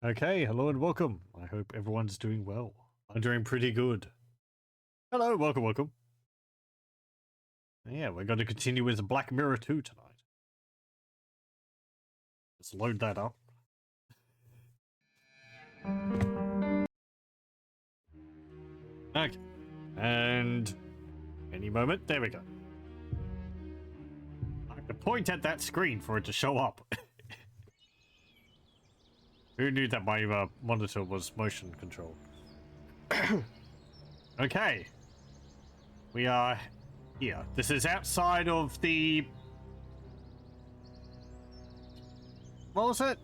Okay, hello and welcome. I hope everyone's doing well. I'm doing pretty good. Hello, welcome. Yeah, we're going to continue with Black Mirror 2 tonight. Let's load that up. Okay, and any moment, there we go. I have to point at that screen for it to show up. Who knew that my monitor was motion controlled? Okay, we are here. This is outside of the... What was it?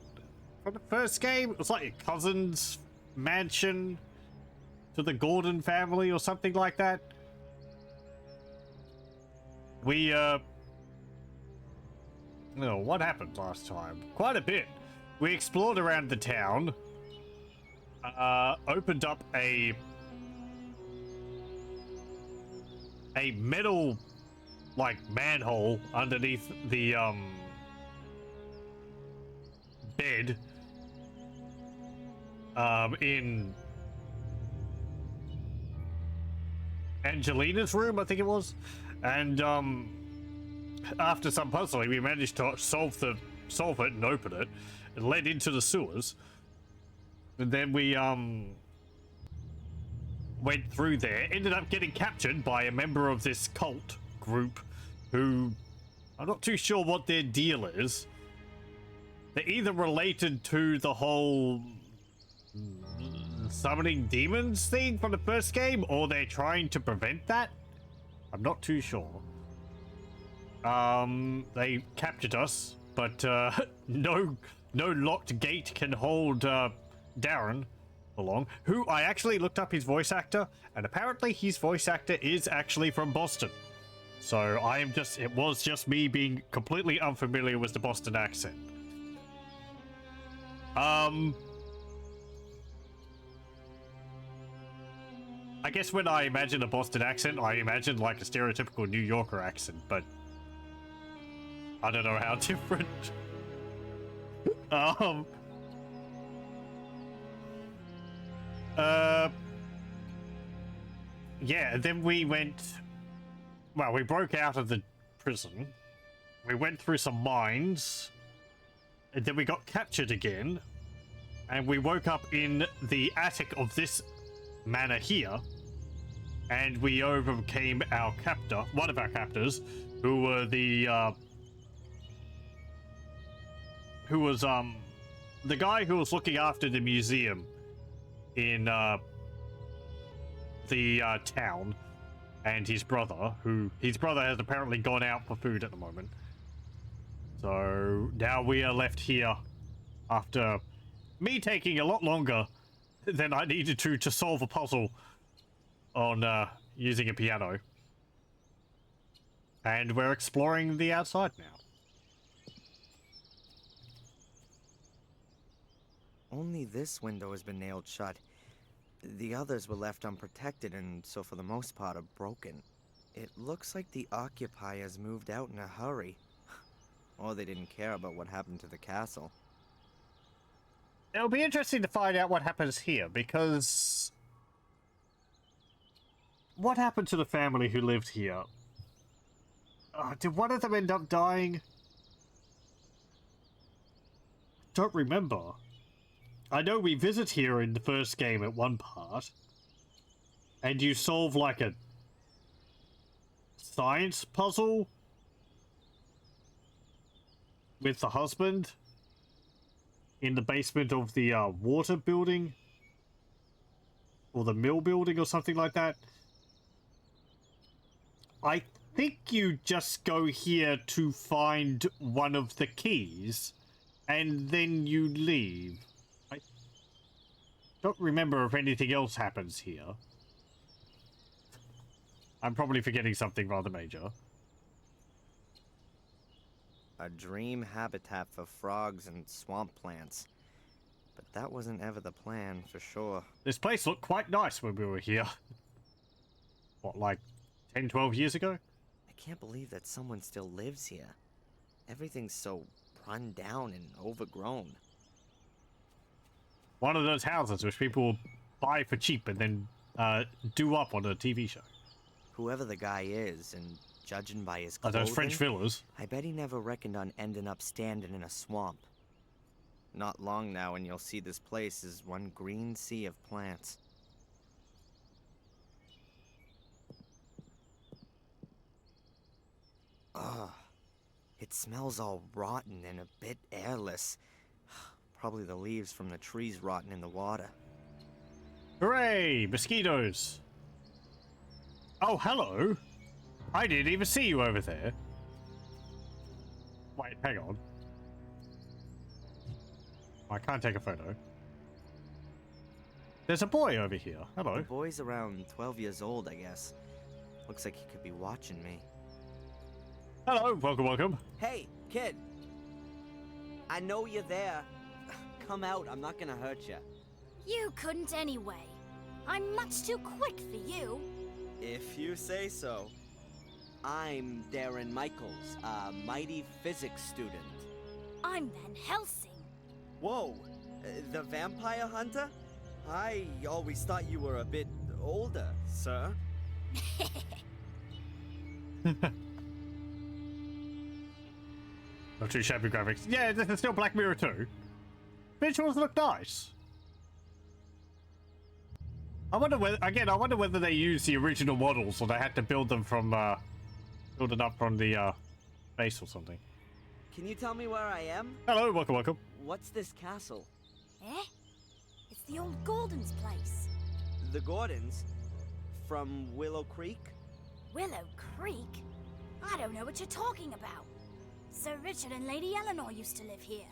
From the first game? It was like your cousin's mansion to the Gordon family or something like that. We, oh, what happened last time? Quite a bit. We explored around the town, opened up a metal, like, manhole underneath the, bed, in Angelina's room, I think it was. And, after some puzzling, we managed to solve it and open it. It led into the sewers. And then we, went through there, ended up getting captured by a member of this cult group who, I'm not too sure what their deal is. They're either related to the whole summoning demons thing from the first game, or they're trying to prevent that. I'm not too sure. They captured us, but no locked gate can hold Darren along, who I actually looked up his voice actor, and apparently his voice actor is actually from Boston. So it was just me being completely unfamiliar with the Boston accent. I guess when I imagine a Boston accent, I imagine like a stereotypical New Yorker accent, but I don't know how different. Yeah, and then we broke out of the prison. We went through some mines, and then we got captured again, and we woke up in the attic of this manor here, and we overcame our captor, one of our captors, who were the the guy who was looking after the museum in the town, and his brother has apparently gone out for food at the moment. So now we are left here after me taking a lot longer than I needed to solve a puzzle on using a piano. And we're exploring the outside now. Only this window has been nailed shut. The others were left unprotected and so for the most part are broken. It looks like the occupiers moved out in a hurry. Or they didn't care about what happened to the castle. It'll be interesting to find out what happens here, because what happened to the family who lived here? Did one of them end up dying? Don't remember. I know we visit here in the first game at one part, and you solve like a science puzzle with the husband in the basement of the water building, or the mill building or something like that. I think you just go here to find one of the keys, and then you leave. I don't remember if anything else happens here. I'm probably forgetting something rather major. A dream habitat for frogs and swamp plants. But that wasn't ever the plan, for sure. This place looked quite nice when we were here. What, like 10, 12 years ago? I can't believe that someone still lives here. Everything's so run down and overgrown. one of those houses which people will buy for cheap and then do up on a TV show. Whoever the guy is, and judging by his Are clothing, those French villas? I bet he never reckoned on ending up standing in a swamp. Not long now and you'll see this place is one green sea of plants. Ugh. It smells all rotten and a bit airless. Probably the leaves from the trees rotting in the water. Hooray! Mosquitoes! Oh, hello! I didn't even see you over there. Wait, hang on. I can't take a photo. There's a boy over here. Hello. The boy's around 12 years old, I guess. Looks like he could be watching me. Hello, welcome, welcome. Hey, kid! I know you're there. Come out, I'm not gonna hurt you. You couldn't anyway. I'm much too quick for you. If you say so. I'm Darren Michaels, a mighty physics student. I'm Van Helsing. Whoa, the vampire hunter? I always thought you were a bit older, sir. Not too shabby graphics. Yeah, this is still Black Mirror 2. Visuals look nice. I wonder whether they used the original models or they had to build them from build it up from the base or something. Can you tell me where I am? Hello, welcome, welcome. What's this castle? Eh? It's the old Gordon's place. The Gordons? From Willow Creek? Willow Creek? I don't know what you're talking about. Sir Richard and Lady Eleanor used to live here.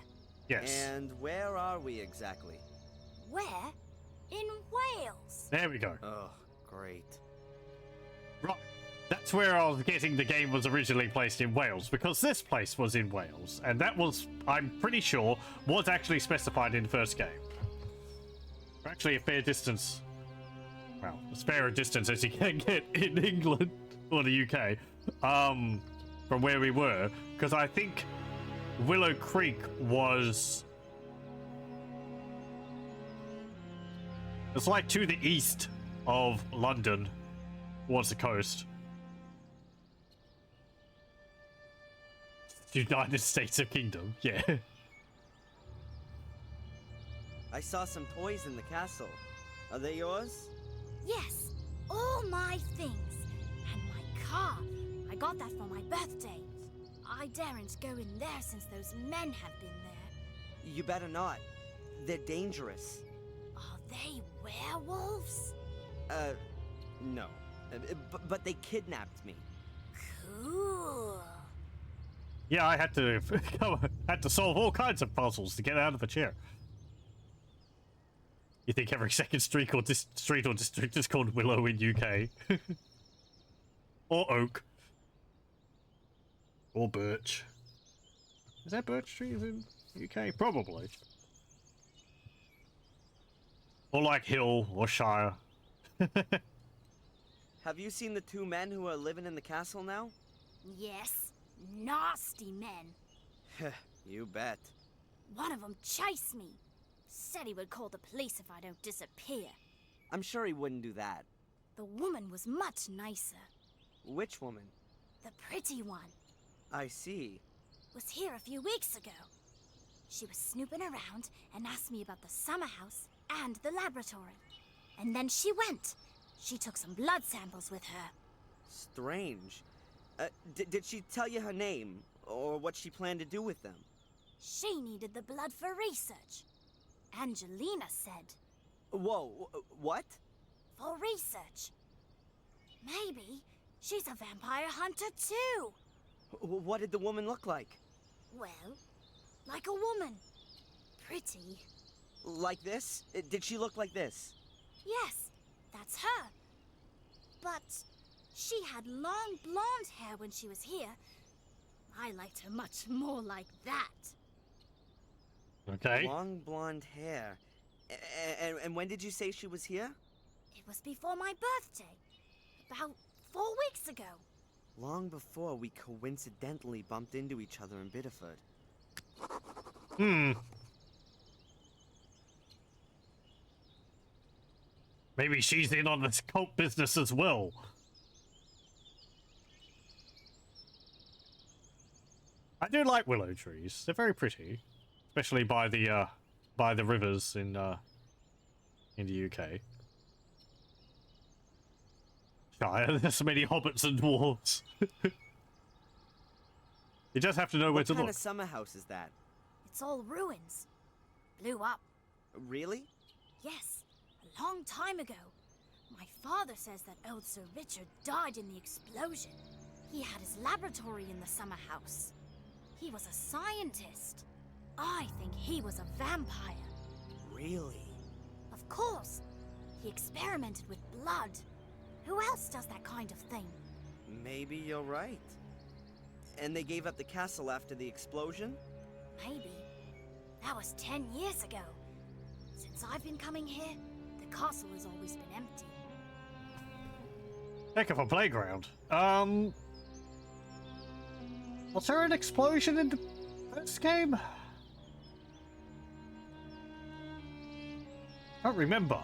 Yes. And where are we exactly? Where? In Wales. There we go. Oh, great. Right. That's where I was getting the game was originally placed in Wales, because this place was in Wales, and that was, I'm pretty sure, was actually specified in the first game. Actually a fair distance, well, as fair a distance as you can get in England, or the UK, from where we were, because I think Willow Creek was... It's like to the east of London, towards the coast. United States of Kingdom, yeah. I saw some toys in the castle. Are they yours? Yes, all my things. And my car. I got that for my birthday. I daren't go in there since those men have been there. You better not. They're dangerous. Are they werewolves? No. But they kidnapped me. Cool. Yeah, I had to solve all kinds of puzzles to get out of a chair. You think every second street or district is called Willow in UK? Or Oak? Or Birch? Is that Birch trees in UK? Probably. Or like Hill or Shire. Have you seen the two men who are living in the castle now? Yes, nasty men. You bet. One of them chased me. Said he would call the police if I don't disappear. I'm sure he wouldn't do that. The woman was much nicer. Which woman? The pretty one. I see. Was here a few weeks ago. She was snooping around and asked me about the summer house and the laboratory. And then she went. She took some blood samples with her. Strange. Did she tell you her name, or what she planned to do with them? She needed the blood for research. Angelina said. Whoa, what? For research. Maybe she's a vampire hunter too. What did the woman look like? Well, like a woman. Pretty. Like this? Did she look like this? Yes, that's her. But she had long blonde hair when she was here. I liked her much more like that. Okay. Long blonde hair. And when did you say she was here? It was before my birthday. About 4 weeks ago. Long before we coincidentally bumped into each other in Biddeford. Maybe she's in on this cult business as well. I do like willow trees. They're very pretty, especially by the rivers in the UK. Shire, there's so many hobbits and dwarves. You just have to know where to look. What kind of summer house is that? It's all ruins. Blew up. Really? Yes, a long time ago. My father says that old Sir Richard died in the explosion. He had his laboratory in the summer house. He was a scientist. I think he was a vampire. Really? Of course. He experimented with blood. Who else does that kind of thing? Maybe you're right. And they gave up the castle after the explosion? Maybe. That was 10 years ago. Since I've been coming here, the castle has always been empty. Heck of a playground. Was there an explosion in the first game? I don't remember.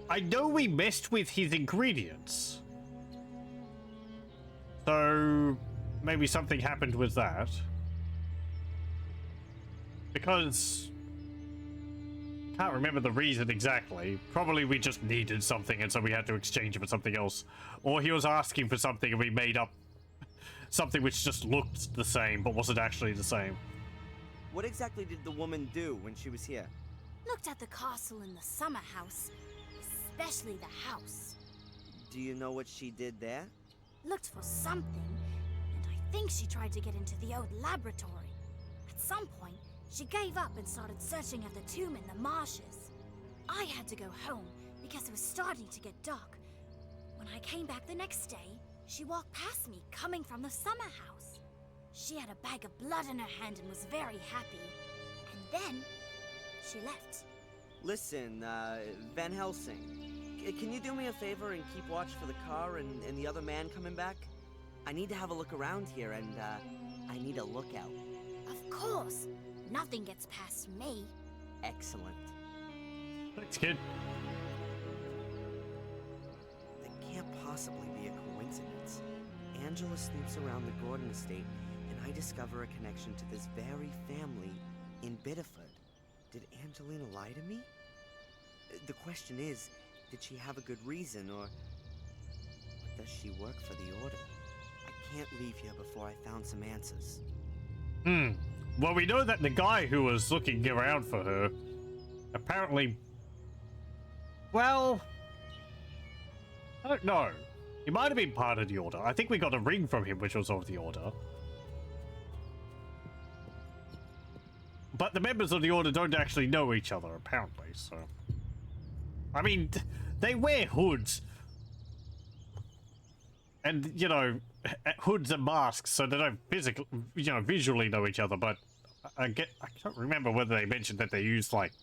I know we messed with his ingredients. So maybe something happened with that. Because I can't remember the reason exactly. Probably we just needed something and so we had to exchange it for something else. Or he was asking for something and we made up something which just looked the same but wasn't actually the same. What exactly did the woman do when she was here? Looked at the castle and the summer house. Especially the house. Do you know what she did there? Looked for something, and I think she tried to get into the old laboratory. At some point, she gave up and started searching at the tomb in the marshes. I had to go home because it was starting to get dark. When I came back the next day, she walked past me coming from the summer house. She had a bag of blood in her hand and was very happy. And then, she left. Listen, Van Helsing, can you do me a favor and keep watch for the car and the other man coming back? I need to have a look around here and, I need a lookout. Of course. Nothing gets past me. Excellent. Thanks, kid. That can't possibly be a coincidence. Angela snoops around the Gordon estate, and I discover a connection to this very family in Biddeford. Did Angelina lie to me? The question is, did she have a good reason, or does she work for the Order? I can't leave here before I found some answers. Well, we know that the guy who was looking around for her apparently... Well... I don't know. He might have been part of the Order. I think we got a ring from him, which was of the Order. But the members of the Order don't actually know each other, apparently, so... I mean, they wear hoods. And, you know, hoods and masks, so they don't physically, you know, visually know each other, but I don't remember whether they mentioned that they used, like...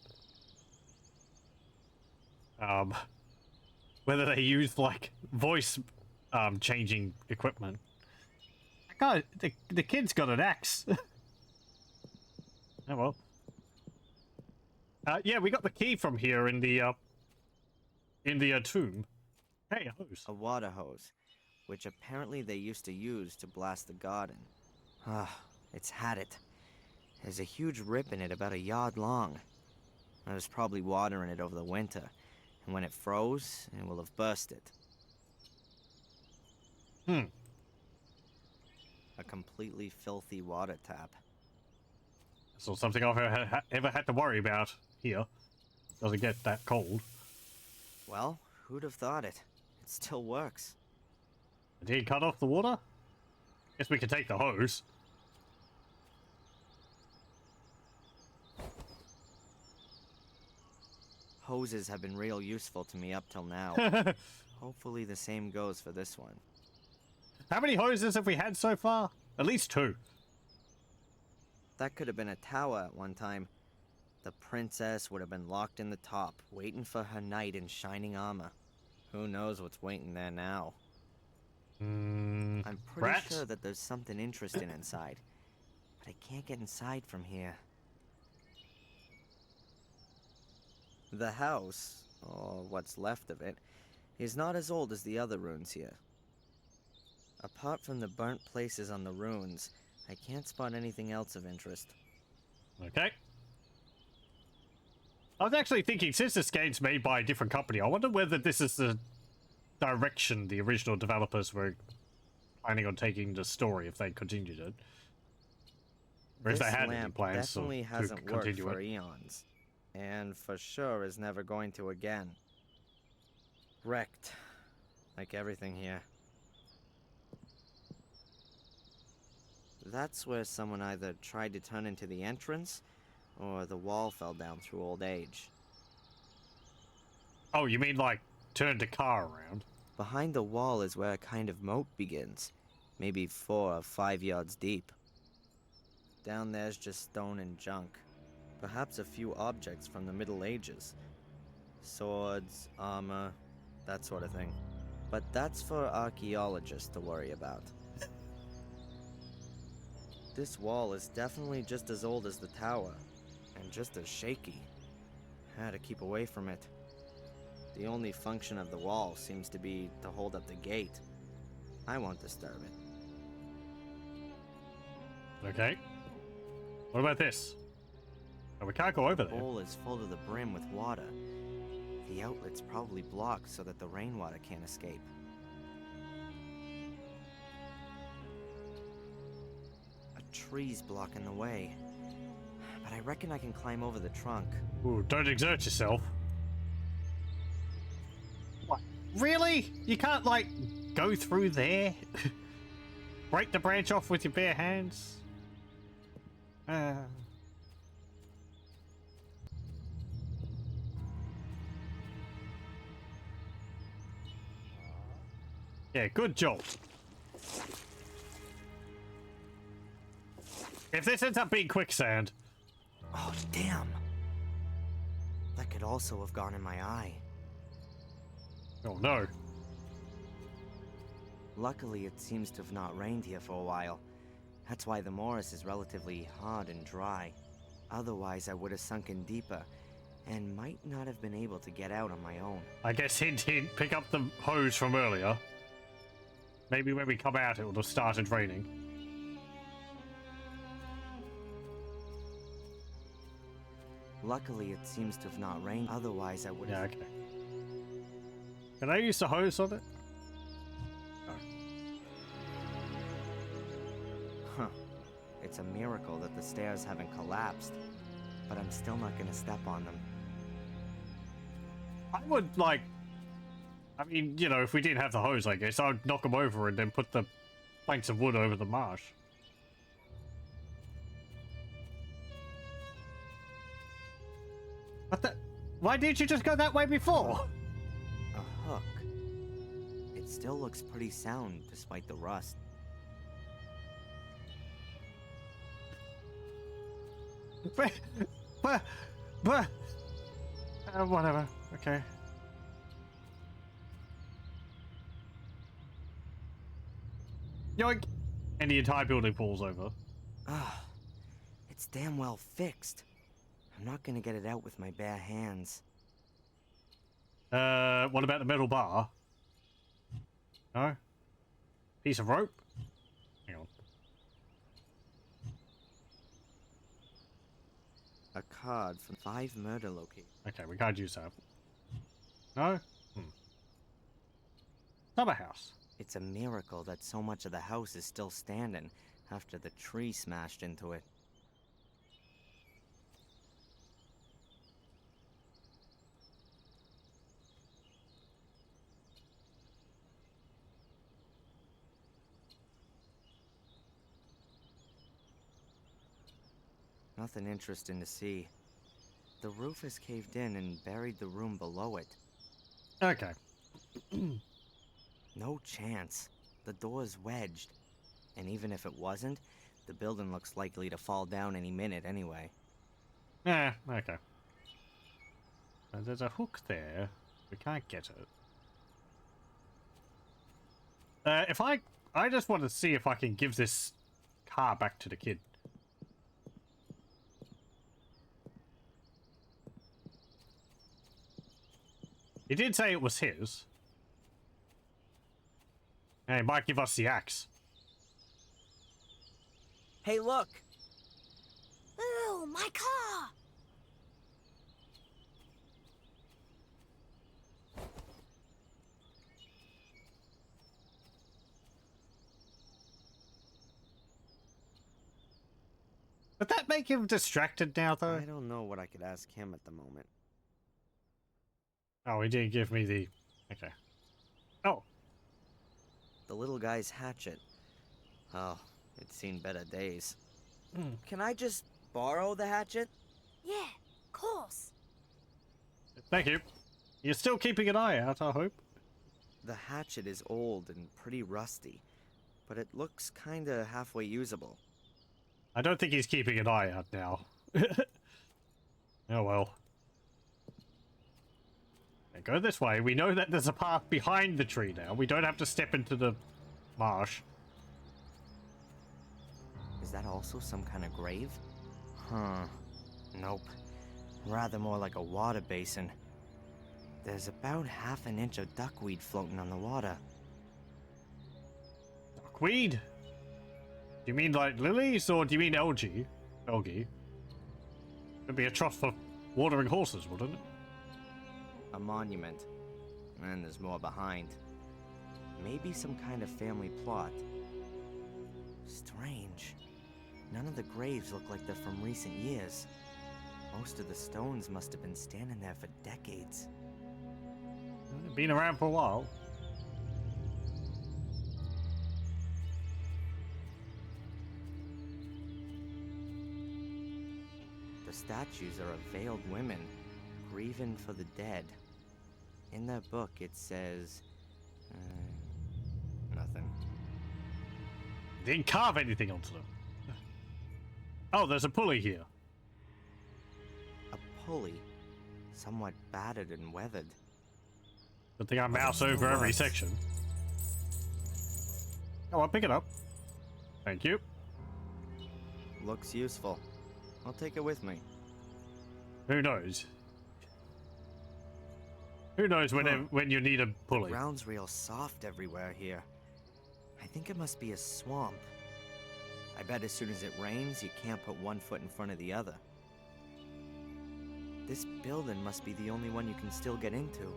whether they used, like, voice, changing equipment. God, the kid's got an axe. Oh well. Yeah, we got the key from here in the tomb. Hey, a hose. A water hose, which apparently they used to use to blast the garden. It's had it. There's a huge rip in it about a yard long. There was probably water in it over the winter, and when it froze, it will have bursted. A completely filthy water tap. So something I've ever had to worry about here. Doesn't get that cold. Well, who'd have thought it? It still works. Did he cut off the water? Guess we could take the hose. Hoses have been real useful to me up till now. Hopefully the same goes for this one. How many hoses have we had so far? At least 2. That could have been a tower at one time. The princess would have been locked in the top, waiting for her knight in shining armor. Who knows what's waiting there now? I'm pretty Rats? sure that there's something interesting inside, but I can't get inside from here. The house, or what's left of it, is not as old as the other ruins here. Apart from the burnt places on the ruins, I can't spot anything else of interest. Okay. I was actually thinking, since this game's made by a different company, I wonder whether this is the direction the original developers were planning on taking the story if they continued it. Or if they had any plans definitely to hasn't worked continue for it. eons, and for sure is never going to again. Wrecked, like everything here. That's where someone either tried to turn into the entrance, or the wall fell down through old age. Oh, you mean like turned the car around? Behind the wall is where a kind of moat begins, maybe 4 or 5 yards deep. Down there's just stone and junk, perhaps a few objects from the Middle Ages. Swords, armor, that sort of thing. But that's for archaeologists to worry about. This wall is definitely just as old as the tower, and just as shaky. Had to keep away from it. The only function of the wall seems to be to hold up the gate. I won't disturb it. Okay. What about this? Oh, we can't go over The there. bowl is full to the brim with water. The outlet's probably blocked so that the rainwater can't escape. A tree's blocking the way. But I reckon I can climb over the trunk. Ooh, don't exert yourself. What? Really? You can't, like, go through there? Break the branch off with your bare hands? Yeah, good job. If this ends up being quicksand... Oh, damn. That could also have gone in my eye. Oh, no. Luckily, it seems to have not rained here for a while. That's why the morass is relatively hard and dry. Otherwise, I would have sunk in deeper, and might not have been able to get out on my own. I guess hint hint, pick up the hose from earlier. Maybe when we come out it will have started raining. Luckily, it seems to have not rained. Otherwise, I would have... Yeah, okay. Can I use the hose on it? No. Huh. It's a miracle that the stairs haven't collapsed. But I'm still not gonna step on them. I would, like... I mean, you know, if we didn't have the hose, I guess, I'd knock them over and then put the planks of wood over the marsh. What the... Why didn't you just go that way before? A hook. It still looks pretty sound, despite the rust. But... whatever. Okay. Yoink! And the entire building falls over. Ah, it's damn well fixed. I'm not gonna get it out with my bare hands. What about the metal bar? No? Piece of rope? Hang on. A card from 5 murder locations. Okay, we can't use that. No? Summer house. It's a miracle that so much of the house is still standing after the tree smashed into it. Nothing interesting to see. The roof has caved in and buried the room below it. Okay. No chance. The door's wedged. And even if it wasn't, the building looks likely to fall down any minute anyway. Yeah, okay. There's a hook there. We can't get it. If I just want to see if I can give this car back to the kid. He did say it was his. And he might give us the axe. Hey, look! Ooh, my car! Would that make him distracted now, though? I don't know what I could ask him at the moment. Oh, he didn't give me the... Okay. Oh. The little guy's hatchet. Oh, it's seen better days. Hmm. Can I just borrow the hatchet? Yeah, of course. Thank you. You're still keeping an eye out, I hope. The hatchet is old and pretty rusty, but it looks kinda halfway usable. I don't think he's keeping an eye out now. Oh well. Go this way. We know that there's a path behind the tree now. We don't have to step into the marsh. Is that also some kind of grave? Huh. Nope. Rather more like a water basin. There's about half an inch of duckweed floating on the water. Duckweed? Do you mean like lilies, or do you mean algae? Algae? It'd be a trough for watering horses, wouldn't it? A monument. And there's more behind. Maybe some kind of family plot. Strange. None of the graves look like they're from recent years. Most of the stones must have been standing there for decades. Been around for a while. The statues are of veiled women, grieving for the dead. In their book, it says... nothing. Didn't carve anything onto them. Oh, there's a pulley here. A pulley, somewhat battered and weathered. Good thing I mouse over every What? section. Oh, I'll pick it up. Thank you. Looks useful. I'll take it with me. Who knows? Who knows when you need a The pulley? ground's real soft everywhere here. I think it must be a swamp. I bet as soon as it rains, you can't put one foot in front of the other. This building must be the only one you can still get into.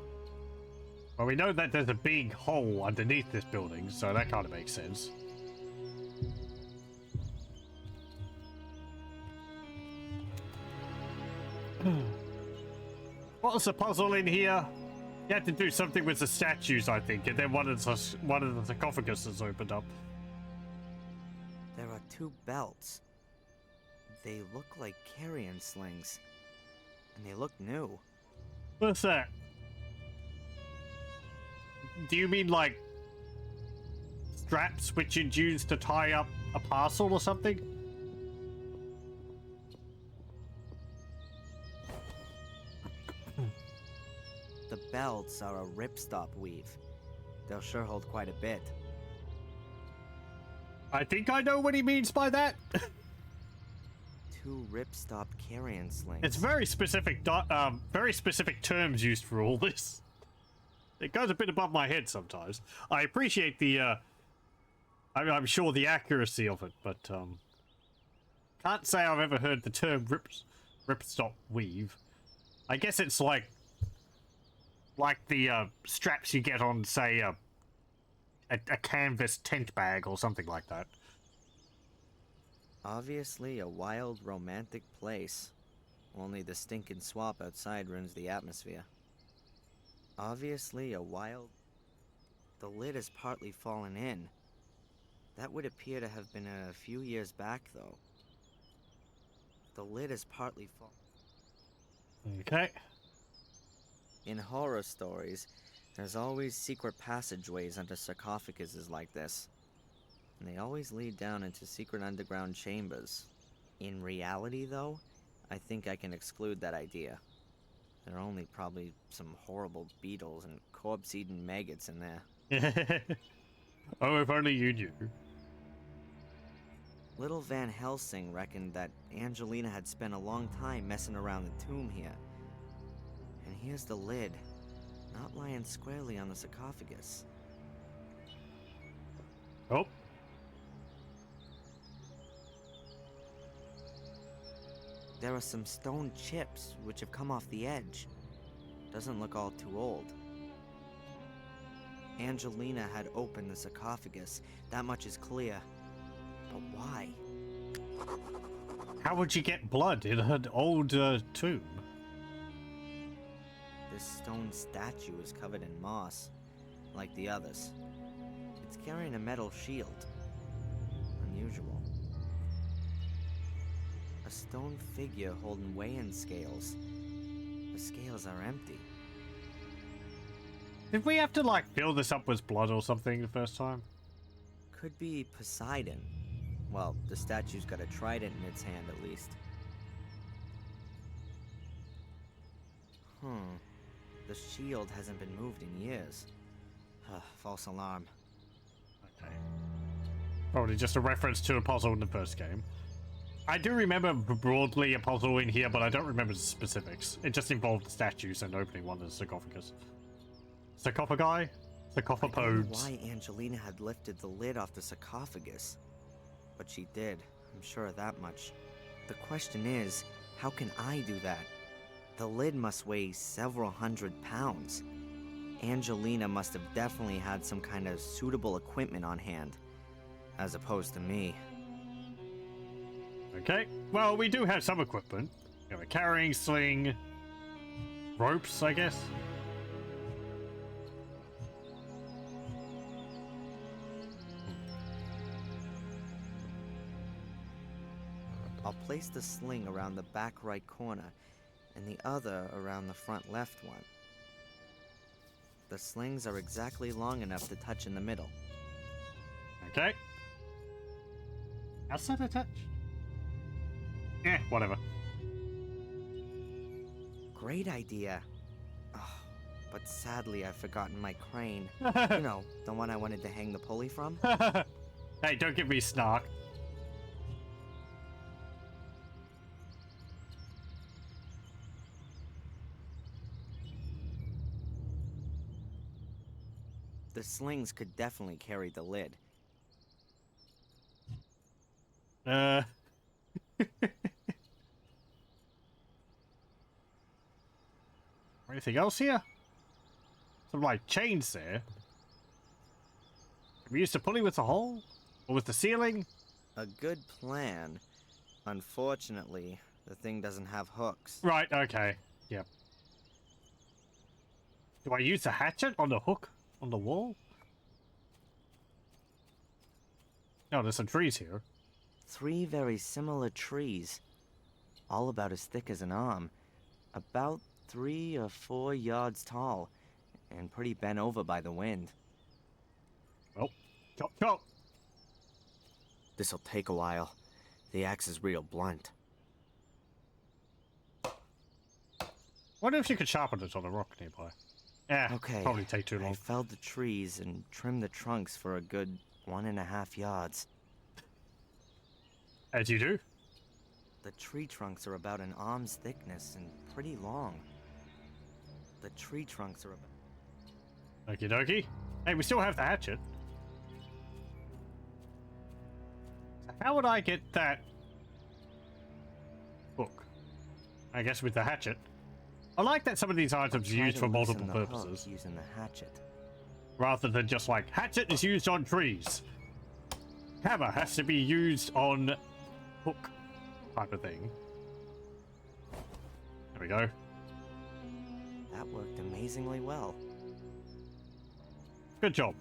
Well, we know that there's a big hole underneath this building, so that kind of makes sense. What's the puzzle in here? You had to do something with the statues, I think, and then one of the sarcophaguses opened up. There are two belts. They look like carrion slings. And they look new. What's that? Do you mean like straps which you'd use to tie up a parcel or something? The belts are a ripstop weave. They'll sure hold quite a bit. I think I know what he means by that. Two ripstop carrion slings. It's very specific terms used for all this. It goes a bit above my head sometimes. I appreciate the, I'm sure the accuracy of it, but, can't say I've ever heard the term ripstop weave. I guess it's like the, straps you get on, say, a canvas tent bag or something like that. Obviously a wild, romantic place. Only the stinking swamp outside ruins the atmosphere. Obviously a wild... The lid is partly fallen in. That would appear to have been a few years back, though. The lid is partly fallen. Okay. In horror stories, there's always secret passageways under sarcophaguses like this. And they always lead down into secret underground chambers. In reality, though, I think I can exclude that idea. There are only probably some horrible beetles and corpse-eating maggots in there. Oh, if only you knew. Little Van Helsing reckoned that Angelina had spent a long time messing around the tomb here. And here's the lid. not lying squarely on the sarcophagus. Oh. There are some stone chips which have come off the edge. Doesn't look all too old. Angelina had opened the sarcophagus, that much is clear. But why? How would you get blood in an old tomb? This stone statue is covered in moss, like the others. It's carrying a metal shield. Unusual. A stone figure holding weighing scales. The scales are empty. Did we have to, like, fill this up with blood or something the first time? Could be Poseidon. Well, the statue's got a trident in its hand, at least. The shield hasn't been moved in years. False alarm. Okay. Probably just a reference to a puzzle in the first game. I do remember broadly a puzzle in here, but I don't remember the specifics. It just involved statues and opening one of the sarcophagus. Sarcophagi? I don't know Sarcophagodes. why Angelina had lifted the lid off the sarcophagus. But she did, I'm sure of that much. The question is, how can I do that? The lid must weigh several hundred pounds. Angelina must have definitely had some kind of suitable equipment on hand, as opposed to me. Okay, well, we do have some equipment. We have a carrying sling, ropes, I guess. I'll place the sling around the back right corner, and the other around the front left one. The slings are exactly long enough to touch in the middle. Okay. How's that attached? Eh, whatever. Great idea. Oh, but sadly I've forgotten my crane. You know, the one I wanted to hang the pulley from. Hey, don't give me snark. The slings could definitely carry the lid. Anything else here? Some, like, chains there. Can we use the pulley with the hole? Or with the ceiling? A good plan. Unfortunately, the thing doesn't have hooks. Right, okay. Yep. Do I use the hatchet on the hook? On the wall? Oh, there's some trees here. 3 very similar trees. All about as thick as an arm. About 3 or 4 yards tall. And pretty bent over by the wind. Well, chop chop. This'll take a while. The axe is real blunt. Wonder if you could sharpen it on a rock nearby. Yeah, Okay, probably take too I long. felled the trees and trimmed the trunks for a good 1.5 yards. As you do. The tree trunks are about an arm's thickness and pretty long. The tree trunks are about... Okie dokie. Hey, we still have the hatchet. So how would I get that hook? I guess with the hatchet. I like that some of these items are Try used to for multiple loosen the hook purposes, using the hatchet. rather than just like, hatchet is used on trees. Hammer has to be used on hook type of thing. There we go. That worked amazingly well. Good job.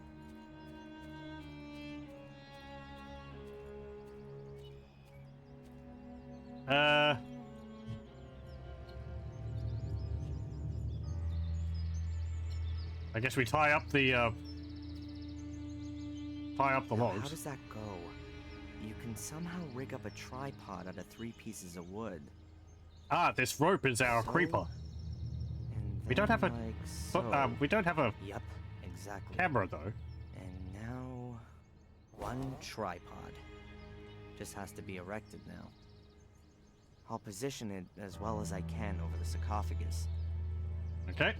I guess we tie up the Now, how logs. does that go? You can somehow rig up a tripod out of 3 pieces of wood. Ah, this rope is our So, creeper. And We don't then, have a- like But so. we don't have a Yep, exactly. camera though. And now, 1 tripod. Just has to be erected now. I'll position it as well as I can over the sarcophagus. Okay.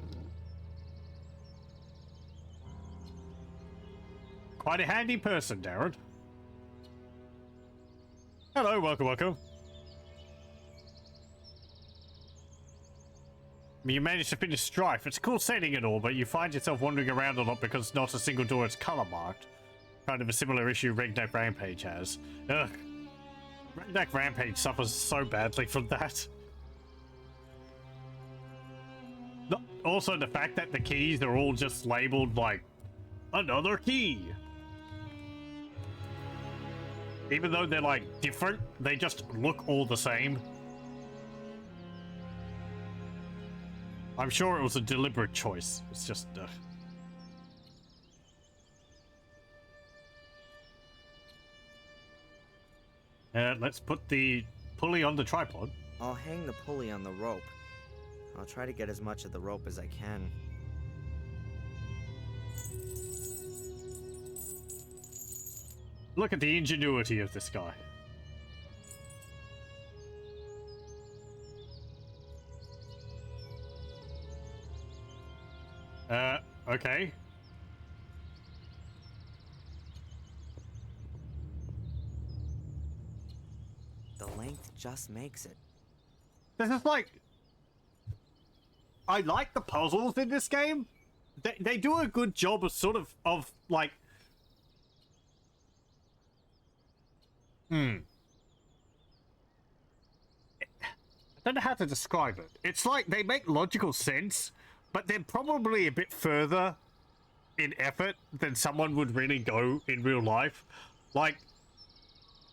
Quite a handy person, Darren. Hello, welcome, welcome. You managed to finish Strife. It's a cool setting and all, but you find yourself wandering around a lot because not a single door is color marked. Kind of a similar issue Regnac Rampage has. Ugh. Regnac Rampage suffers so badly from that. Also, the fact that the keys are all just labeled like another key. Even though they're like different, they just look all the same. I'm sure it was a deliberate choice. It's just let's put the pulley on the tripod. I'll hang the pulley on the rope. I'll try to get as much of the rope as I can. Look at the ingenuity of this guy. Okay. The length just makes it. This is like... I like the puzzles in this game. They do a good job of sort of like... I don't know how to describe it. It's like they make logical sense, but they're probably a bit further in effort than someone would really go in real life. Like,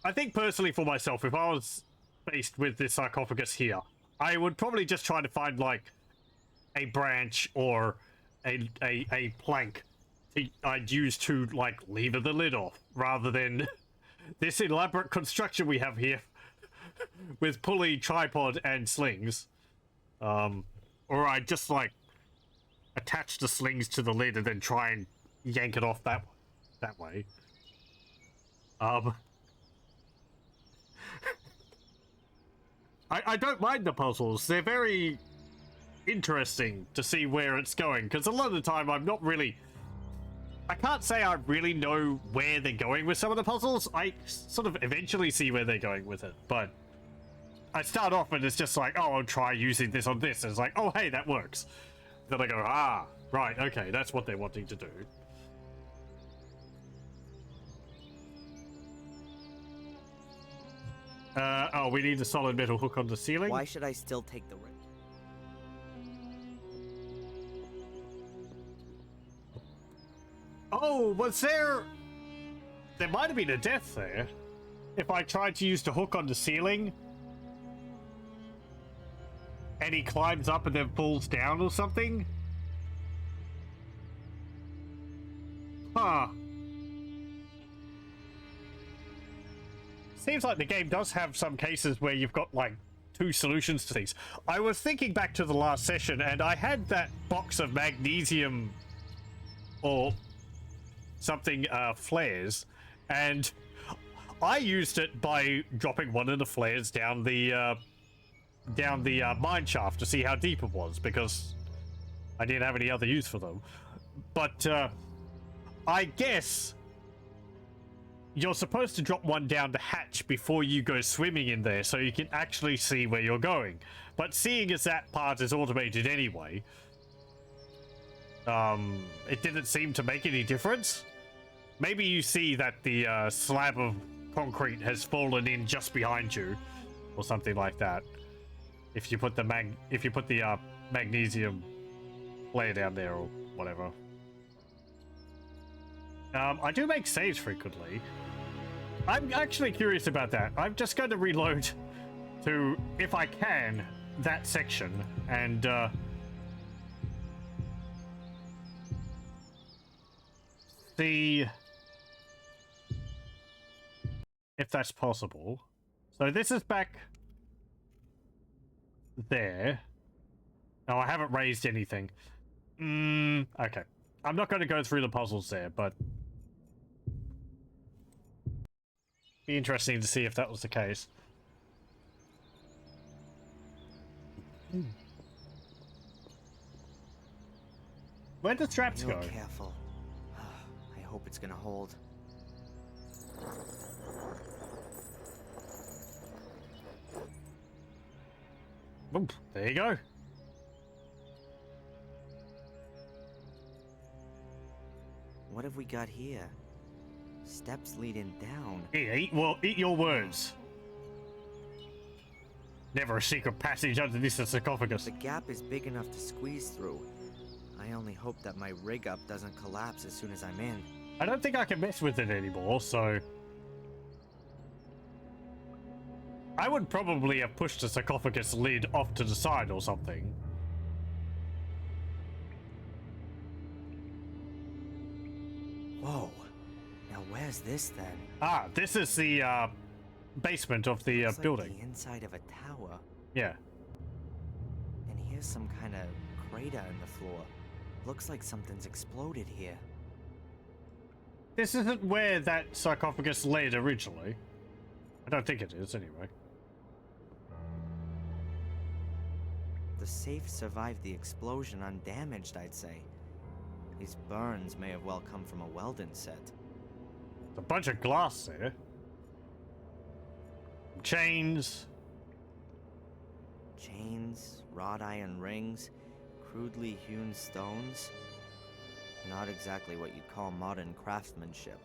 I think personally for myself, if I was faced with this sarcophagus here, I would probably just try to find like a branch or a plank I'd use to like lever the lid off, rather than this elaborate construction we have here with pulley, tripod, and slings. Or I'd just like attach the slings to the lid and then try and yank it off that way. I don't mind the puzzles. They're very interesting to see where it's going, because a lot of the time I'm not really... I can't say I really know where they're going with some of the puzzles. I sort of eventually see where they're going with it, but I start off and it's just like, oh, I'll try using this on this. And it's like, oh, hey, that works. Then I go, ah, right, okay, that's what they're wanting to do. Oh, we need a solid metal hook on the ceiling. Why should I still take the risk? Oh, was there... There might have been a death there. If I tried to use the hook on the ceiling, and he climbs up and then falls down or something? Huh. Seems like the game does have some cases where you've got, like, two solutions to these. I was thinking back to the last session, and I had that box of magnesium or something, flares, and I used it by dropping one of the flares down the mine shaft to see how deep it was, because I didn't have any other use for them. But, I guess you're supposed to drop one down the hatch before you go swimming in there, so you can actually see where you're going. But seeing as that part is automated anyway, it didn't seem to make any difference. Maybe you see that the slab of concrete has fallen in just behind you, or something like that. If you put the magnesium flare down there or whatever. I do make saves frequently. I'm actually curious about that. I'm just going to reload to, if I can, that section and see if that's possible. So this is back there. Oh, I haven't raised anything. Okay. I'm not going to go through the puzzles there, but be interesting to see if that was the case. Where do traps go? Careful. I hope it's gonna hold. Oop, there you go. What have we got here? Steps leading down. Here, eat your words. Never a secret passage under this sarcophagus. The gap is big enough to squeeze through. I only hope that my rig up doesn't collapse as soon as I'm in. I don't think I can mess with it anymore, so... I would probably have pushed the sarcophagus lid off to the side or something. Whoa. Now where's this then? Ah, this is the basement of the Looks like building. the inside of a tower. Yeah. And here's some kind of crater in the floor. Looks like something's exploded here. This isn't where that sarcophagus led originally. I don't think it is, anyway. The safe survived the explosion undamaged, I'd say. These burns may have well come from a Weldon set. There's a bunch of glass there. Chains. Chains, wrought iron rings, crudely hewn stones. Not exactly what you'd call modern craftsmanship.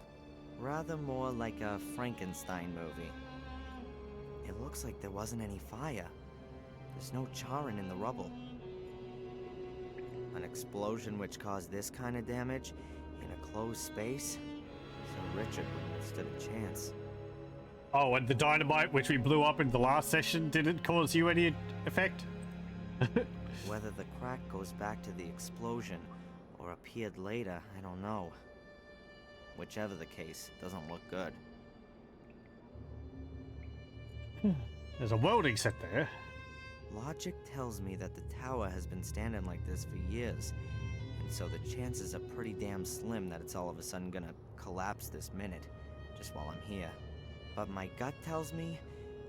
Rather more like a Frankenstein movie. It looks like there wasn't any fire. There's no charring in the rubble. An explosion which caused this kind of damage in a closed space? So Richard wouldn't have stood a chance. Oh, and the dynamite which we blew up in the last session didn't cause you any effect? Whether the crack goes back to the explosion or appeared later, I don't know. Whichever the case, it doesn't look good. There's a welding set there. Logic tells me that the tower has been standing like this for years, and so the chances are pretty damn slim that it's all of a sudden gonna collapse this minute, just while I'm here. But my gut tells me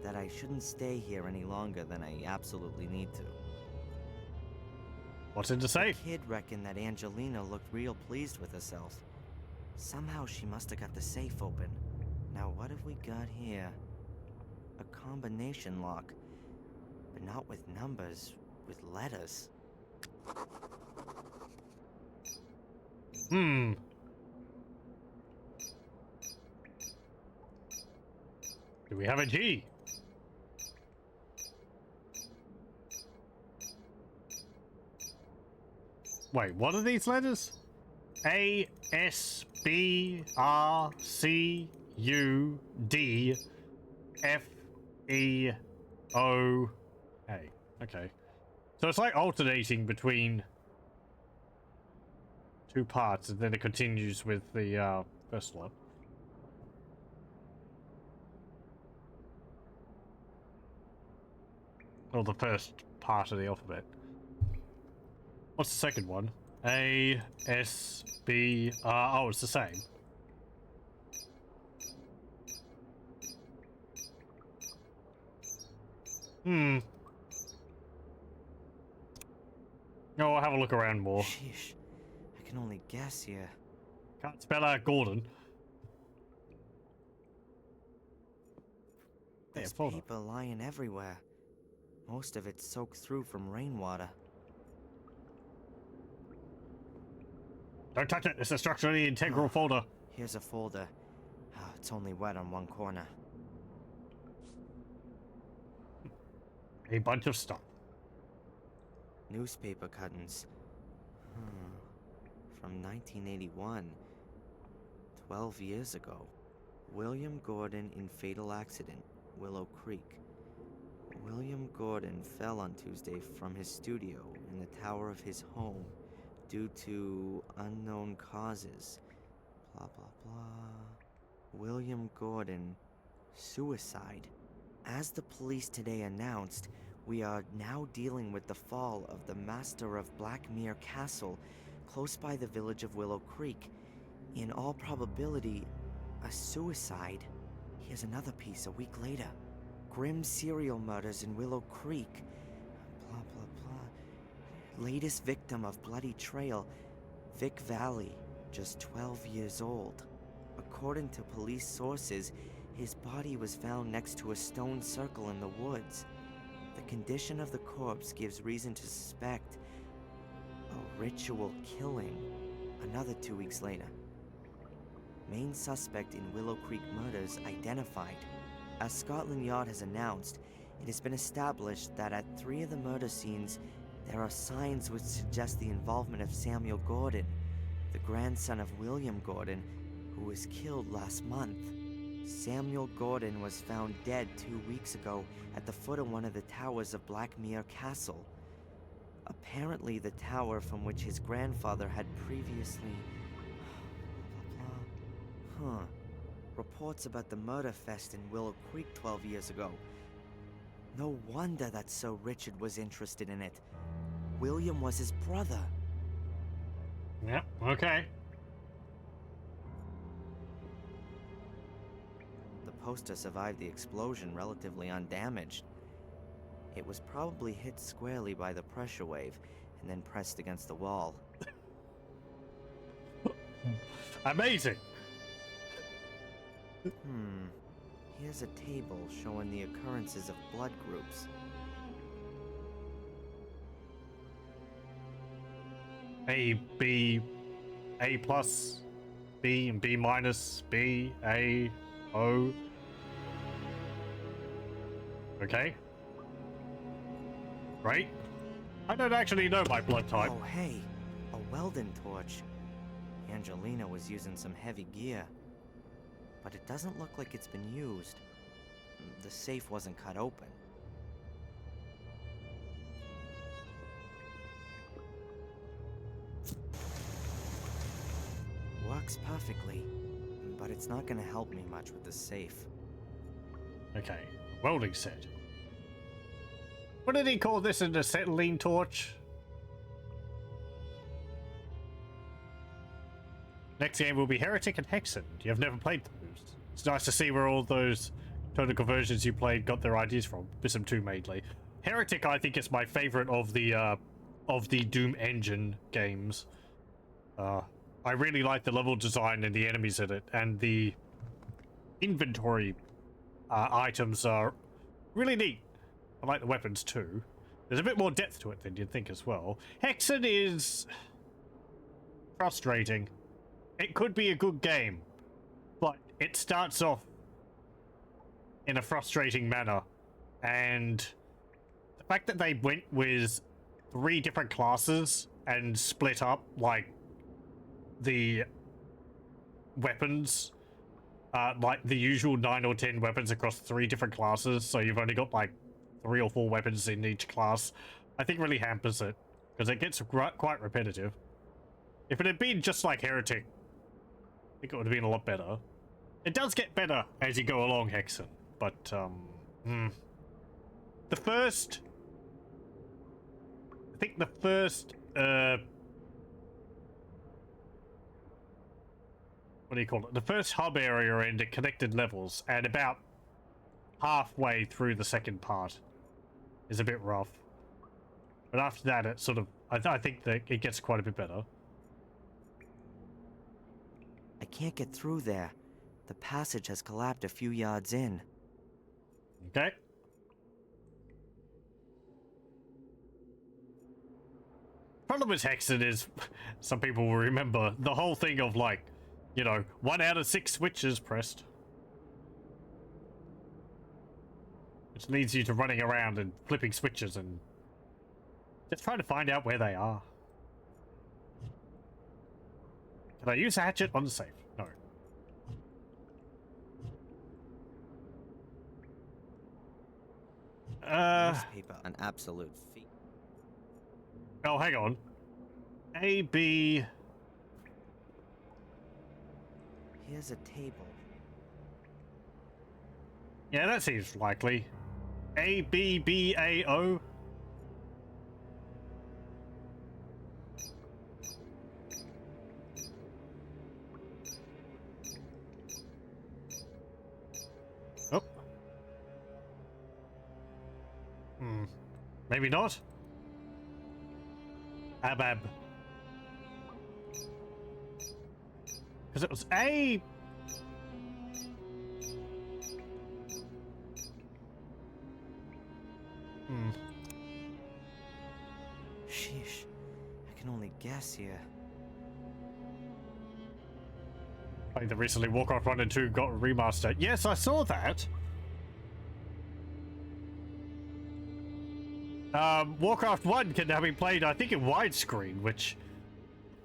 that I shouldn't stay here any longer than I absolutely need to. What's in the safe? The kid reckoned that Angelina looked real pleased with herself. Somehow she must have got the safe open. Now what have we got here? A combination lock. But not with numbers, with letters. Hmm. Do we have a G? Wait, what are these letters? A, S, B, R, C, U, D, F, E, O, A. Okay. So it's like alternating between two parts, and then it continues with the first one. Or the first part of the alphabet. What's the second one? A, S, B, R. Oh, it's the same. Hmm. Oh, I'll have a look around more. Sheesh. I can only guess here. Can't spell out Gordon. There's folder. paper lying everywhere. Most of it soaked through from rainwater. Don't touch it. It's a structurally integral folder. Here's a folder. It's only wet on one corner. A bunch of stuff. Newspaper cuttings. From 1981. 12 years ago. William Gordon in fatal accident, Willow Creek. William Gordon fell on Tuesday from his studio in the tower of his home due to unknown causes. Blah, blah, blah. William Gordon, suicide. As the police today announced, we are now dealing with the fall of the master of Blackmere Castle, close by the village of Willow Creek. In all probability, a suicide. Here's another piece a week later. Grim serial murders in Willow Creek. Blah, blah, blah. Latest victim of bloody trail, Vic Valley, just 12 years old. According to police sources, his body was found next to a stone circle in the woods. The condition of the corpse gives reason to suspect a ritual killing. Another 2 weeks later. Main suspect in Willow Creek murders identified. As Scotland Yard has announced, it has been established that at 3 of the murder scenes, there are signs which suggest the involvement of Samuel Gordon, the grandson of William Gordon, who was killed last month. Samuel Gordon was found dead 2 weeks ago at the foot of one of the towers of Blackmere Castle. Apparently the tower from which his grandfather had previously... Reports about the murder fest in Willow Creek 12 years ago. No wonder that Sir Richard was interested in it. William was his brother. Yep, okay. The poster survived the explosion relatively undamaged. It was probably hit squarely by the pressure wave and then pressed against the wall. Amazing. Here's a table showing the occurrences of blood groups. A, B, A plus, B and B minus, B, A, O. Okay. Right. I don't actually know my blood type. Oh, hey, a Weldon torch. Angelina was using some heavy gear. But it doesn't look like it's been used. The safe wasn't cut open. Works perfectly, but it's not gonna help me much with the safe. Okay, welding set. What did he call this? An acetylene torch? Next game will be Heretic and Hexen. You have never played those. It's nice to see where all those total conversions you played got their ideas from. Bism 2 mainly. Heretic, I think, is my favorite of the Doom Engine games. I really like the level design and the enemies in it, and the inventory items are really neat. I like the weapons too. There's a bit more depth to it than you'd think as well. Hexen is frustrating. It could be a good game, but it starts off in a frustrating manner, and the fact that they went with 3 different classes and split up like the weapons, like the usual 9 or 10 weapons across 3 different classes, so you've only got like 3 or 4 weapons in each class, I think really hampers it, because it gets quite repetitive. If it had been just like Heretic, I think it would have been a lot better. It does get better as you go along, Hexen, but the first, I think the first what do you call it? The first hub area and the connected levels, and about halfway through the second part is a bit rough. But after that, it sort of, I think that it gets quite a bit better. I can't get through there. The passage has collapsed a few yards in. Okay. Problem with Hexen is, some people will remember the whole thing of like, you know, 1 out of 6 switches pressed. Which leads you to running around and flipping switches and just trying to find out where they are. Can I use a hatchet on the safe? No. Newspaper, an absolute feat. Oh, hang on. A, B... Here's a table. Yeah, that seems likely. A, B, B, A, O. Oh. Maybe not. Abab. Because it was a... Sheesh. I can only guess here. I think that recently Warcraft 1 and 2 got remastered. Yes, I saw that. Warcraft 1 can now be played, I think, in widescreen, which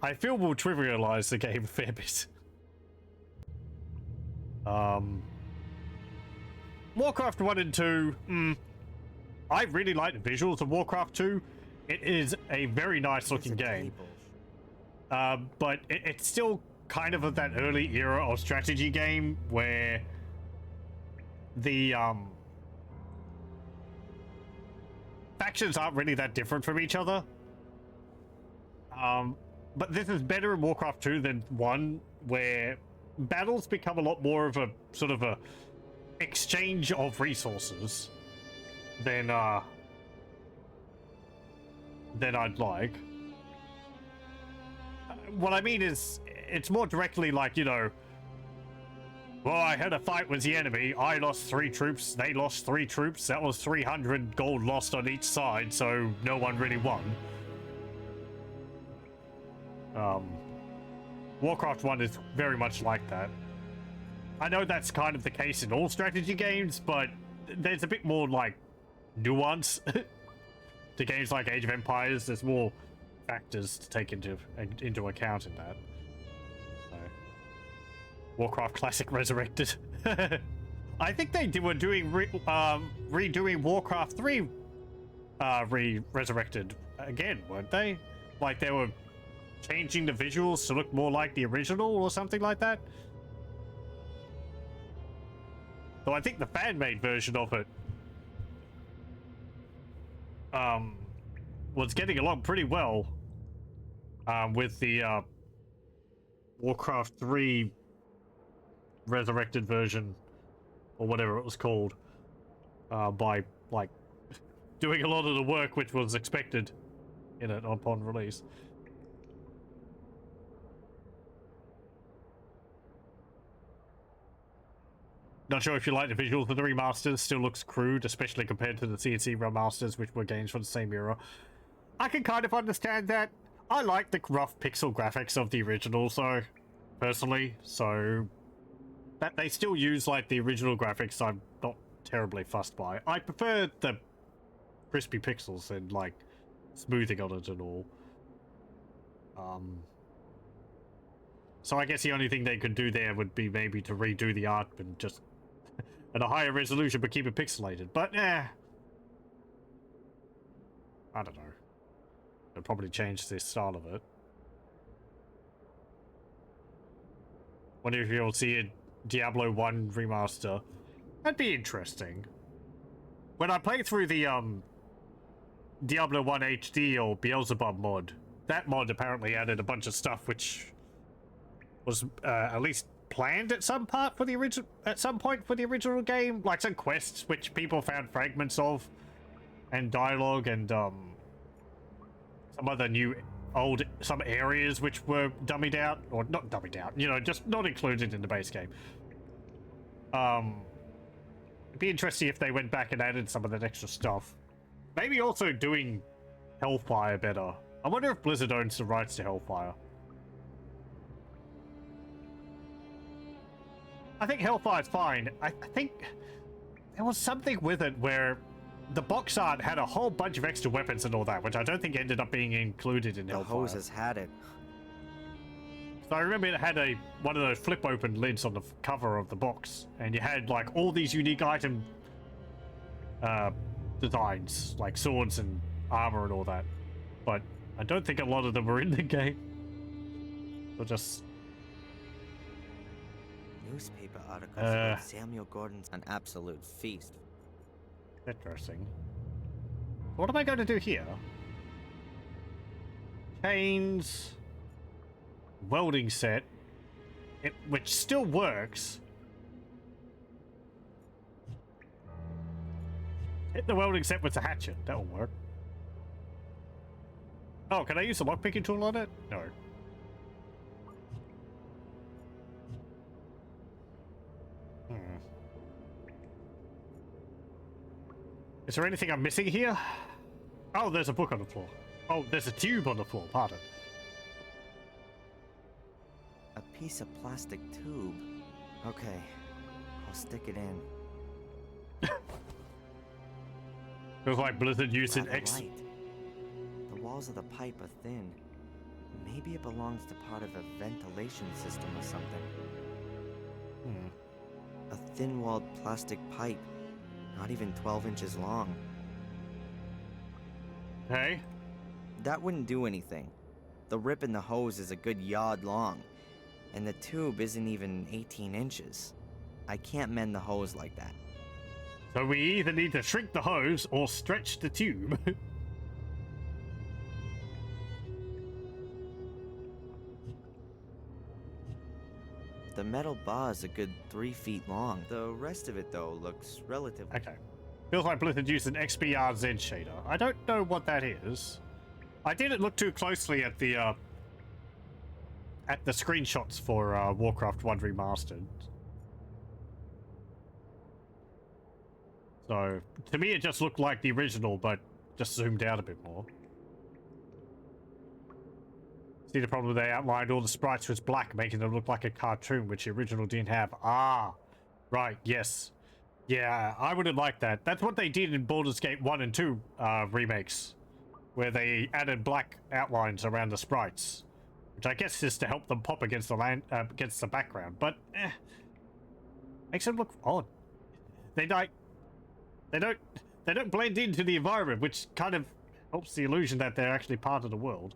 I feel will trivialize the game a fair bit. Warcraft 1 and 2, I really like the visuals of Warcraft 2. It is a very nice looking game. But it's still kind of that early era of strategy game where the factions aren't really that different from each other. But this is better in Warcraft 2 than 1, where battles become a lot more of a sort of a exchange of resources than I'd like. What I mean is, it's more directly like, you know, well, I had a fight with the enemy. I lost 3 troops. They lost 3 troops. That was 300 gold lost on each side, so no one really won. Warcraft 1 is very much like that. I know that's kind of the case in all strategy games, but there's a bit more, like, nuance to games like Age of Empires. There's more factors to take into account in that. Warcraft Classic Resurrected. I think they were doing redoing Warcraft 3 Resurrected again, weren't they? Like they were changing the visuals to look more like the original or something like that. Though I think the fan-made version of it was getting along pretty well with the Warcraft 3 Resurrected version, or whatever it was called, by like doing a lot of the work which was expected in it upon release. Not sure if you like the visuals of the remasters. Still looks crude, especially compared to the CNC remasters, which were games from the same era. I can kind of understand that. I like the rough pixel graphics of the original, so personally, so that they still use like the original graphics, I'm not terribly fussed by. I prefer the crispy pixels and like smoothing on it and all. So I guess the only thing they could do there would be maybe to redo the art and just at a higher resolution but keep it pixelated. But I don't know. They'll probably change the style of it. Wonder if you'll see a Diablo 1 remaster. That'd be interesting. When I played through the Diablo 1 HD or Beelzebub mod, that mod apparently added a bunch of stuff which was at least planned at some point for the original game, like some quests which people found fragments of, and dialogue, and some other some areas which were dummied out, or not dummied out, you know, just not included in the base game. It'd be interesting if they went back and added some of that extra stuff. Maybe also doing Hellfire better. I wonder if Blizzard owns the rights to Hellfire. I think Hellfire's fine. I think there was something with it where the box art had a whole bunch of extra weapons and all that, which I don't think ended up being included in Hellfire. The hoses had it. So I remember it had one of those flip open lids on the cover of the box, and you had like all these unique item designs, like swords and armor and all that. But I don't think a lot of them were in the game. They're just Newspaper articles about Samuel Gordon's an absolute feast. Interesting. What am I going to do here? Chains, welding set, which still works. Hit the welding set with the hatchet. That will work. Oh, can I use the lockpicking tool on it? No. Is there anything I'm missing here? Oh, there's a book on the floor. Oh, there's a tube on the floor, pardon. A piece of plastic tube. Okay, I'll stick it in. Feels like Blizzard used an Rather X. light. The walls of the pipe are thin. Maybe it belongs to part of a ventilation system or something. A thin-walled plastic pipe, not even 12 inches long. Hey? That wouldn't do anything. The rip in the hose is a good yard long, and the tube isn't even 18 inches. I can't mend the hose like that. So we either need to shrink the hose or stretch the tube. The metal bar is a good 3 feet long. The rest of it, though, looks relatively... Okay. Feels like Blizzard used an XBRZ shader. I don't know what that is. I didn't look too closely at the screenshots for Warcraft 1 Remastered. So, to me it just looked like the original, but just zoomed out a bit more. See the problem they outlined all the sprites was black, making them look like a cartoon, which the original didn't have. Ah, right, yes. Yeah, I wouldn't like that. That's what they did in Baldur's Gate 1 and 2 remakes, where they added black outlines around the sprites, which I guess is to help them pop against the against the background, but makes them look odd. They don't blend into the environment, which kind of helps the illusion that they're actually part of the world.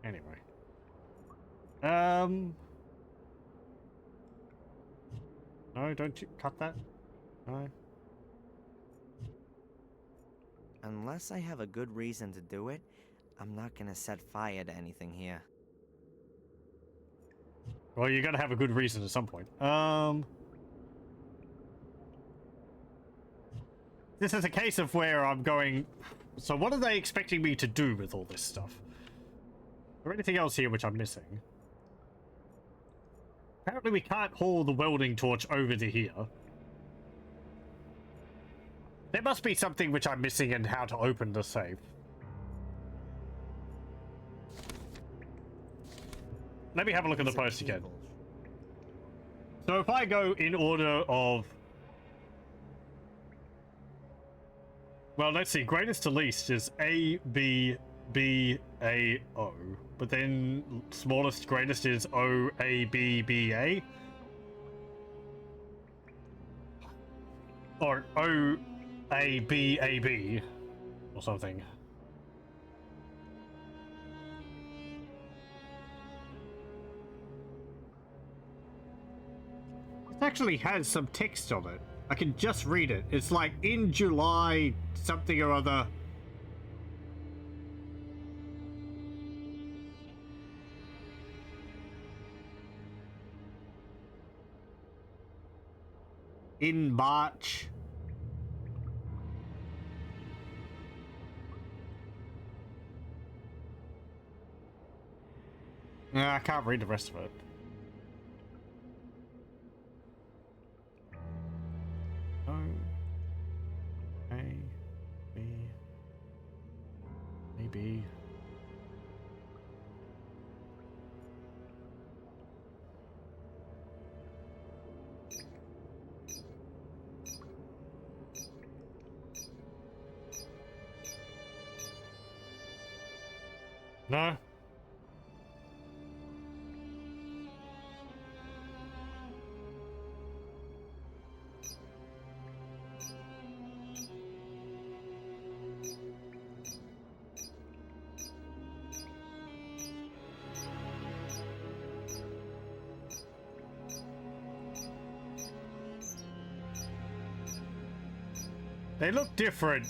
Anyway. No, don't you cut that. No. Unless I have a good reason to do it, I'm not gonna set fire to anything here. Well, you gotta have a good reason at some point. This is a case of where I'm going... So what are they expecting me to do with all this stuff? Is there anything else here which I'm missing? Apparently we can't haul the welding torch over to here. There must be something which I'm missing in how to open the safe. Let me have a look at the post again. So if I go in order of... Well, let's see. Greatest to least is A, B, B, A, O. But then smallest greatest is O, A, B, B, A. Or O, A, B, A, B. Or something. This actually has some text on it. I can just read it. It's like in July something or other. In March. I can't read the rest of it. O, A, B, maybe. No. They look different,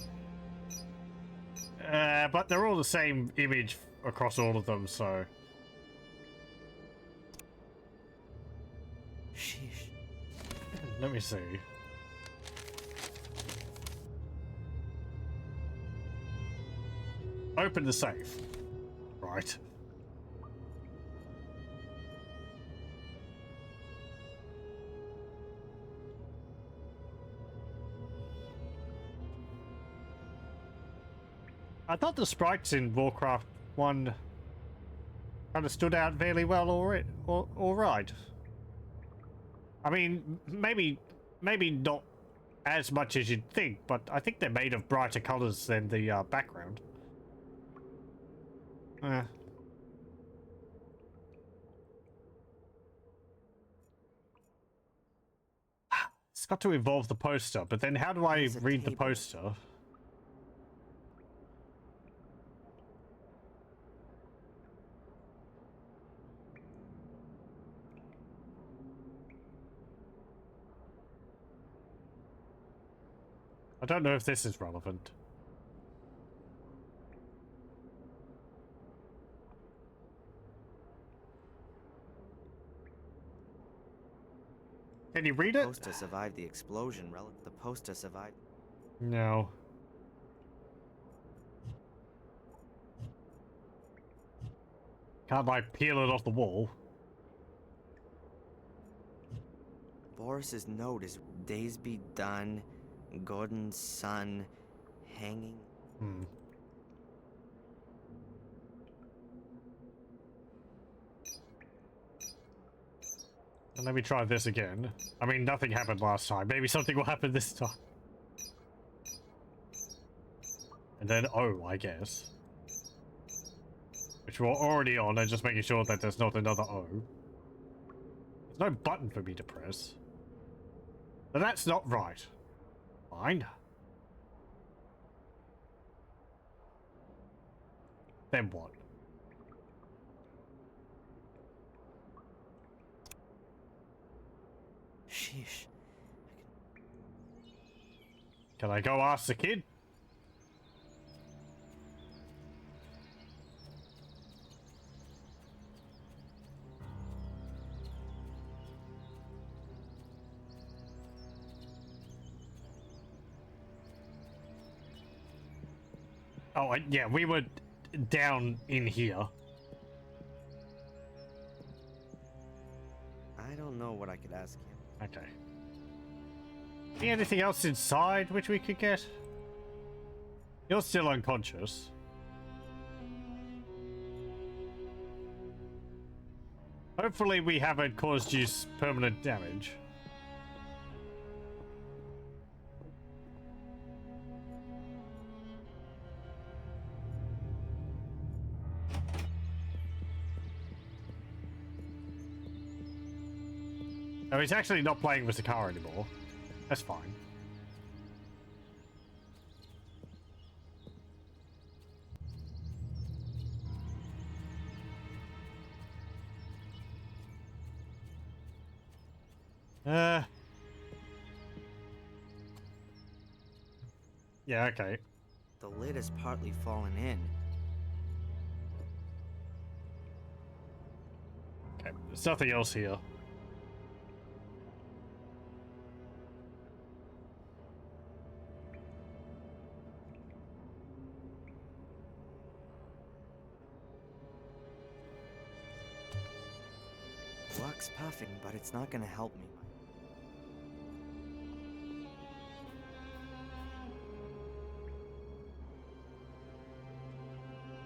but they're all the same image across all of them, so... Sheesh. Let me see. Open the safe. Right. I thought the sprites in Warcraft 1 kind of stood out fairly well, all right. I mean, maybe not as much as you'd think, but I think they're made of brighter colors than the background. It's got to involve the poster, but then how do I read the poster? I don't know if this is relevant. Can you read it? The poster survived the explosion. The poster survived. No. Can't I peel it off the wall? Boris's note is days be done. Gordon's son hanging. And let me try this again. I mean, nothing happened last time. Maybe something will happen this time. And then O, I guess. Which we're already on. I'm just making sure that there's not another O. There's no button for me to press. But that's not right. Fine. Then what? Sheesh. Can I go ask the kid? Oh, yeah, we were down in here. I don't know what I could ask him. Okay. Anything else inside which we could get? You're still unconscious. Hopefully we haven't caused you permanent damage. Oh, he's actually not playing with the car anymore. That's fine. Yeah, okay. The lid is partly fallen in. Okay, there's nothing else here. Luck's puffing, but it's not gonna help me.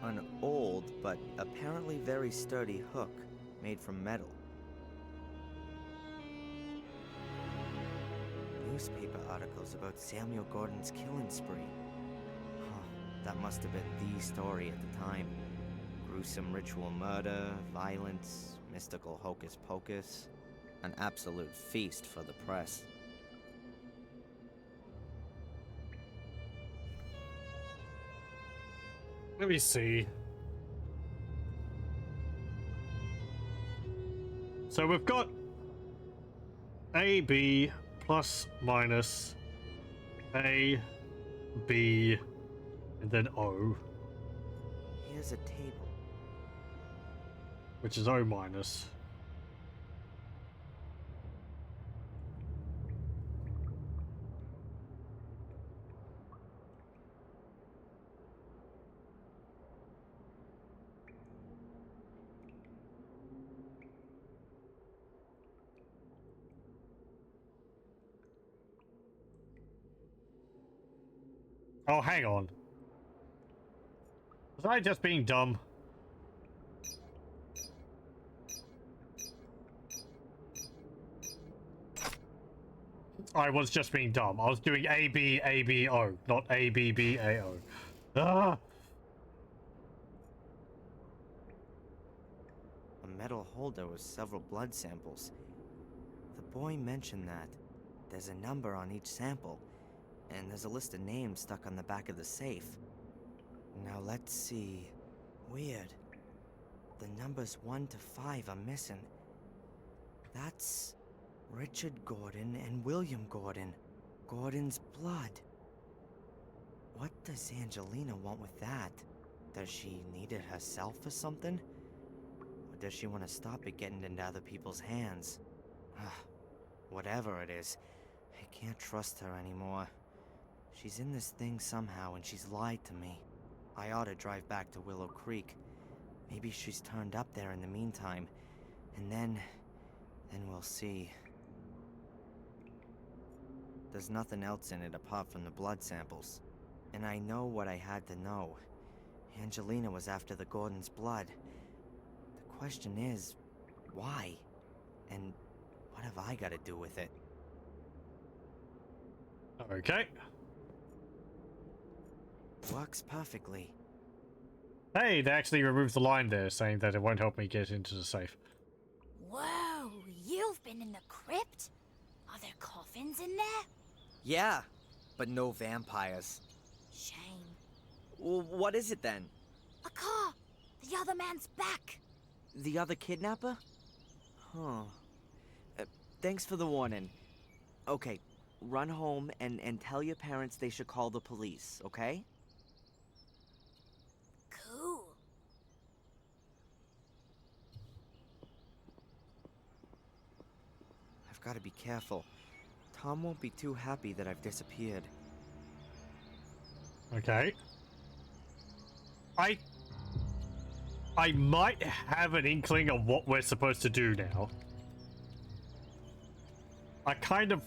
An old, but apparently very sturdy hook, made from metal. Newspaper articles about Samuel Gordon's killing spree. That must have been the story at the time. Gruesome ritual murder, violence, mystical hocus pocus. An absolute feast for the press. Let me see. So we've got A, B, plus, minus, A, B, and then O. Here's a table. Which is O minus. Oh, hang on. Was I just being dumb? I was just being dumb. I was doing A, B, A, B, O, not A, B, B, A, O. Ah! A metal holder with several blood samples. The boy mentioned that. There's a number on each sample, and there's a list of names stuck on the back of the safe. Now let's see. Weird. The numbers 1 to 5 are missing. That's Richard Gordon and William Gordon. Gordon's blood. What does Angelina want with that? Does she need it herself or something? Or does she want to stop it getting into other people's hands? Whatever it is, I can't trust her anymore. She's in this thing somehow and she's lied to me. I ought to drive back to Willow Creek. Maybe she's turned up there in the meantime. And then we'll see. There's nothing else in it apart from the blood samples. And I know what I had to know. Angelina was after the Gordon's blood. The question is, why? And what have I got to do with it? Okay. Works perfectly. Hey, they actually removed the line there saying that it won't help me get into the safe. Whoa, you've been in the crypt? Are there coffins in there? Yeah, but no vampires. Shame. Well, what is it then? A car! The other man's back! The other kidnapper? Huh. Thanks for the warning. Okay, run home and tell your parents they should call the police, okay? Cool. I've got to be careful. Tom won't be too happy that I've disappeared. Okay. I might have an inkling of what we're supposed to do now. I kind of...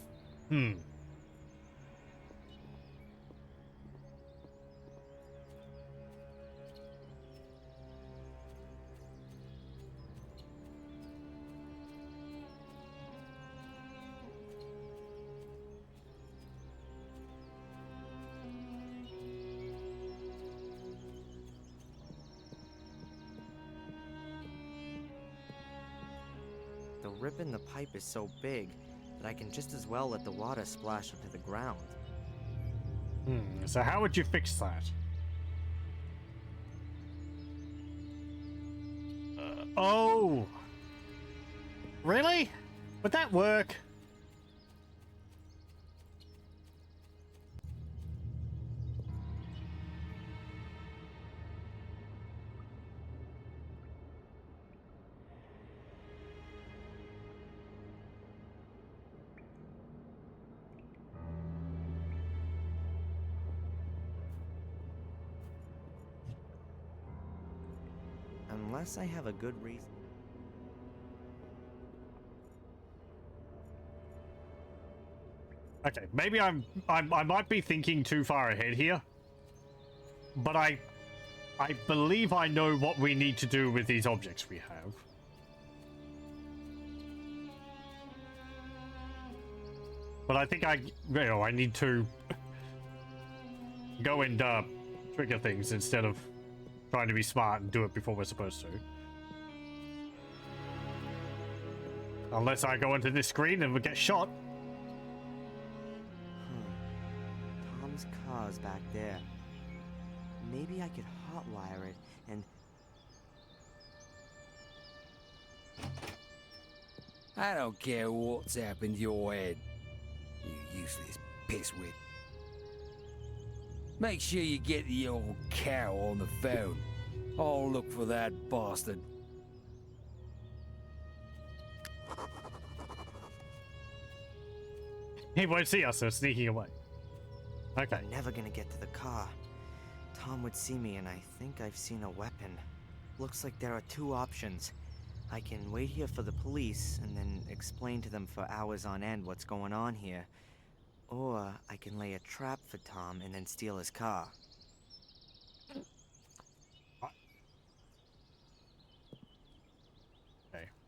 The rip in the pipe is so big that I can just as well let the water splash onto the ground. So how would you fix that? Oh! Really? Would that work? Unless I have a good reason. Okay, maybe I might be thinking too far ahead here. But I believe I know what we need to do with these objects we have. But I think I need to go and trigger things instead of trying to be smart and do it before we're supposed to. Unless I go into this screen and we get shot. Tom's car's back there. Maybe I could hotwire it and... I don't care what's happened to your head, you useless pisswit. Make sure you get the old cow on the phone. I'll look for that bastard. He won't see us, so sneaking away. Okay. I'm never gonna get to the car. Tom would see me and I think I've seen a weapon. Looks like there are two options. I can wait here for the police and then explain to them for hours on end what's going on here. Or I can lay a trap for Tom and then steal his car.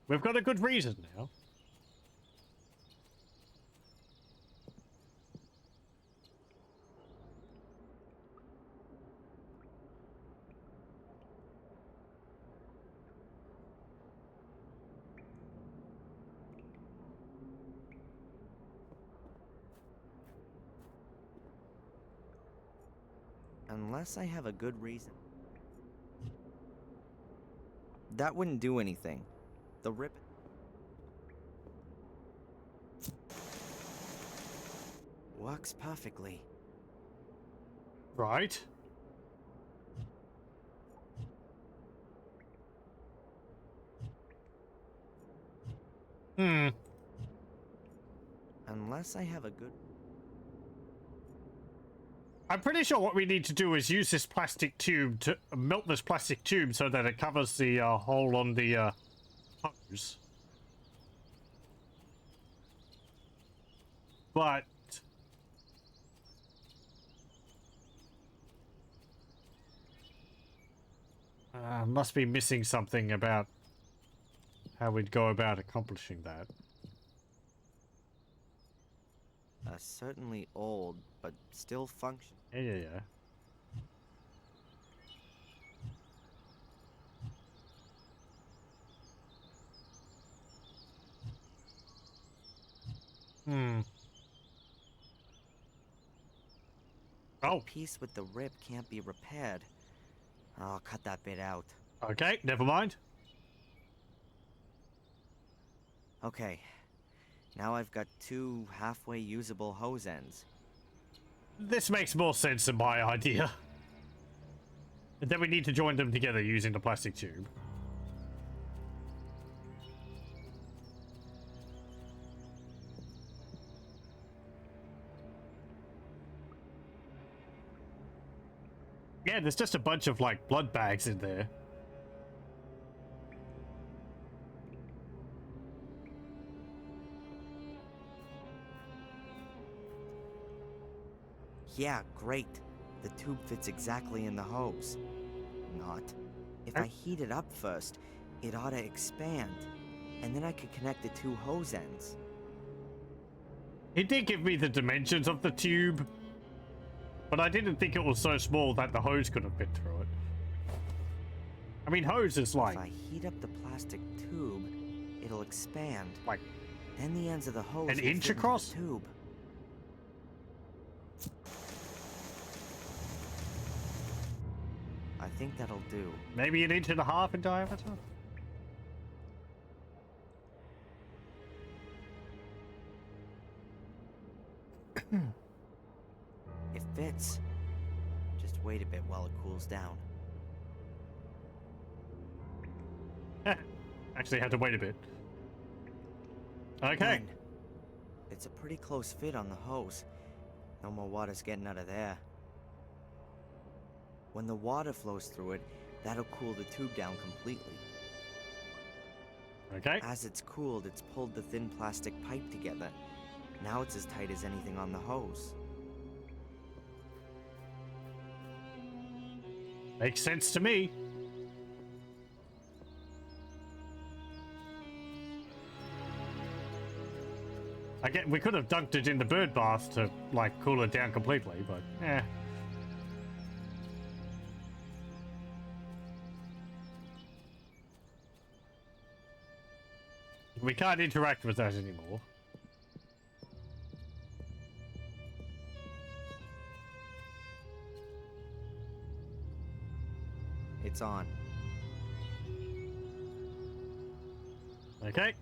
We've got a good reason now. Unless I have a good reason. That wouldn't do anything. The rip... works perfectly. Right. Unless I have a good... I'm pretty sure what we need to do is use this plastic tube to melt this plastic tube so that it covers the hole on the hose. But must be missing something about how we'd go about accomplishing that. Certainly old, but still functional. Yeah. Oh. The piece with the rip can't be repaired. I'll cut that bit out. Okay, never mind. Okay. Now I've got 2 halfway usable hose ends. This makes more sense than my idea. And then we need to join them together using the plastic tube. Yeah, there's just a bunch of, like, blood bags in there. Yeah, great. The tube fits exactly in the hose. Not. If I heat it up first, it ought to expand. And then I could connect the 2 hose ends. He did give me the dimensions of the tube, but I didn't think it was so small that the hose couldn't fit through it. I mean, hose is like... If I heat up the plastic tube, it'll expand. Like... Then the ends of the hose an will inch fit into across? the tube. I think that'll do. Maybe 1.5 inches in diameter? It fits. Just wait a bit while it cools down. Actually had to wait a bit. Okay. Done. It's a pretty close fit on the hose. No more water's getting out of there. When the water flows through it, that'll cool the tube down completely. Okay. As it's cooled, it's pulled the thin plastic pipe together. Now it's as tight as anything on the hose. Makes sense to me. Again, we could have dunked it in the bird bath to, like, cool it down completely, but, eh. We can't interact with that anymore. It's on. Okay.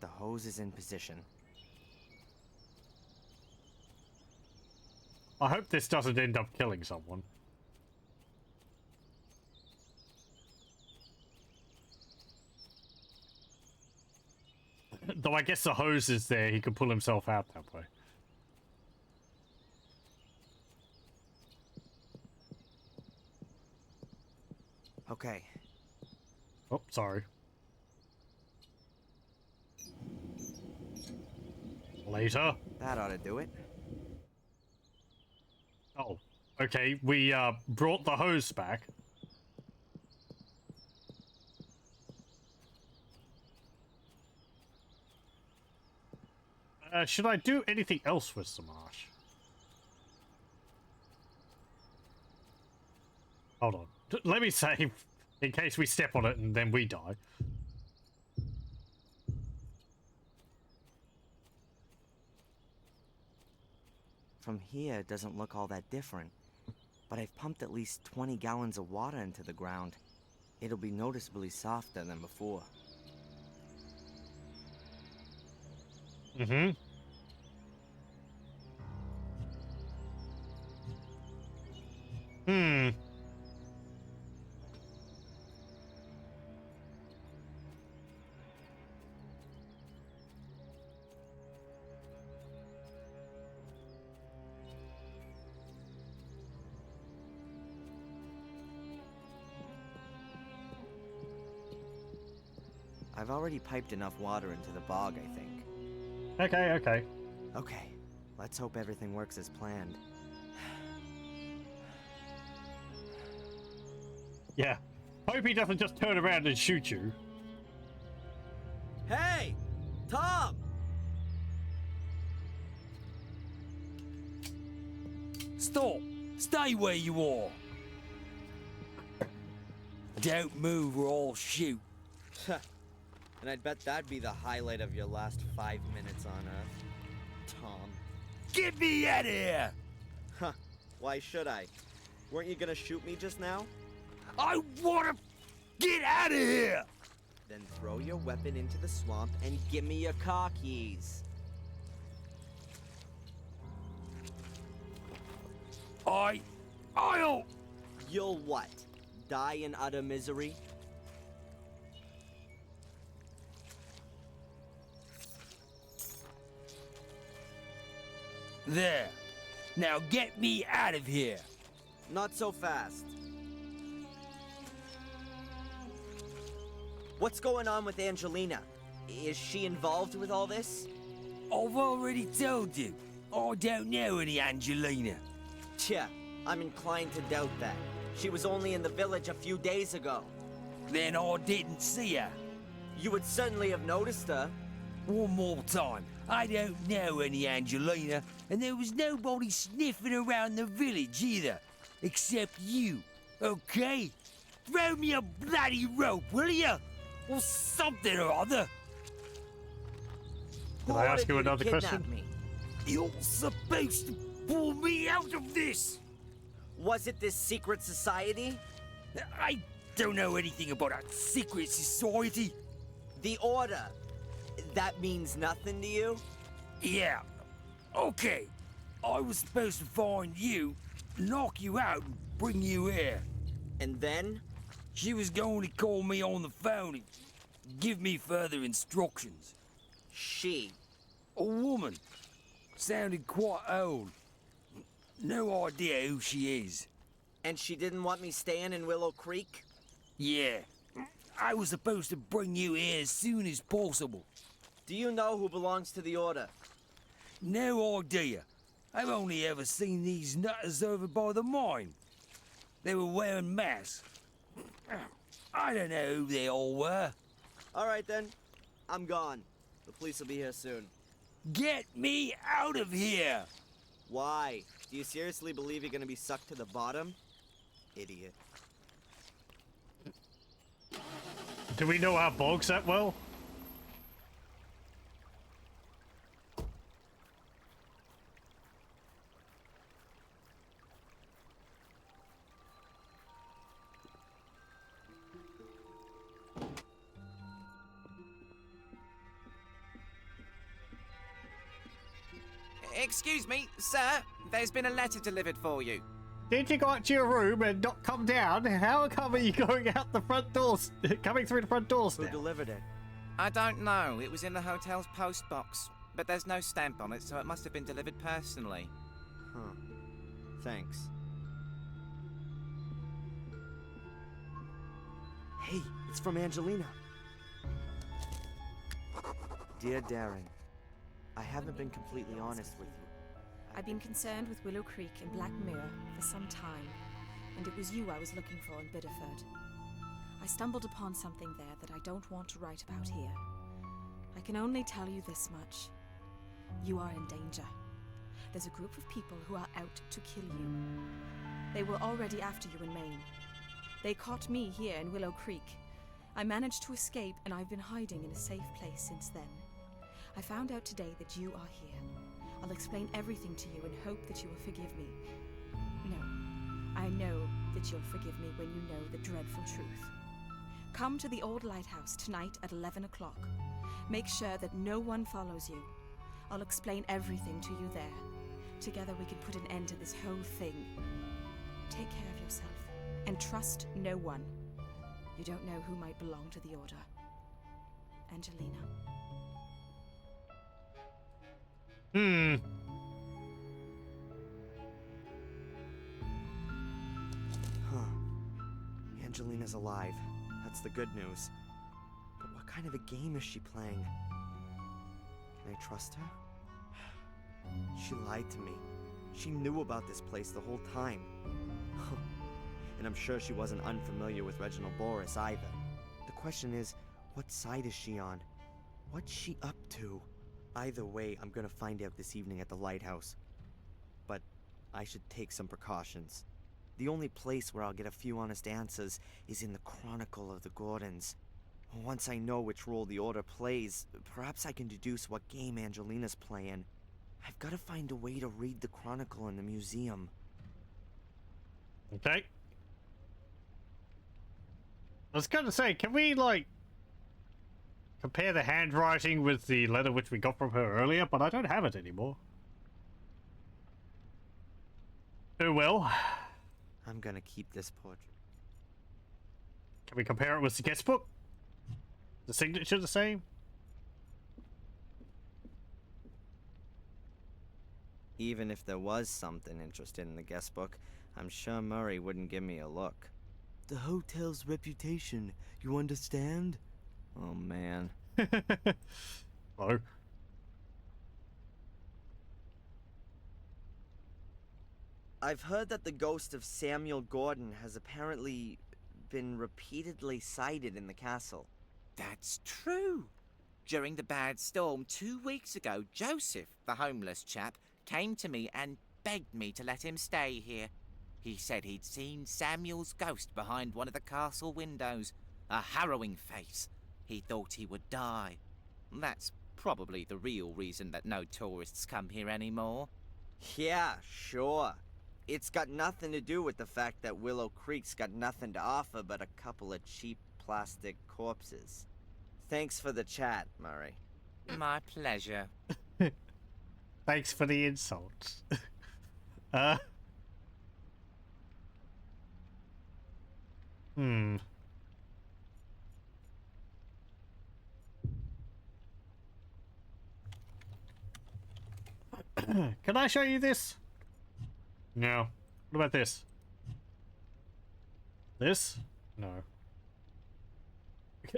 The hose is in position. I hope this doesn't end up killing someone. Though I guess the hose is there, he could pull himself out that way. Okay. Oh, sorry. Later. That ought to do it. Oh, okay. We brought the hose back. Should I do anything else with the marsh? Hold on. Let me save in case we step on it and then we die. From here, it doesn't look all that different. But I've pumped at least 20 gallons of water into the ground. It'll be noticeably softer than before. Mm-hmm. Hmm. I've already piped enough water into the bog, I think. Okay, okay. Okay, let's hope everything works as planned. Yeah. Hope he doesn't just turn around and shoot you. Hey! Tom! Stop! Stay where you are! Don't move or I'll shoot. And I'd bet that'd be the highlight of your last 5 minutes on Earth. Tom. Get me out of here! Huh. Why should I? Weren't you gonna shoot me just now? I wanna get out of here! Then throw your weapon into the swamp and give me your car keys. I'll... You'll what? Die in utter misery? There. Now get me out of here. Not so fast. What's going on with Angelina? Is she involved with all this? I've already told you. I don't know any Angelina. Tja, I'm inclined to doubt that. She was only in the village a few days ago. Then I didn't see her. You would certainly have noticed her. One more time. I don't know any Angelina, and there was nobody sniffing around the village either. Except you, okay? Throw me a bloody rope, will you? Or something or other. Can I ask you another question? Me? You're supposed to pull me out of this. Was it this secret society? I don't know anything about a secret society. The Order. That means nothing to you? Yeah. Okay. I was supposed to find you, knock you out, and bring you here. And then? She was going to call me on the phone and give me further instructions. She? A woman. Sounded quite old. No idea who she is. And she didn't want me staying in Willow Creek? Yeah. I was supposed to bring you here as soon as possible. Do you know who belongs to the Order? No idea. I've only ever seen these nutters over by the mine. They were wearing masks. I don't know who they all were. All right then. I'm gone. The police will be here soon. Get me out of here! Why? Do you seriously believe you're gonna be sucked to the bottom? Idiot. Do we know our bogs that well? Excuse me, sir. There's been a letter delivered for you. Did you go up to your room and not come down? How come are you going out the front doors, coming through the front doors Who now? delivered it? I don't know. It was in the hotel's post box, but there's no stamp on it, so it must have been delivered personally. Huh. Thanks. Hey, it's from Angelina. Dear Darren, I haven't been completely honest with you. I've been concerned with Willow Creek and Black Mirror for some time, and it was you I was looking for in Biddeford. I stumbled upon something there that I don't want to write about here. I can only tell you this much. You are in danger. There's a group of people who are out to kill you. They were already after you in Maine. They caught me here in Willow Creek. I managed to escape, and I've been hiding in a safe place since then. I found out today that you are here. I'll explain everything to you and hope that you will forgive me. No, I know that you'll forgive me when you know the dreadful truth. Come to the old lighthouse tonight at 11 o'clock. Make sure that no one follows you. I'll explain everything to you there. Together we can put an end to this whole thing. Take care of yourself and trust no one. You don't know who might belong to the Order. Angelina. Huh. Angelina's alive. That's the good news. But what kind of a game is she playing? Can I trust her? She lied to me. She knew about this place the whole time. And I'm sure she wasn't unfamiliar with Reginald Boris either. The question is, what side is she on? What's she up to? Either way, I'm gonna find out this evening at the lighthouse. But I should take some precautions. The only place where I'll get a few honest answers is in the Chronicle of the Gordons. Once I know which role the Order plays, perhaps I can deduce what game Angelina's playing. I've got to find a way to read the Chronicle in the museum. Okay. I was going to say, can we, like, compare the handwriting with the letter which we got from her earlier? But I don't have it anymore. Oh well. I'm gonna keep this portrait. Can we compare it with the guest book? The signature the same? Even if there was something interested in the guest book, I'm sure Murray wouldn't give me a look. The hotel's reputation, you understand? Oh man. Oh. I've heard that the ghost of Samuel Gordon has apparently been repeatedly sighted in the castle. That's true. During the bad storm 2 weeks ago, Joseph, the homeless chap, came to me and begged me to let him stay here. He said he'd seen Samuel's ghost behind one of the castle windows. A harrowing face. He thought he would die. That's probably the real reason that no tourists come here anymore. Yeah, sure. It's got nothing to do with the fact that Willow Creek's got nothing to offer but a couple of cheap plastic corpses. Thanks for the chat, Murray. My pleasure. Thanks for the insults. Hmm. Can I show you this? No. What about this? This? No.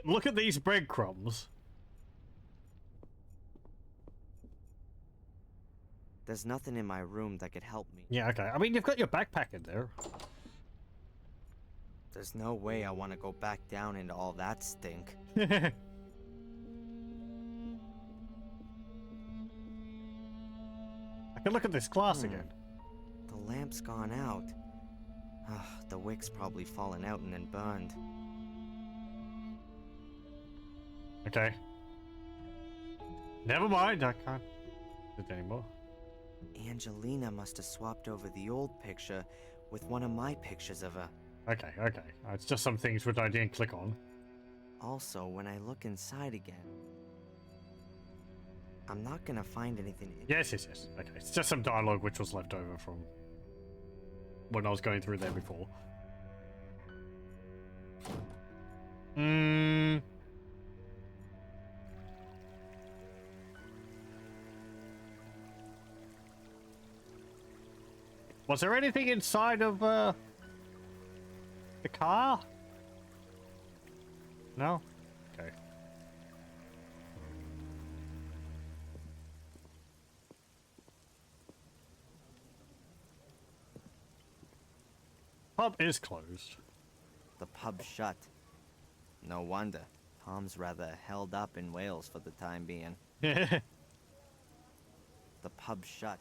Look at these breadcrumbs. There's nothing in my room that could help me. Yeah, okay. I mean, you've got your backpack in there. There's no way I want to go back down into all that stink. I can look at this glass again. The lamp's gone out. The wick's probably fallen out and then burned. Okay. Never mind, I can't do it anymore. Angelina must have swapped over the old picture with one of my pictures of her. Okay, okay. It's just some things which I didn't click on. Also, when I look inside again, I'm not gonna find anything. Yes. Okay, it's just some dialogue which was left over from when I was going through there before. Was there anything inside of the car? No? Okay. Pub is closed. The pub's shut. No wonder. Tom's rather held up in Wales for the time being. Yeah. The pub's shut.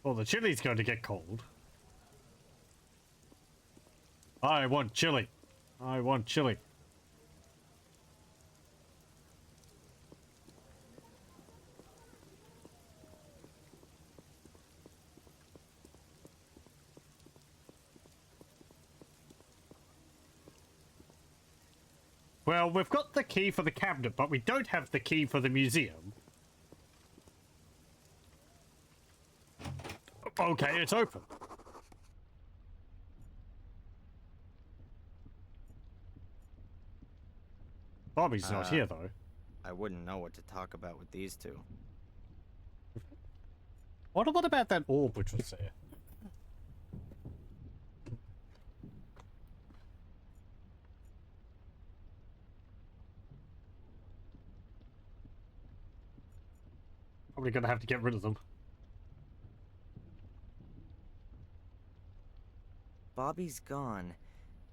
Well, the chili's going to get cold. I want chili. I want chili. Well, we've got the key for the cabinet, but we don't have the key for the museum. Okay, it's open. Bobby's not here, though. I wouldn't know what to talk about with these two. What about that orb which was there? Probably gonna have to get rid of them. Bobby's gone,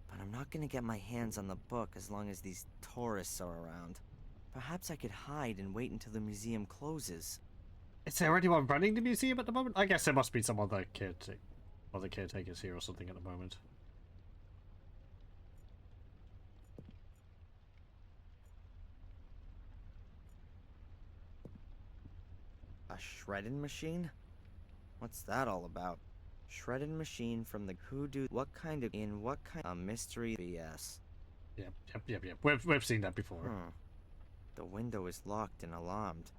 but I'm not gonna get my hands on the book as long as these tourists are around. Perhaps I could hide and wait until the museum closes. Is there anyone running the museum at the moment? I guess there must be some other caretakers here or something at the moment. A shredding machine? What's that all about? Shredding machine from the hoodoo. What kind of a mystery BS? Yep. We've seen that before. Huh. The window is locked and alarmed.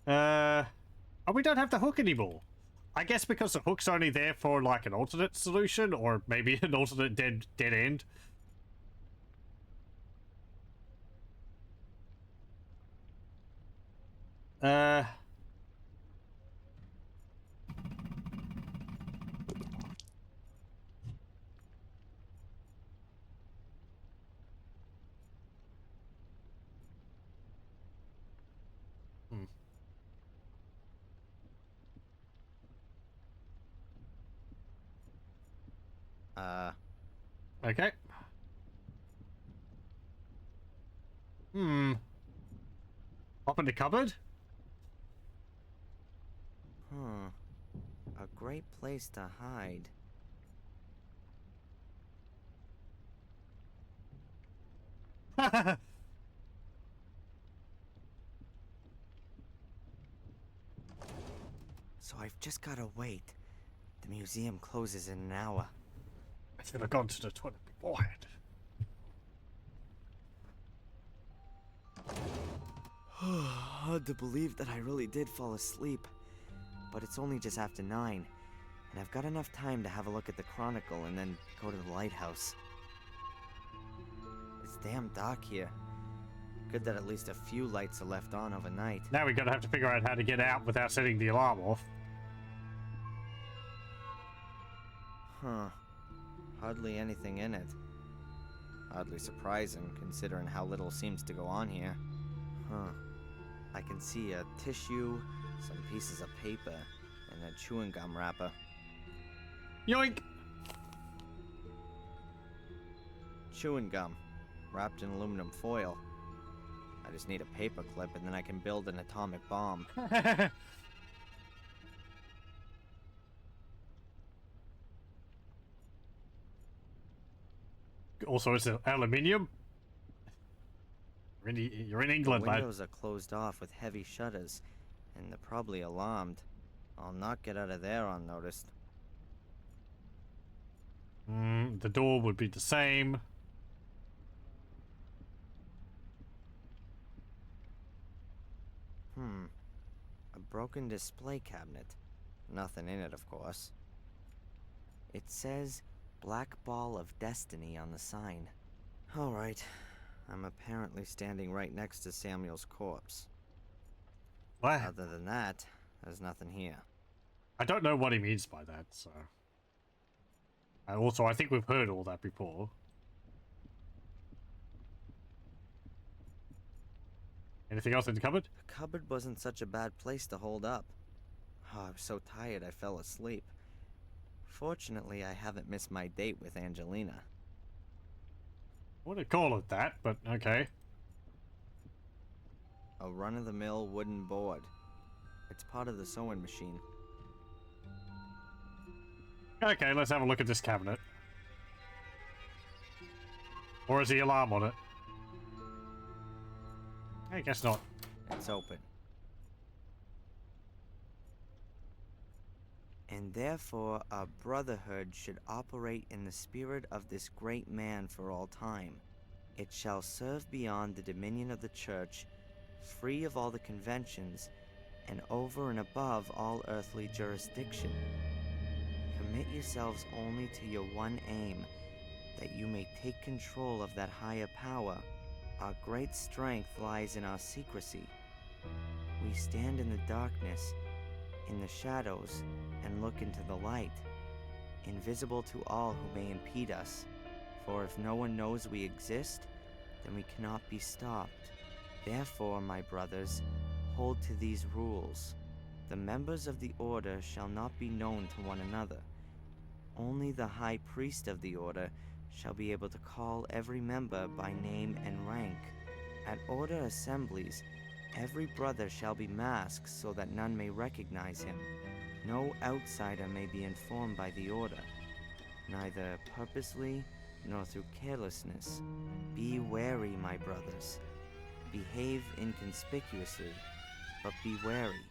Oh, we don't have the hook anymore. I guess because the hook's only there for like an alternate solution, or maybe an alternate dead end. Okay. Open the cupboard? Huh. A great place to hide. So I've just gotta wait. The museum closes in an hour. I should have gone to the toilet beforehand. Hard to believe that I really did fall asleep. But it's only just after 9, and I've got enough time to have a look at the Chronicle and then go to the lighthouse. It's damn dark here. Good that at least a few lights are left on overnight. Now we're gonna have to figure out how to get out without setting the alarm off. Huh. Hardly anything in it. Oddly surprising, considering how little seems to go on here. Huh. I can see a tissue, some pieces of paper, and a chewing gum wrapper. Yoink! Chewing gum, wrapped in aluminum foil. I just need a paper clip and then I can build an atomic bomb. Also, it's aluminium. You're in England, The lad. windows are closed off with heavy shutters, and they're probably alarmed. I'll not get out of there unnoticed. The door would be the same. A broken display cabinet. Nothing in it, of course. It says Black Ball of Destiny on the sign. Alright, I'm apparently standing right next to Samuel's corpse. What? Other than that, there's nothing here. I don't know what he means by that, so... Also, I think we've heard all that before. Anything else in the cupboard? The cupboard wasn't such a bad place to hold up. Oh, I was so tired I fell asleep. Fortunately, I haven't missed my date with Angelina. I wouldn't call it that, but okay. A run-of-the-mill wooden board. It's part of the sewing machine. Okay, let's have a look at this cabinet. Or is the alarm on it? I guess not. It's open. And therefore, our brotherhood should operate in the spirit of this great man for all time. It shall serve beyond the dominion of the church, free of all the conventions, and over and above all earthly jurisdiction. Commit yourselves only to your one aim, that you may take control of that higher power. Our great strength lies in our secrecy. We stand in the darkness, in the shadows, and look into the light, invisible to all who may impede us. For if no one knows we exist, then we cannot be stopped. Therefore, my brothers, hold to these rules. The members of the order shall not be known to one another. Only the high priest of the order shall be able to call every member by name and rank. At order assemblies, every brother shall be masked so that none may recognize him. No outsider may be informed by the order, neither purposely nor through carelessness. Be wary, my brothers. Behave inconspicuously, but be wary.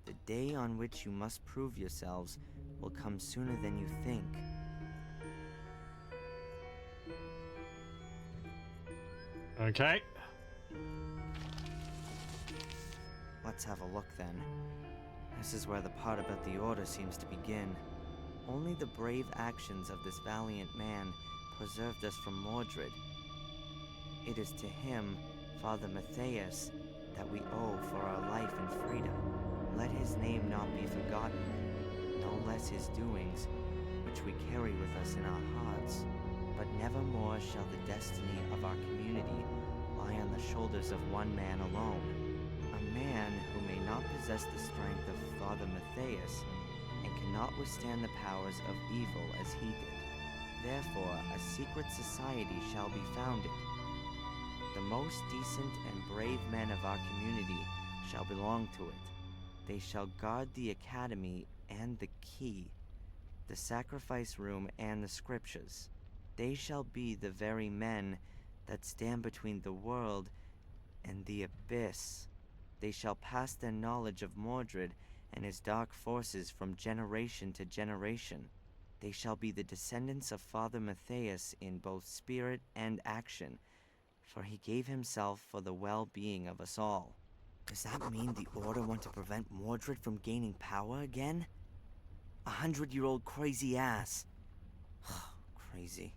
The day on which you must prove yourselves will come sooner than you think. Okay. Let's have a look then. This is where the part about the order seems to begin. Only the brave actions of this valiant man preserved us from Mordred. It is to him, Father Matthias, that we owe for our life and freedom. Let his name not be forgotten, no less his doings, which we carry with us in our hearts. But nevermore shall the destiny of our community lie on the shoulders of one man alone. A man who may not possess the strength of Father Matthias and cannot withstand the powers of evil as he did. Therefore, a secret society shall be founded. The most decent and brave men of our community shall belong to it. They shall guard the academy and the key, the sacrifice room and the scriptures. They shall be the very men that stand between the world and the abyss. They shall pass their knowledge of Mordred and his dark forces from generation to generation. They shall be the descendants of Father Matthias in both spirit and action, for he gave himself for the well-being of us all. Does that mean the Order want to prevent Mordred from gaining power again? 100-year-old crazy ass. Crazy.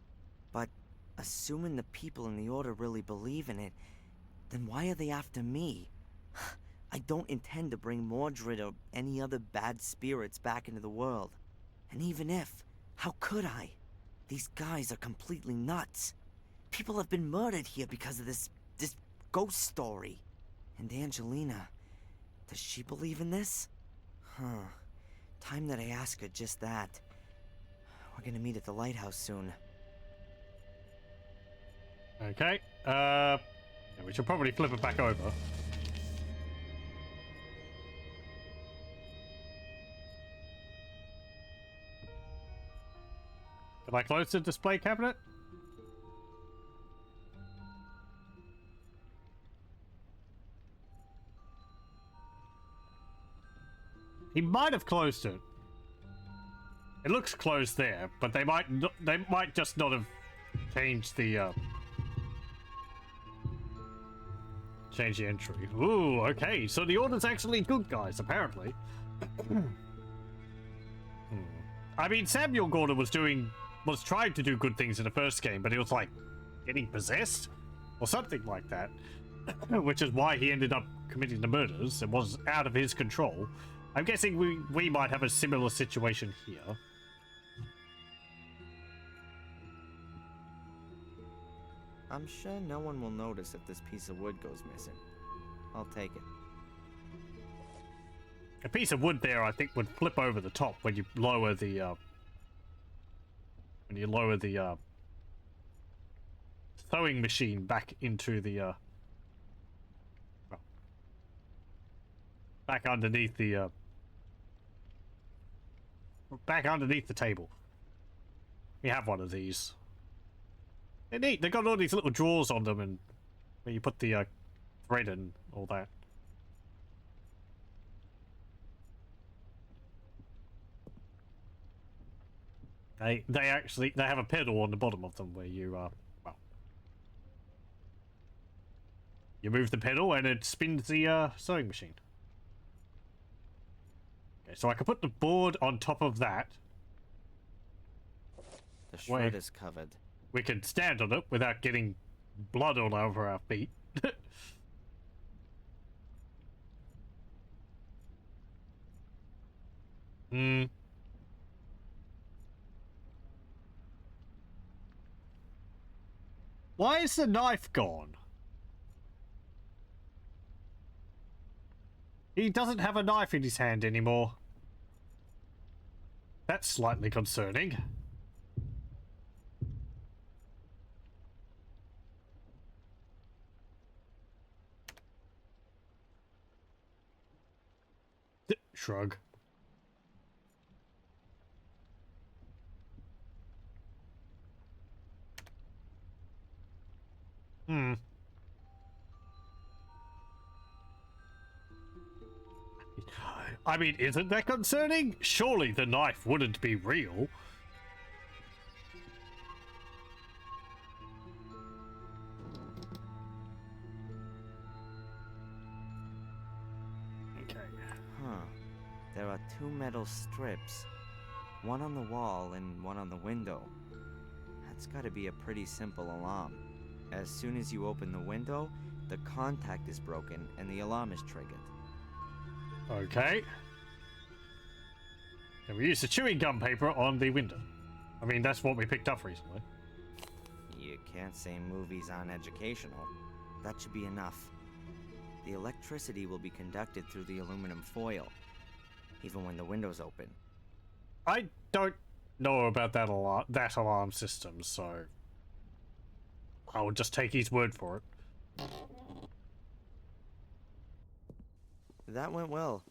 But assuming the people in the Order really believe in it, then why are they after me? I don't intend to bring Mordred or any other bad spirits back into the world. And even if, how could I? These guys are completely nuts. People have been murdered here because of this ghost story. And Angelina, does she believe in this? Time that I ask her just that. We're gonna meet at the lighthouse soon. Okay. Yeah, we should probably flip it back over. Can I close the display cabinet? He might have closed it. It looks closed there, but they might just not have changed the entry. Ooh, okay. So the Order's actually good guys, apparently. I mean, Samuel Gordon was trying to do good things in the first game, but he was like getting possessed or something like that, which is why he ended up committing the murders. It was out of his control. I'm guessing we might have a similar situation here. I'm sure no one will notice if this piece of wood goes missing. I'll take it. A piece of wood there, I think, would flip over the top when you lower the sewing machine back into the well, back underneath the table. We have one of these. They're neat. They've got all these little drawers on them, and where you put the thread and all that. They have a pedal on the bottom of them where you well, you move the pedal and it spins the sewing machine. Okay, so I can put the board on top of that. The shred is covered. We can stand on it without getting blood all over our feet. Why is the knife gone? He doesn't have a knife in his hand anymore. That's slightly concerning. Shrug. I mean, isn't that concerning? Surely the knife wouldn't be real. Okay. Huh. There are 2 metal strips. One on the wall and one on the window. That's gotta be a pretty simple alarm. As soon as you open the window, the contact is broken and the alarm is triggered. Okay. And we use the chewing gum paper on the window. I mean, that's what we picked up recently. You can't say movies aren't educational. That should be enough. The electricity will be conducted through the aluminum foil, even when the window's open. I don't know about that alarm system, so I'll just take his word for it. That went well.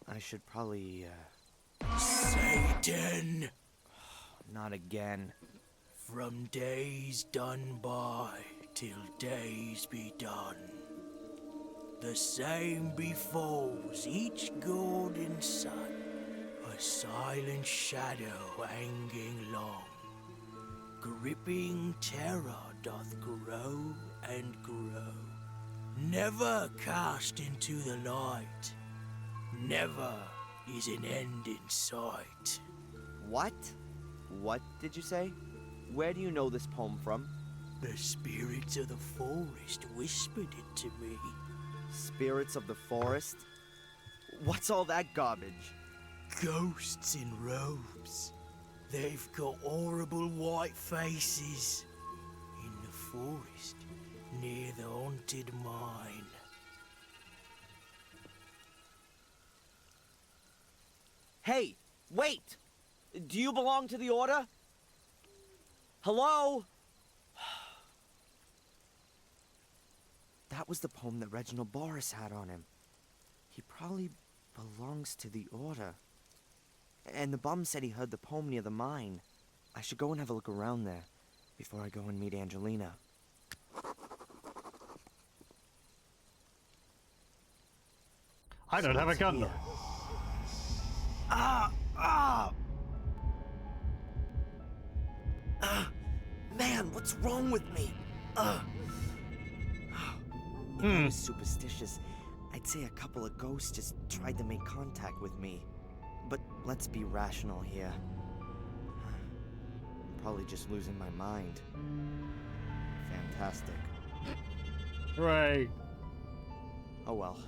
I should probably, Satan, not again. from days done by till days be done, the same befalls each golden sun, a silent shadow hanging long, gripping terror doth grow and grow, never cast into the light, never is an end in sight. What? What did you say? Where do you know this poem from? The spirits of the forest whispered it to me. Spirits of the forest? What's all that garbage? Ghosts in robes. They've got horrible white faces. In the forest, near the haunted mine. Hey, wait! Do you belong to the Order? Hello? That was the poem that Reginald Boris had on him. He probably belongs to the Order. And the bum said he heard the poem near the mine. I should go and have a look around there before I go and meet Angelina. I don't have a gun though. Man, what's wrong with me? If I was superstitious, I'd say a couple of ghosts just tried to make contact with me. But let's be rational here. probably just losing my mind. Fantastic. Hooray. Oh well.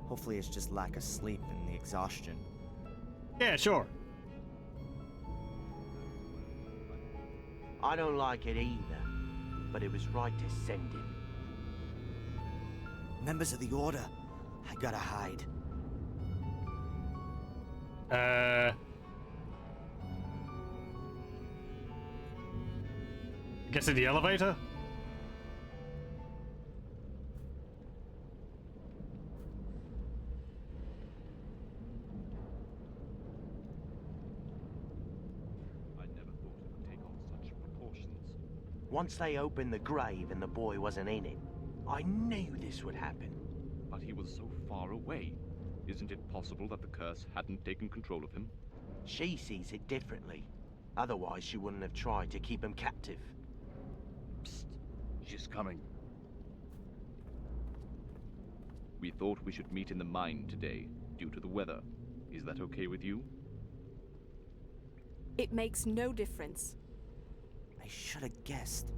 Hopefully it's just lack of sleep and the exhaustion. Yeah, sure. I don't like it either, but it was right to send him. Members of the Order, I gotta hide. Guess in the elevator? I never thought it would take on such proportions. Once they opened the grave and the boy wasn't in it, I knew this would happen. But he was so far away. Isn't it possible that the curse hadn't taken control of him? She sees it differently. Otherwise, she wouldn't have tried to keep him captive. Psst. She's coming. We thought we should meet in the mine today, due to the weather. Is that okay with you? It makes no difference. I should have guessed.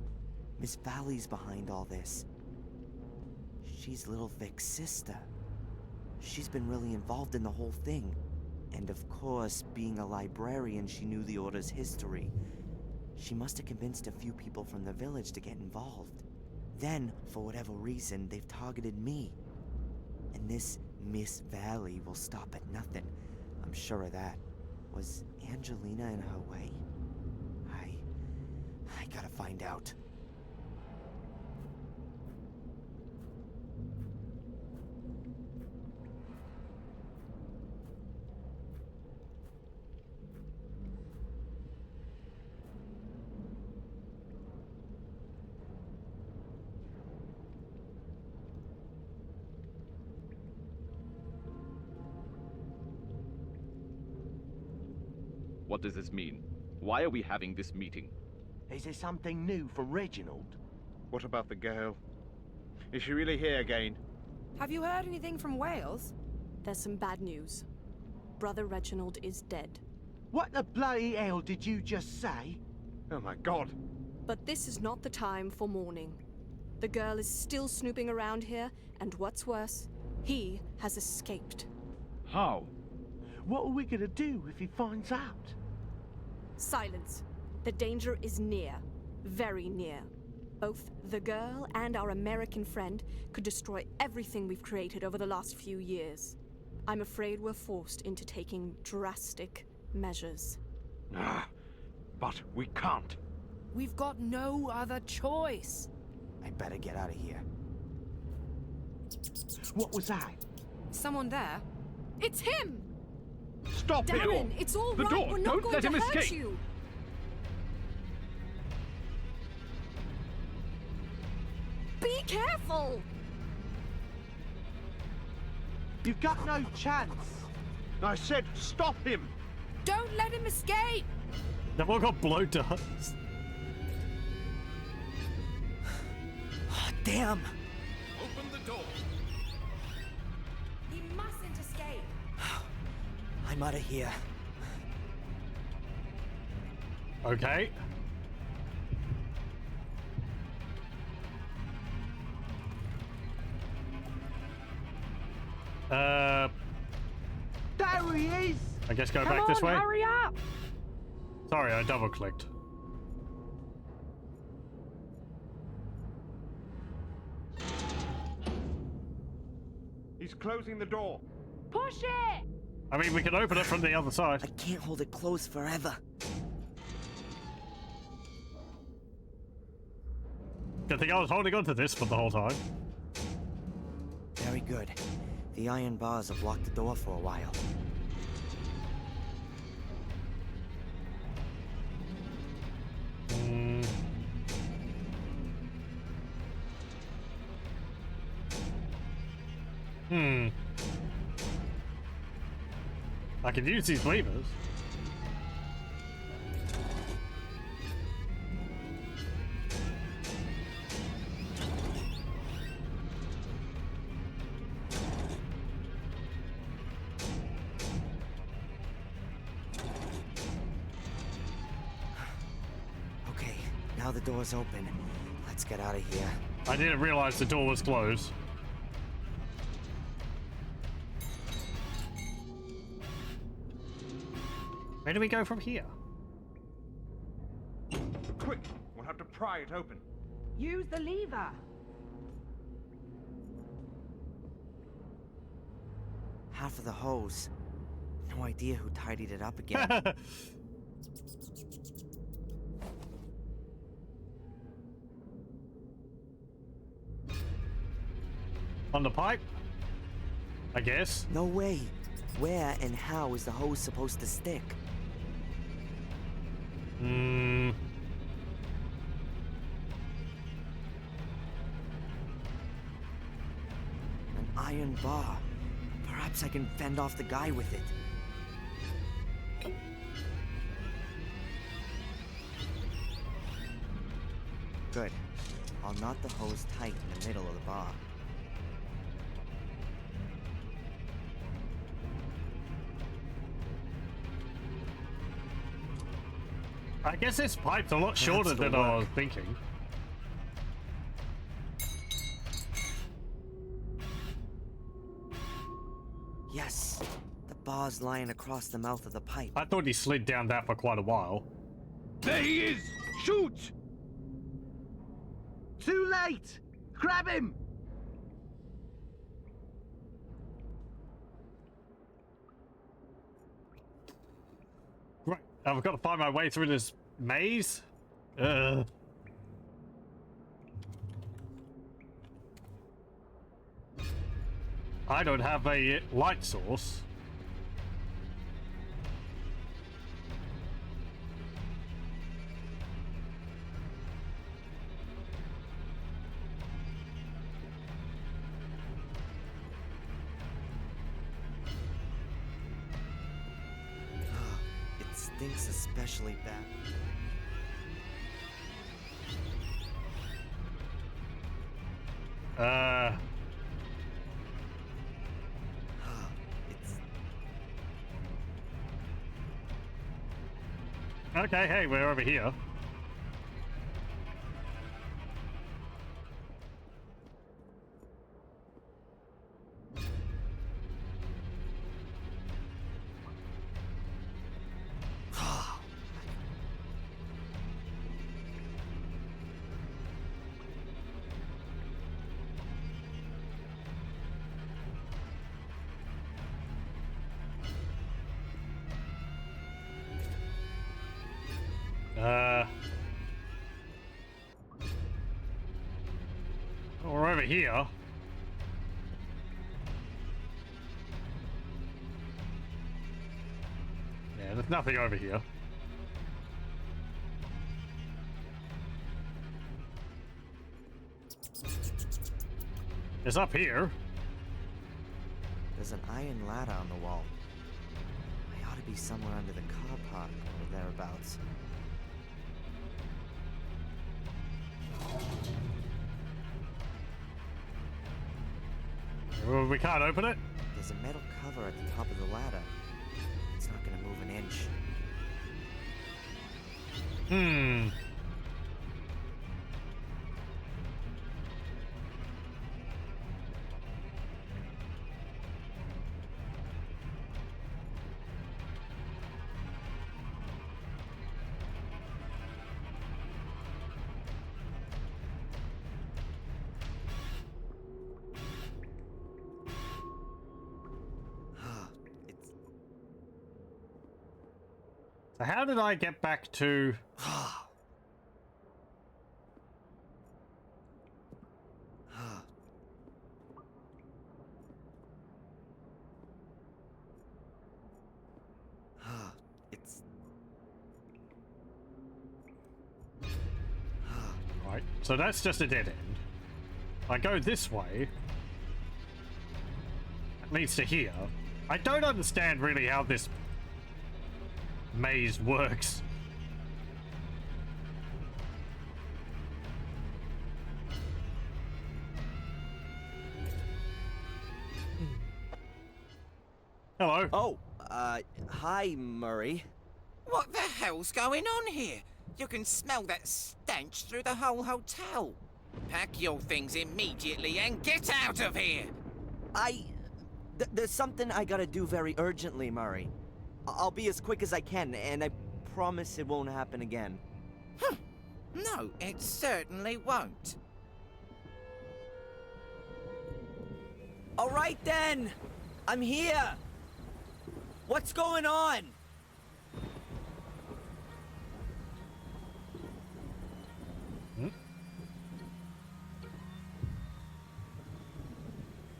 Miss Valley's behind all this. She's little Vic's sister. She's been really involved in the whole thing. And of course, being a librarian, she knew the Order's history. She must have convinced a few people from the village to get involved. Then, for whatever reason, they've targeted me. And this Miss Valley will stop at nothing. I'm sure of that. Was Angelina in her way? I gotta find out. What does this mean? Why are we having this meeting? Is there something new from Reginald? What about the girl? Is she really here again? Have you heard anything from Wales? There's some bad news. Brother Reginald is dead. What the bloody hell did you just say? Oh my god. But this is not the time for mourning. The girl is still snooping around here, and what's worse, he has escaped. How? What are we gonna do if he finds out? Silence. The danger is near. Very near. Both the girl and our American friend could destroy everything we've created over the last few years. I'm afraid we're forced into taking drastic measures. But we can't. We've got no other choice. I better get out of here. What was that? Someone there? It's him! Stop it! Darren, it's all The right. door! We're not Don't going let to him hurt escape! you. Be careful! You've got no chance. I said stop him! Don't let him escape! They've all got blow darts. Damn! Open the door! He mustn't escape. I'm out of here. Okay. There he is! I guess go back this way. Hurry up! Sorry, I double clicked. He's closing the door. Push it! I mean, we can open it from the other side. I can't hold it closed forever. Good thing I was holding on to this for the whole time. Very good. The iron bars have blocked the door for a while. I could use these levers. Now the door's open. Let's get out of here. I didn't realize the door was closed. Where do we go from here? Quick! We'll have to pry it open. Use the lever. Half of the hose. No idea who tidied it up again. On the pipe? I guess. No way. Where and how is the hose supposed to stick? Hmm. An iron bar. Perhaps I can fend off the guy with it. Good. I'll knot the hose tight in the middle of the bar. I guess this pipe's a lot shorter than I was thinking. Yes. The bar's lying across the mouth of the pipe. I thought he slid down that for quite a while. There he is! Shoot! Too late! Grab him! Right, I've got to find my way through this maze. I don't have a light source. It stinks especially bad. It's Okay, hey, we're over here. We're over here. Yeah, there's nothing over here. It's up here. There's an iron ladder on the wall. I ought to be somewhere under the car park or thereabouts. Well, we can't open it. There's a metal cover at the top of the ladder. It's not gonna move an inch. It's So how did I get back to... it's Right, so that's just a dead end. I go this way. That leads to here. I don't understand really how this maze works. Hello. Oh, hi, Murray. What the hell's going on here? You can smell that stench through the whole hotel. Pack your things immediately and get out of here! There's something I gotta do very urgently, Murray. I'll be as quick as I can, and I promise it won't happen again. No, it certainly won't. All right then! I'm here! What's going on?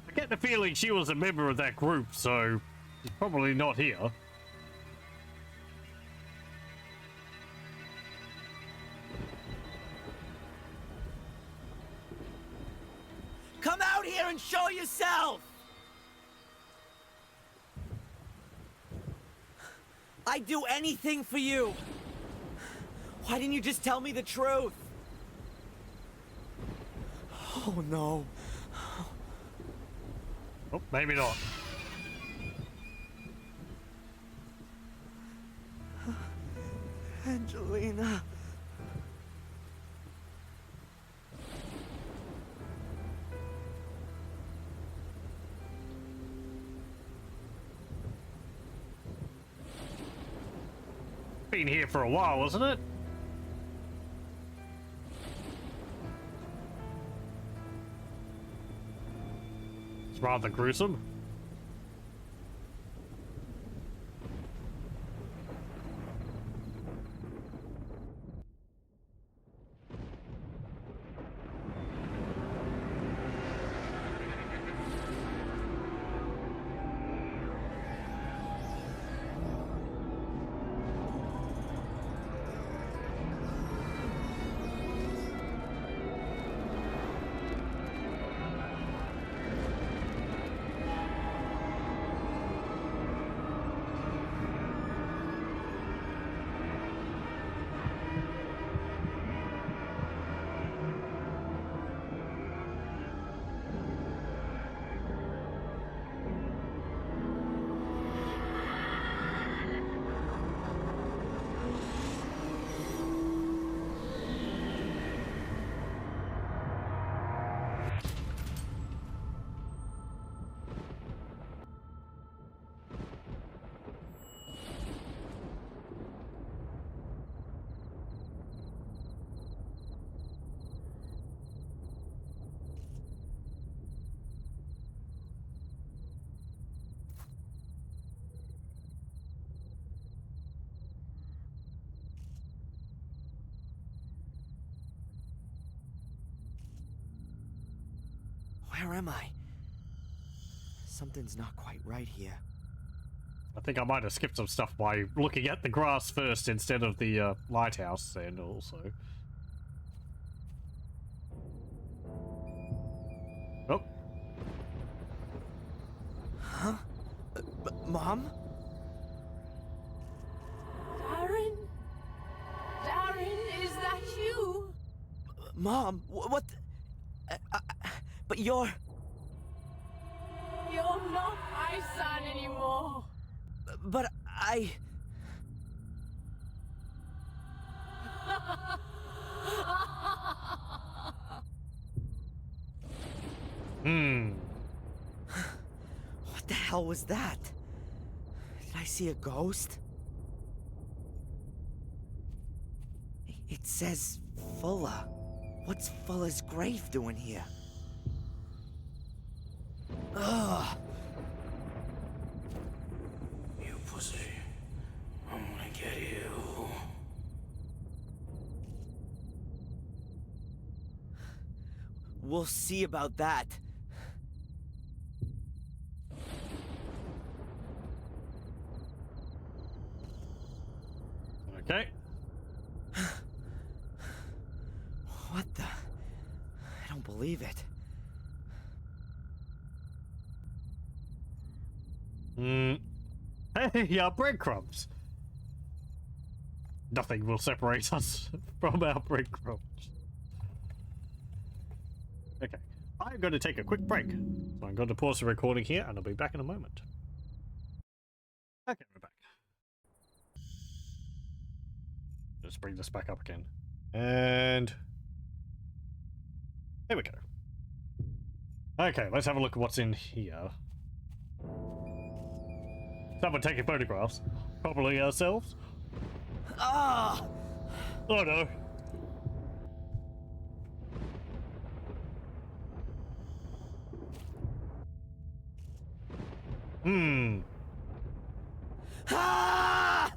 I get the feeling she was a member of that group, so she's probably not here. Come out here and show yourself! I'd do anything for you. Why didn't you just tell me the truth? Oh no. Oh, maybe not. Angelina. Been here for a while, wasn't it? It's rather gruesome. Where am I? Something's not quite right here. I think I might have skipped some stuff by looking at the grass first instead of the lighthouse, and also... Oh. Huh? Mom? Darren? Darren, is that you? Mom, what the... but you're... You're not my son anymore. But I... What the hell was that? Did I see a ghost? It says Fuller. What's Fuller's grave doing here? Ugh. You pussy. I'm gonna get you. We'll see about that. Okay. What the? I don't believe it. Hey, our breadcrumbs. Nothing will separate us from our breadcrumbs. Okay, I'm going to take a quick break. So I'm going to pause the recording here and I'll be back in a moment. Okay, we're back. Let's bring this back up again. And there we go. Okay, let's have a look at what's in here. Someone taking photographs. Probably ourselves. Ah! Oh no. Ah!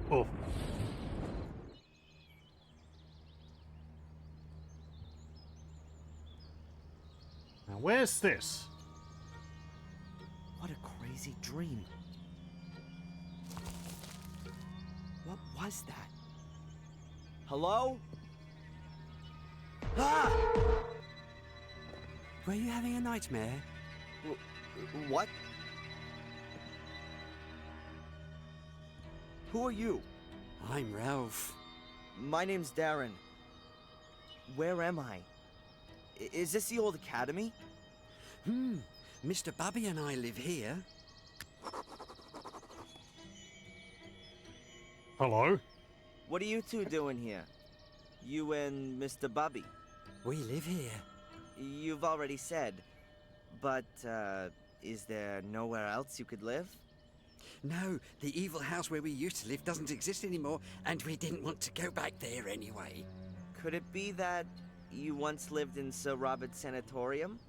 Oh. Now where's this? What a crazy dream. What was that? Hello? Ah! Were you having a nightmare? What? Who are you? I'm Ralph. My name's Darren. Where am I? Is this the old academy? Mr. Bubby and I live here. Hello? What are you two doing here? You and Mr. Bubby? We live here. You've already said. But, is there nowhere else you could live? No, the evil house where we used to live doesn't exist anymore, and we didn't want to go back there anyway. Could it be that you once lived in Sir Robert's sanatorium?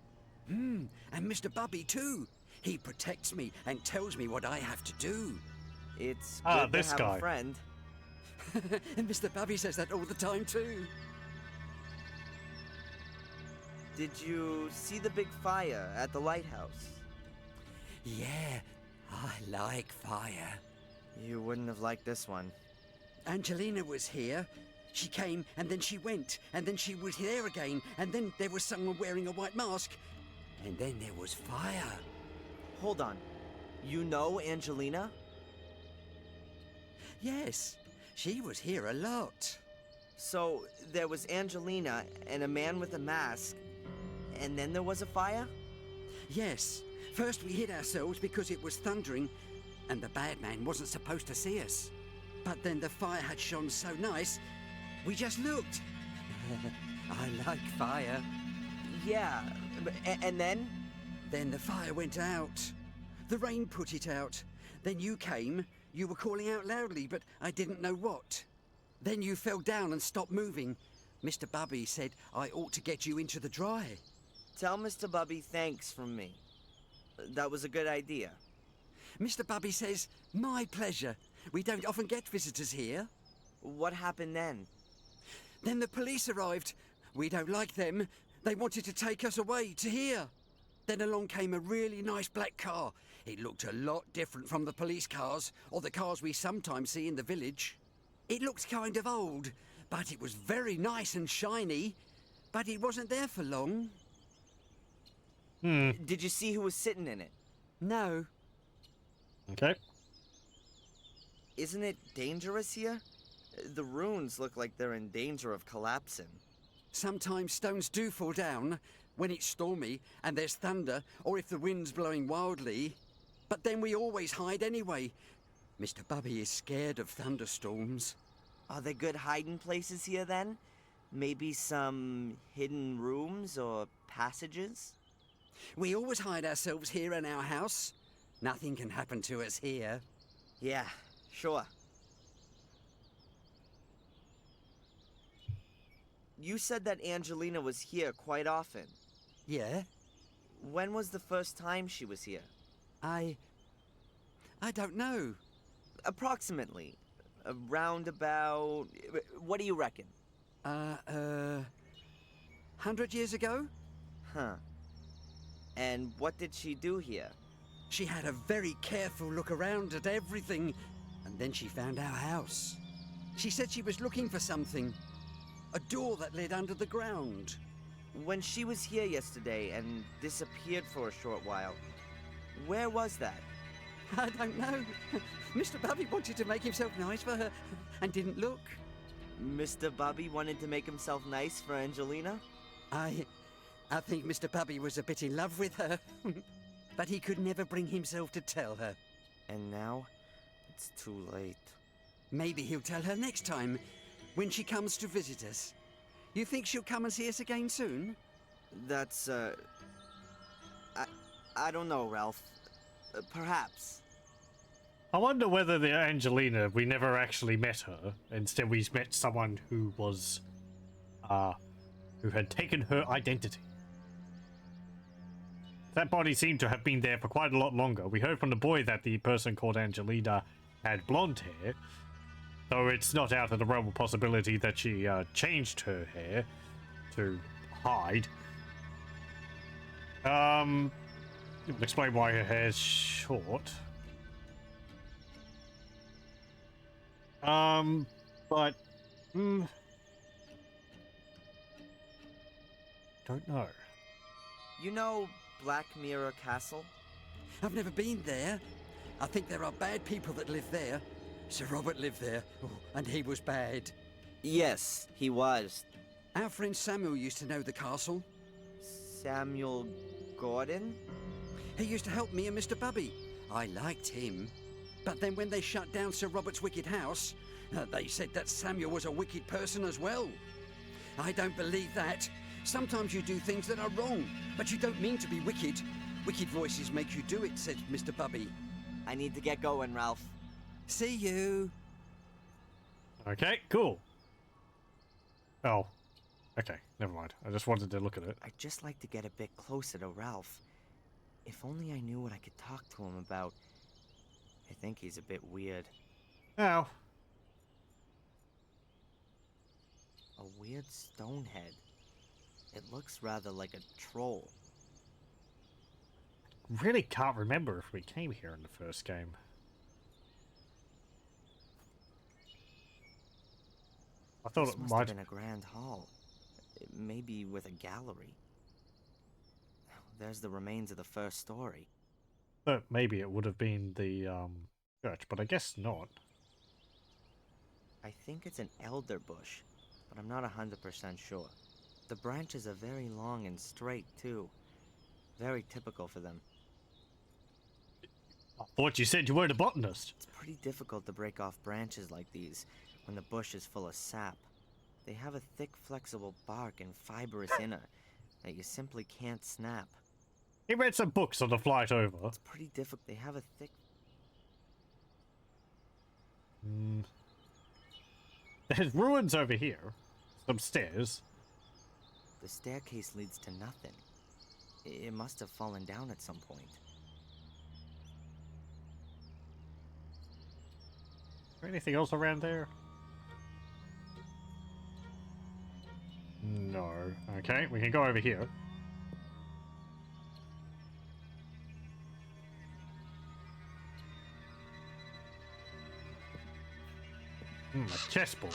And Mr. Bubby too. He protects me and tells me what I have to do. It's good this to have guy. a friend. And Mr. Bubby says that all the time too. Did you see the big fire at the lighthouse? Yeah, I like fire. You wouldn't have liked this one. Angelina was here. She came, and then she went, and then she was there again, and then there was someone wearing a white mask, and then there was fire. Hold on. You know Angelina? Yes, she was here a lot. So, there was Angelina and a man with a mask, and then there was a fire? Yes. First we hid ourselves because it was thundering, and the bad man wasn't supposed to see us. But then the fire had shone so nice, we just looked. I like fire. Yeah, and then? Then the fire went out. The rain put it out. Then you came. You were calling out loudly, but I didn't know what. Then you fell down and stopped moving. Mr. Bubby said I ought to get you into the dry. Tell Mr. Bubby thanks from me. That was a good idea. Mr. Bubby says, my pleasure. We don't often get visitors here. What happened then? Then the police arrived. We don't like them. They wanted to take us away to here. Then along came a really nice black car. It looked a lot different from the police cars, or the cars we sometimes see in the village. It looked kind of old, but it was very nice and shiny. But it wasn't there for long. Did you see who was sitting in it? No. Okay. Isn't it dangerous here? The ruins look like they're in danger of collapsing. Sometimes stones do fall down when it's stormy and there's thunder, or if the wind's blowing wildly. But then we always hide anyway. Mr. Bubby is scared of thunderstorms. Are there good hiding places here then? Maybe some hidden rooms or passages? We always hide ourselves here in our house. Nothing can happen to us here. Yeah, sure. You said that Angelina was here quite often. Yeah? When was the first time she was here? I don't know. Approximately. Around about... What do you reckon? 100 years ago? Huh. And what did she do here? She had a very careful look around at everything, and then she found our house. She said she was looking for something. A door that led under the ground. When she was here yesterday and disappeared for a short while, where was that? I don't know. Mr. Bubby wanted to make himself nice for her and didn't look. Mr. Bubby wanted to make himself nice for Angelina? I think Mr. Bubby was a bit in love with her. But he could never bring himself to tell her. And now, it's too late. Maybe he'll tell her next time, when she comes to visit us. You think she'll come and see us again soon? That's, I don't know, Ralph. Perhaps. I wonder whether the Angelina, we never actually met her. Instead, we met someone who was, who had taken her identity. That body seemed to have been there for quite a lot longer. We heard from the boy that the person called Angelina had blonde hair, though it's not out of the realm of possibility that she changed her hair to hide. It would explain why her hair's short. But don't know. You know Black Mirror Castle? I've never been there. I think there are bad people that live there. Sir Robert lived there, and he was bad. Yes, he was. Our friend Samuel used to know the castle. Samuel Gordon? He used to help me and Mr. Bubby. I liked him. But then when they shut down Sir Robert's wicked house, they said that Samuel was a wicked person as well. I don't believe that. Sometimes you do things that are wrong, but you don't mean to be wicked. Wicked voices make you do it, said Mr. Bubby. I need to get going, Ralph. See you. Okay, cool. Oh, okay, never mind. I just wanted to look at it. I'd just like to get a bit closer to Ralph. If only I knew what I could talk to him about. I think he's a bit weird. Oh. A weird stone head. It looks rather like a troll. Really can't remember if we came here in the first game. I thought it must might have been a grand hall. Maybe with a gallery. There's the remains of the first story. But maybe it would have been the church, but I guess not. I think it's an elder bush, but I'm not 100% sure. The branches are very long and straight, too. Very typical for them. I thought you said you weren't a botanist. It's pretty difficult to break off branches like these when the bush is full of sap. They have a thick, flexible bark and fibrous inner that you simply can't snap. He read some books on the flight over. It's pretty difficult. They have a thick... There's ruins over here. Some stairs. The staircase leads to nothing. It must have fallen down at some point. Is there anything else around there? No. Okay, we can go over here. A chessboard.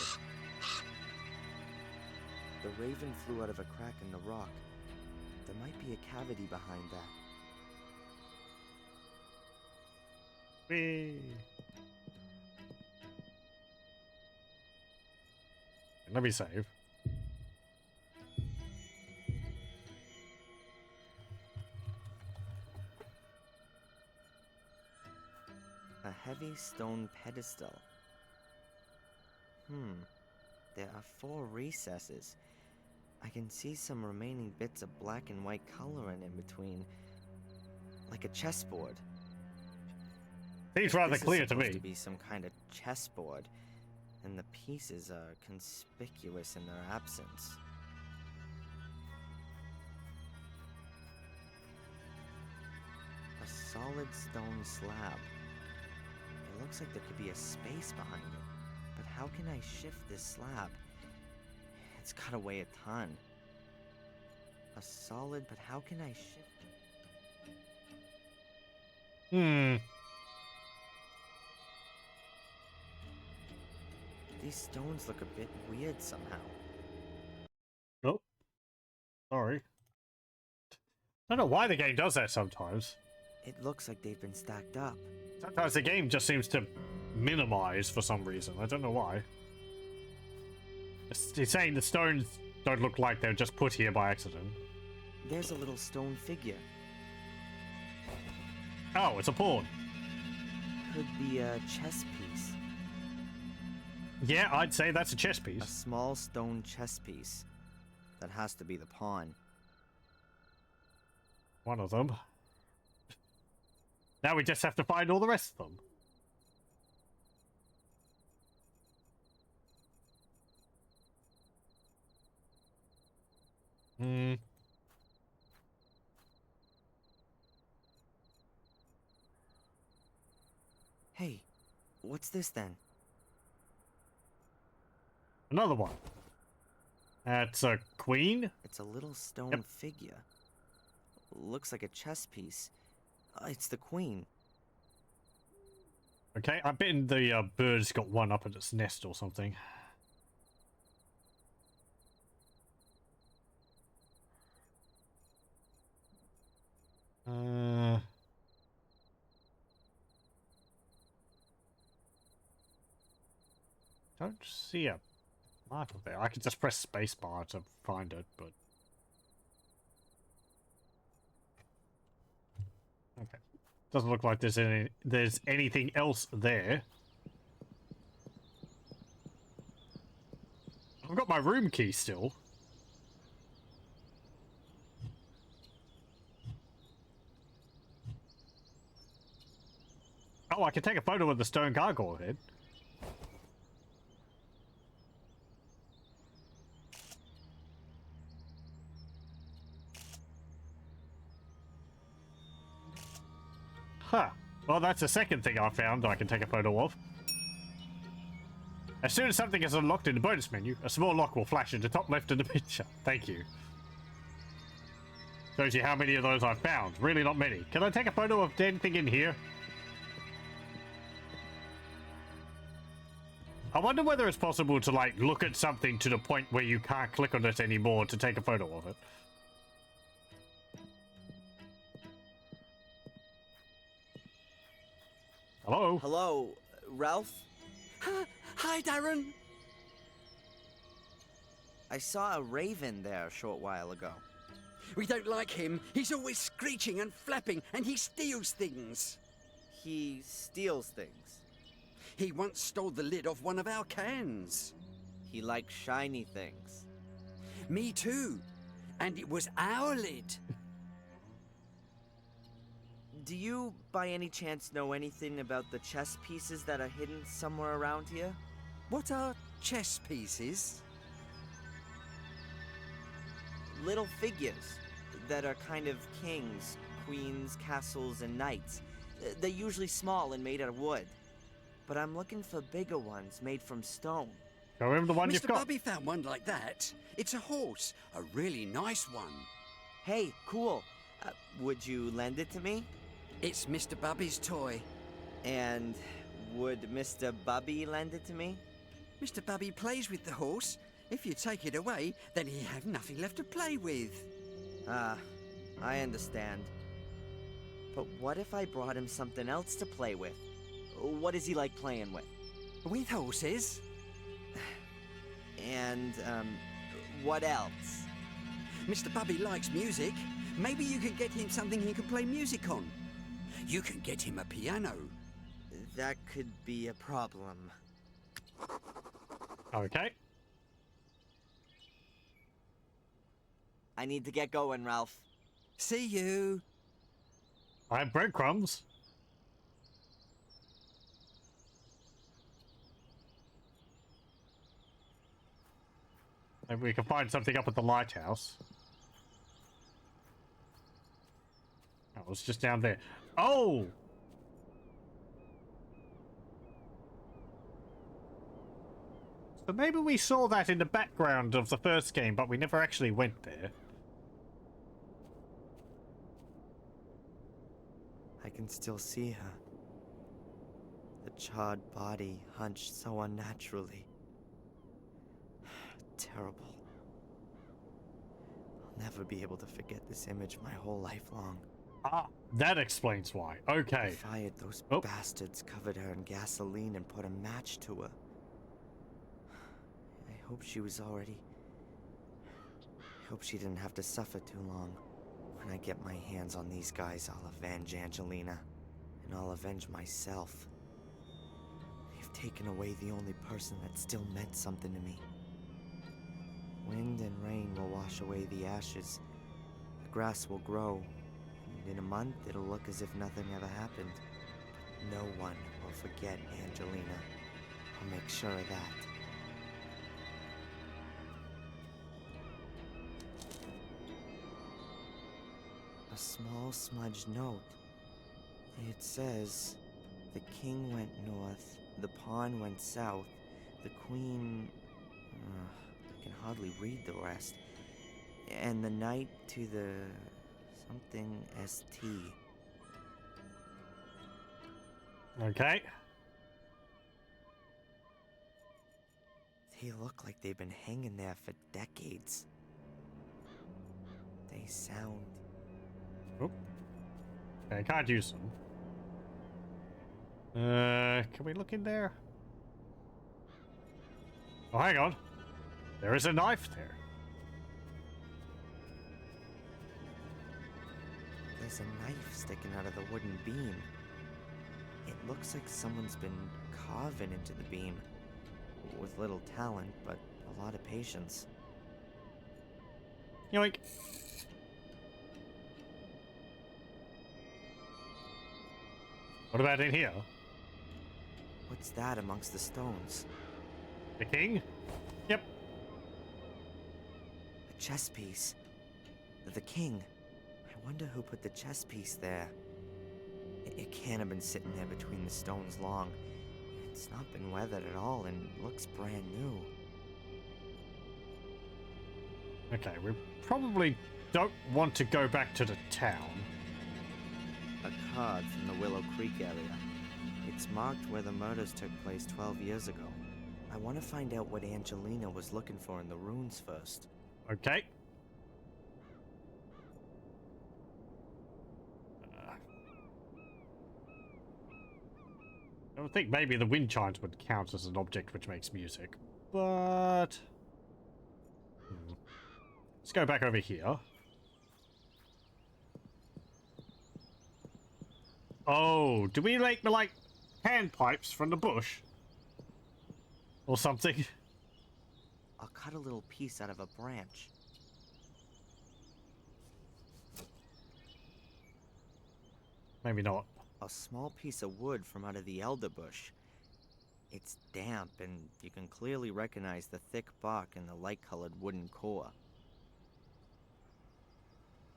The raven flew out of a crack in the rock. There might be a cavity behind that. Whee! Let me save. A heavy stone pedestal. There are 4 recesses. I can see some remaining bits of black and white coloring in between. Like a chessboard. Seems rather clear to me. This is supposed to be some kind of chessboard, and the pieces are conspicuous in their absence. A solid stone slab. It looks like there could be a space behind it. But how can I shift this slab? It's gotta weigh a ton. A solid, but how can I shift it? These stones look a bit weird somehow. Oh. Sorry. I don't know why the game does that sometimes. It looks like they've been stacked up, Sometimes the game just seems to minimize for some reason. I don't know why. It's saying the stones don't look like they're just put here by accident. There's a little stone figure. Oh, it's a pawn. Could be a chess piece. Yeah, I'd say that's a chess A piece. small stone chess piece. That has to be the pawn. One of them. Now we just have to find all the rest of them. Hmm. Hey, what's this then? Another one. That's a queen? It's a little stone Yep. figure. Looks like a chess piece. It's the queen. Okay, I bet the bird's got one up at its nest or something. Don't see a marker there. I could just press spacebar to find it, but... Okay. Doesn't look like there's anything else there. I've got my room key still. Oh, I can take a photo of the stone gargoyle head. Huh. Well, that's the second thing I found I can take a photo of. As soon as something is unlocked in the bonus menu, a small lock will flash in the top left of the picture. Thank you. Shows you how many of those I've found. Really not many. Can I take a photo of anything in here? I wonder whether it's possible to, like, look at something to the point where you can't click on it anymore to take a photo of it. Hello? Hello, Ralph? Hi, Darren. I saw a raven there a short while ago. We don't like him. He's always screeching and flapping, and he steals things. He steals things. He once stole the lid off one of our cans. He likes shiny things. Me too. And it was our lid. Do you, by any chance, know anything about the chess pieces that are hidden somewhere around here? What are chess pieces? Little figures that are kind of kings, queens, castles, and knights. They're usually small and made out of wood. But I'm looking for bigger ones made from stone. Show him the one you've Mr. got. Bubby found one like that. It's a horse, a really nice one. Hey, cool. Would you lend it to me? It's Mr. Bubby's toy. And would Mr. Bubby lend it to me? Mr. Bubby plays with the horse. If you take it away, then he'll have nothing left to play with. Ah, I understand. But what if I brought him something else to play with? What is he like playing with? With horses? And, what else? Mr. Bubby likes music. Maybe you can get him something he can play music on. You can get him a piano. That could be a problem. Okay. I need to get going, Ralph. See you. I have breadcrumbs. Maybe we can find something up at the lighthouse. Oh, it's just down there. Oh! So maybe we saw that in the background of the first game, but we never actually went there. I can still see her. The charred body hunched so unnaturally. Terrible. I'll never be able to forget this image my whole life long. Ah, that explains why. Okay. I fired those bastards, covered her in gasoline, and put a match to her. I hope she was already... I hope she didn't have to suffer too long. When I get my hands on these guys, I'll avenge Angelina. And I'll avenge myself. They've taken away the only person that still meant something to me. Wind and rain will wash away the ashes. The grass will grow. And in a month, it'll look as if nothing ever happened. No one will forget Angelina. I'll make sure of that. A small smudged note. It says, the king went north, the pawn went south, the queen... I can hardly read the rest. And the knight to the... something ST. Okay. They look like they've been hanging there for decades. They sound... Oh. Okay, I can't use them. Can we look in there? Oh, hang on. There is a knife there. There's a knife sticking out of the wooden beam. It looks like someone's been carving into the beam. With little talent, but a lot of patience. Yoink. What about in here? What's that amongst the stones? The king? Yep. A chess piece. The king. I wonder who put the chess piece there. It can't have been sitting there between the stones long. It's not been weathered at all and looks brand new. Okay, we probably don't want to go back to the town. A card from the Willow Creek area. It's marked where the murders took place 12 years ago. I want to find out what Angelina was looking for in the runes first. Okay. I would think maybe the wind chimes would count as an object which makes music, but... Let's go back over here. Oh, do we make the, like, hand pipes from the bush? Or something? I'll cut a little piece out of a branch. Maybe not. A small piece of wood from out of the elder bush. It's damp, and you can clearly recognize the thick bark and the light-colored wooden core.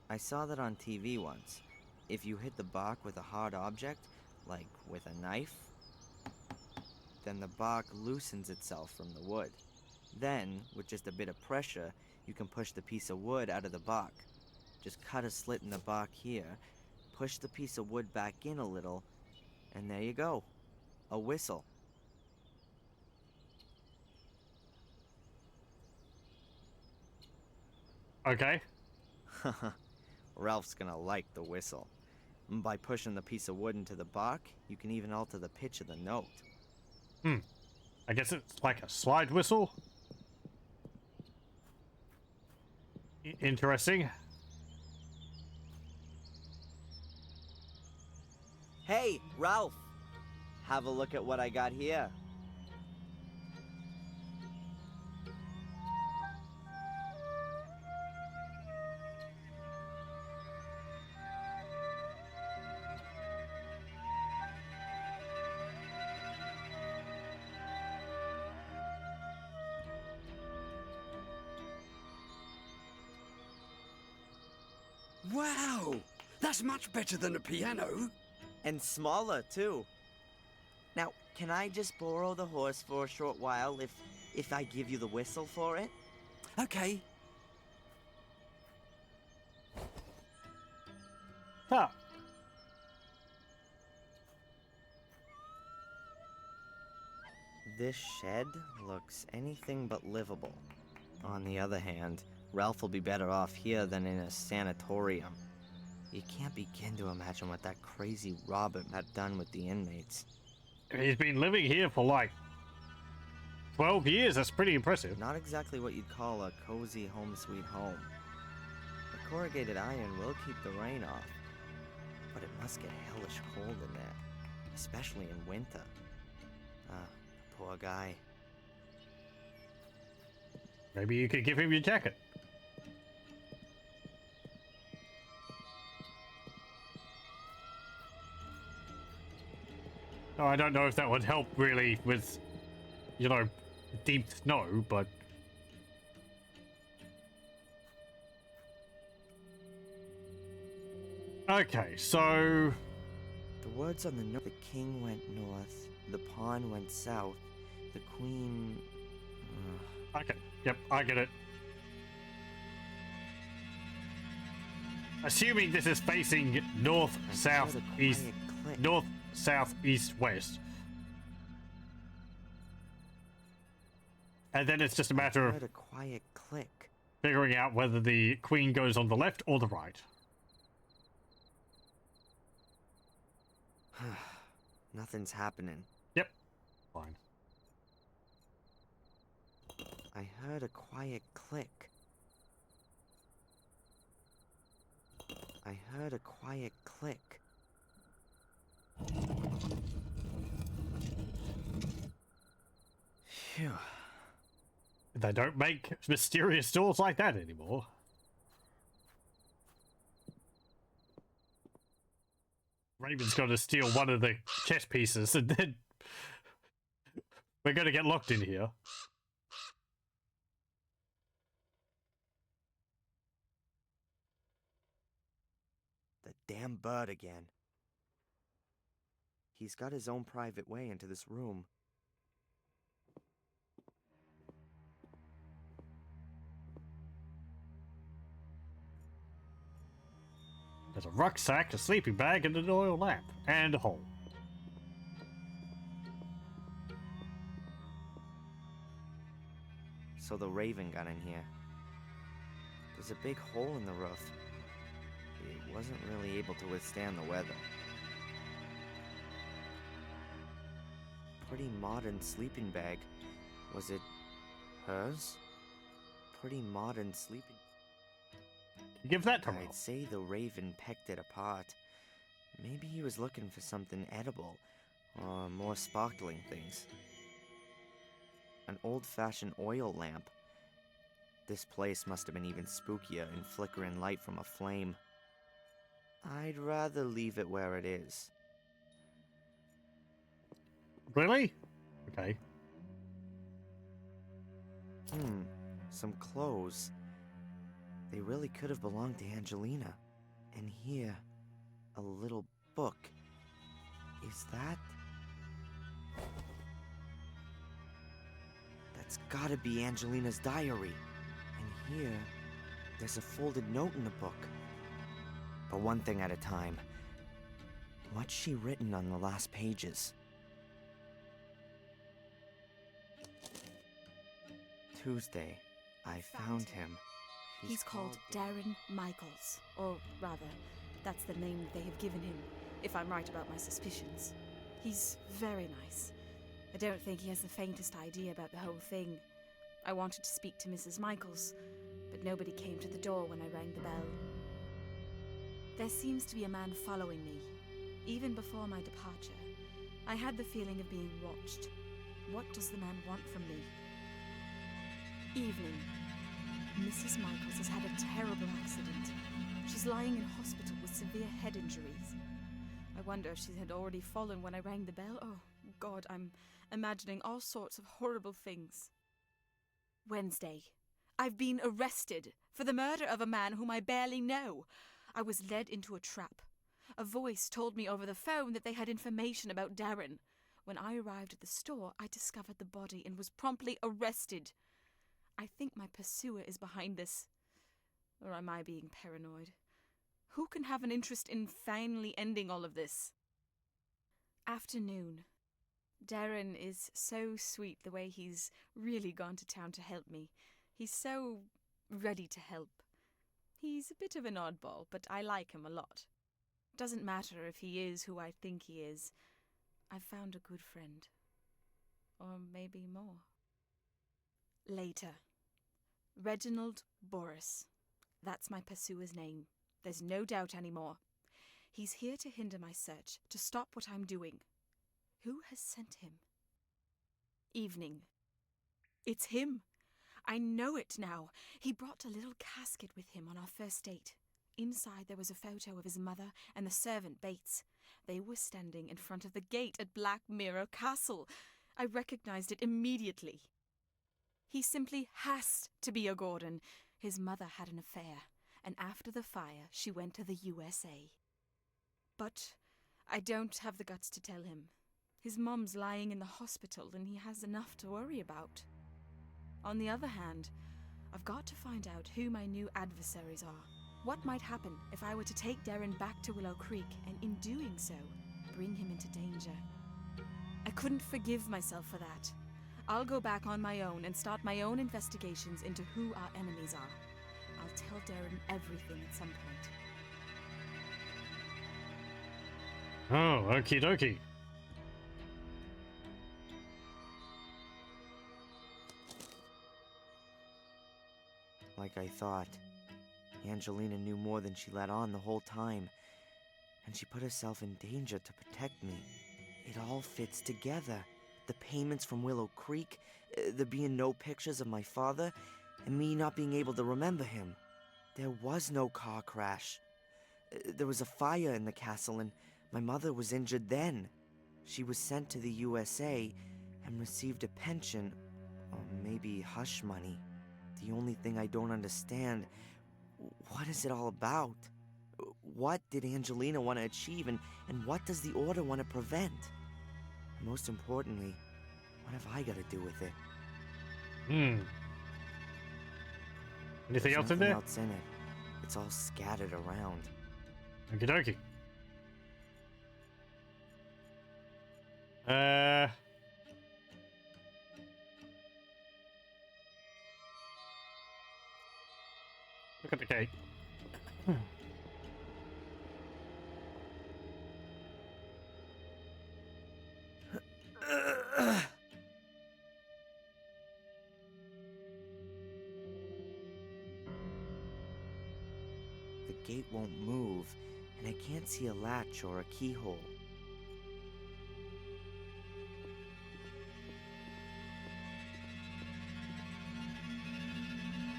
I saw that on TV once. If you hit the bark with a hard object, like with a knife, then the bark loosens itself from the wood. Then, with just a bit of pressure, you can push the piece of wood out of the bark. Just cut a slit in the bark here, push the piece of wood back in a little, and there you go. A whistle. Okay. Ralph's gonna like the whistle. By pushing the piece of wood into the bark, you can even alter the pitch of the note. I guess it's like a slide whistle? Interesting. Hey, Ralph! Have a look at what I got here. Wow! That's much better than a piano. And smaller, too. Now, can I just borrow the horse for a short while if I give you the whistle for it? Okay. Huh. This shed looks anything but livable. On the other hand, Ralph will be better off here than in a sanatorium. You can't begin to imagine what that crazy Robert had done with the inmates. He's been living here for like 12 years. That's pretty impressive. Not exactly what you'd call a cozy home sweet home. The corrugated iron will keep the rain off, but it must get hellish cold in there, especially in winter. Poor guy. Maybe you could give him your jacket. Oh, I don't know if that would help really with, you know, deep snow, but... Okay, so... The words on the note: the king went north, the pawn went south, the queen... Okay, yep, I get it. Assuming this is facing north, south, east, north, south, east, west. And then it's just a matter I of heard a quiet click. figuring out whether the queen goes on the left or the right. Nothing's happening. Yep. Fine. I heard a quiet click. I heard a quiet click. Phew. They don't make mysterious doors like that anymore. Raven's got to steal one of the chess pieces, and then we're going to get locked in here. The damn bird again. He's got his own private way into this room. There's a rucksack, a sleeping bag, and an oil lamp. And a hole. So the Raven got in here. There's a big hole in the roof. It wasn't really able to withstand the weather. Pretty modern sleeping bag. Was it hers? Pretty modern sleeping... Give that to me. I'd say the Raven pecked it apart. Maybe he was looking for something edible, or more sparkling things. An old-fashioned oil lamp. This place must have been even spookier in flickering light from a flame. I'd rather leave it where it is. Really? Okay. Some clothes. They really could have belonged to Angelina. And here, a little book. Is that... That's gotta be Angelina's diary. And here, there's a folded note in the book. But one thing at a time. What's she written on the last pages? Tuesday, I found him. He's called Darren Michaels. Or rather, that's the name they have given him, if I'm right about my suspicions. He's very nice. I don't think he has the faintest idea about the whole thing. I wanted to speak to Mrs. Michaels, but nobody came to the door when I rang the bell. There seems to be a man following me. Even before my departure, I had the feeling of being watched. What does the man want from me? Evening. Mrs. Michaels has had a terrible accident. She's lying in hospital with severe head injuries. I wonder if she had already fallen when I rang the bell. Oh, God, I'm imagining all sorts of horrible things. Wednesday. I've been arrested for the murder of a man whom I barely know. I was led into a trap. A voice told me over the phone that they had information about Darren. When I arrived at the store, I discovered the body and was promptly arrested. I think my pursuer is behind this. Or am I being paranoid? Who can have an interest in finally ending all of this? Afternoon. Darren is so sweet the way he's really gone to town to help me. He's so ready to help. He's a bit of an oddball, but I like him a lot. Doesn't matter if he is who I think he is. I've found a good friend. Or maybe more. Later. Reginald Boris. That's my pursuer's name. There's no doubt anymore. He's here to hinder my search, to stop what I'm doing. Who has sent him? Evening. It's him. I know it now. He brought a little casket with him on our first date. Inside there was a photo of his mother and the servant Bates. They were standing in front of the gate at Black Mirror Castle. I recognized it immediately. He simply has to be a Gordon. His mother had an affair, and after the fire she went to the USA. But I don't have the guts to tell him. His mom's lying in the hospital and he has enough to worry about. On the other hand, I've got to find out who my new adversaries are. What might happen if I were to take Darren back to Willow Creek and in doing so, bring him into danger? I couldn't forgive myself for that. I'll go back on my own and start my own investigations into who our enemies are. I'll tell Darren everything at some point. Oh, okie dokie. Like I thought, Angelina knew more than she let on the whole time, and she put herself in danger to protect me. It all fits together. The payments from Willow Creek, there being no pictures of my father, and me not being able to remember him. There was no car crash. There was a fire in the castle, and my mother was injured then. She was sent to the USA and received a pension, or maybe hush money. The only thing I don't understand, what is it all about? What did Angelina want to achieve, and what does the Order want to prevent? And most importantly, what have I got to do with it? Anything There's else in nothing there? else in it. It's all scattered around. Okie dokie. Look at the gate. The gate won't move, and I can't see a latch or a keyhole.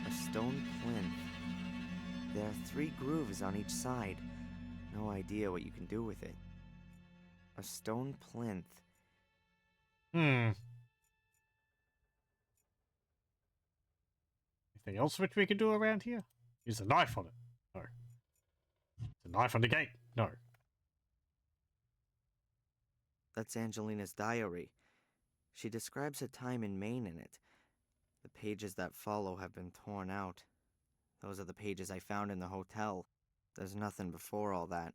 A stone plinth. There are 3 grooves on each side. No idea what you can do with it. A stone plinth. Anything else which we can do around here? Use a knife on it. No. It's a knife on the gate. No. That's Angelina's diary. She describes her time in Maine in it. The pages that follow have been torn out. Those are the pages I found in the hotel. There's nothing before all that.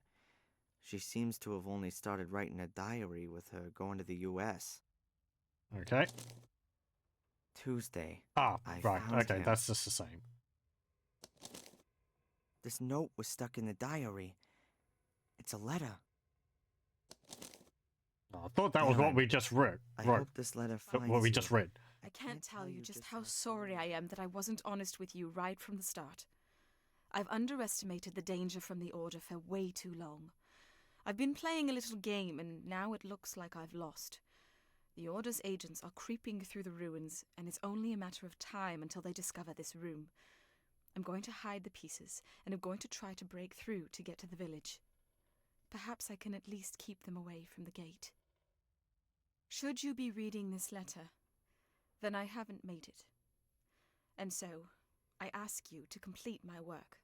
She seems to have only started writing a diary with her going to the U.S. Okay. Tuesday. Ah, I right. found Okay, him. that's just the same. This note was stuck in the diary. It's a letter. Oh, I thought that was what we just read. I hope this letter finds what we you. just read. I can't tell you just how sorry I am that I wasn't honest with you right from the start. I've underestimated the danger from the Order for way too long. I've been playing a little game, and now it looks like I've lost. The Order's agents are creeping through the ruins, and it's only a matter of time until they discover this room. I'm going to hide the pieces, and I'm going to try to break through to get to the village. Perhaps I can at least keep them away from the gate. Should you be reading this letter, then I haven't made it. And so, I ask you to complete my work.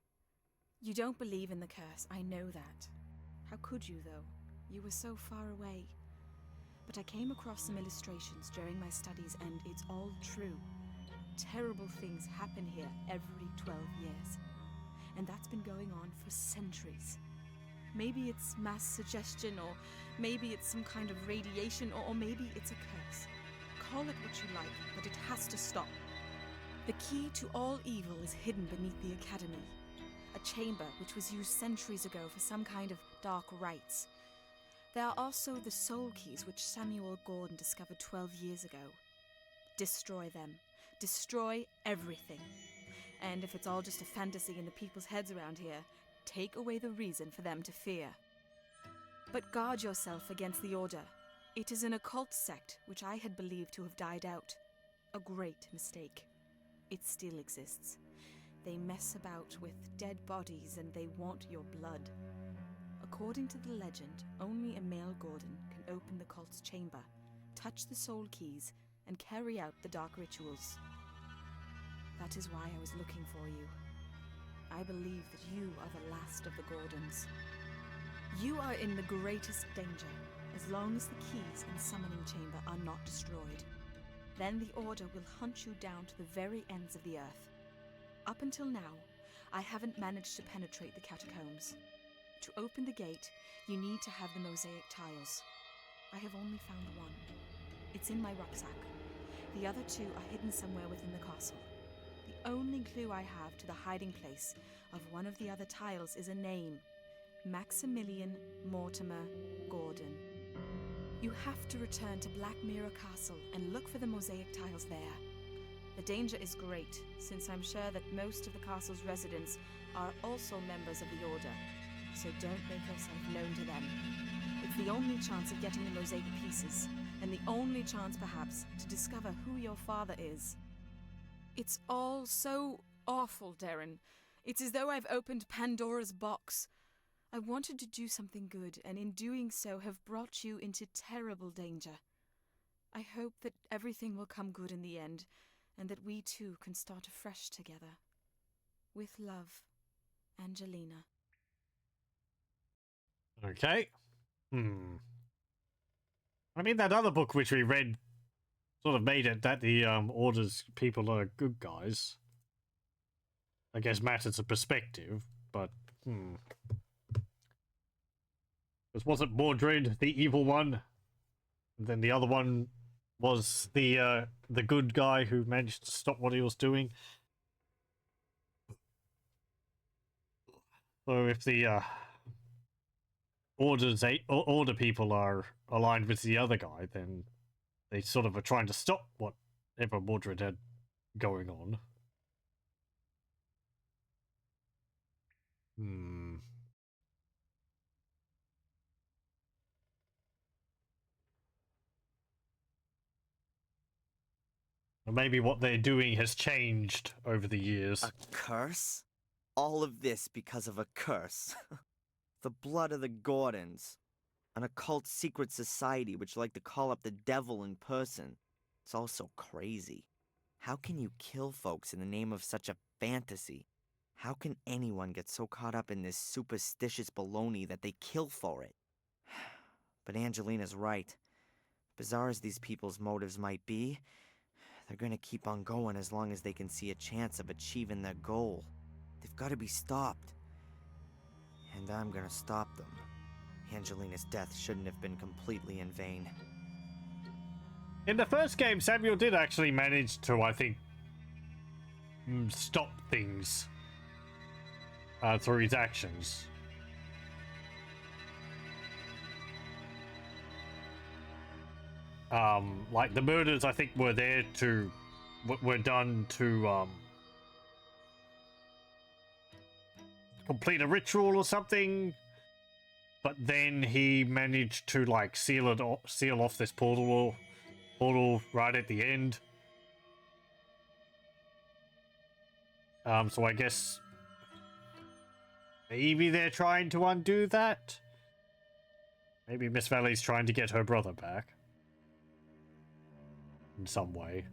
You don't believe in the curse, I know that. How could you, though? You were so far away. But I came across some illustrations during my studies, and it's all true. Terrible things happen here every 12 years. And that's been going on for centuries. Maybe it's mass suggestion, or maybe it's some kind of radiation, or maybe it's a curse. Call it what you like, but it has to stop. The key to all evil is hidden beneath the Academy. a chamber which was used centuries ago for some kind of dark rites. There are also the soul keys which Samuel Gordon discovered 12 years ago. Destroy them. Destroy everything. And if it's all just a fantasy in the people's heads around here, take away the reason for them to fear. But guard yourself against the Order. It is an occult sect which I had believed to have died out. A great mistake. It still exists. They mess about with dead bodies and they want your blood. According to the legend, only a male Gordon can open the cult's chamber, touch the soul keys, and carry out the dark rituals. That is why I was looking for you. I believe that you are the last of the Gordons. You are in the greatest danger, as long as the keys and summoning chamber are not destroyed. Then the Order will hunt you down to the very ends of the earth. Up until now, I haven't managed to penetrate the catacombs. To open the gate, you need to have the mosaic tiles. I have only found one. It's in my rucksack. The other two are hidden somewhere within the castle. The only clue I have to the hiding place of one of the other tiles is a name. Maximilian Mortimer Gordon. You have to return to Black Mirror Castle and look for the mosaic tiles there. The danger is great, since I'm sure that most of the castle's residents are also members of the Order, so don't make yourself known to them. It's the only chance of getting the mosaic pieces, and the only chance, perhaps, to discover who your father is. It's all so awful, Darren. It's as though I've opened Pandora's box. I wanted to do something good, and in doing so have brought you into terrible danger. I hope that everything will come good in the end, and that we too can start afresh together. With love, Angelina. Okay. I mean, that other book which we read sort of made it that the Order's people are good guys. I guess matters of perspective, but Because wasn't Mordred the evil one? And then the other one was the good guy who managed to stop what he was doing. So if the Order people are aligned with the other guy, then they sort of are trying to stop whatever Mordred had going on. Or maybe what they're doing has changed over the years. A curse? All of this because of a curse. The blood of the Gordons. An occult secret society which like to call up the devil in person. It's all so crazy. How can you kill folks in the name of such a fantasy? How can anyone get so caught up in this superstitious baloney that they kill for it? But Angelina's right. Bizarre as these people's motives might be, they're gonna keep on going as long as they can see a chance of achieving their goal. They've gotta be stopped. And I'm gonna stop them. Angelina's death shouldn't have been completely in vain. In the first game, Samuel did actually manage to, I think, stop things through his actions. Like the murders, I think, were done to complete a ritual or something. But then he managed to like seal off this portal right at the end. So I guess maybe they're trying to undo that. Maybe Miss Valley's trying to get her brother back in some way.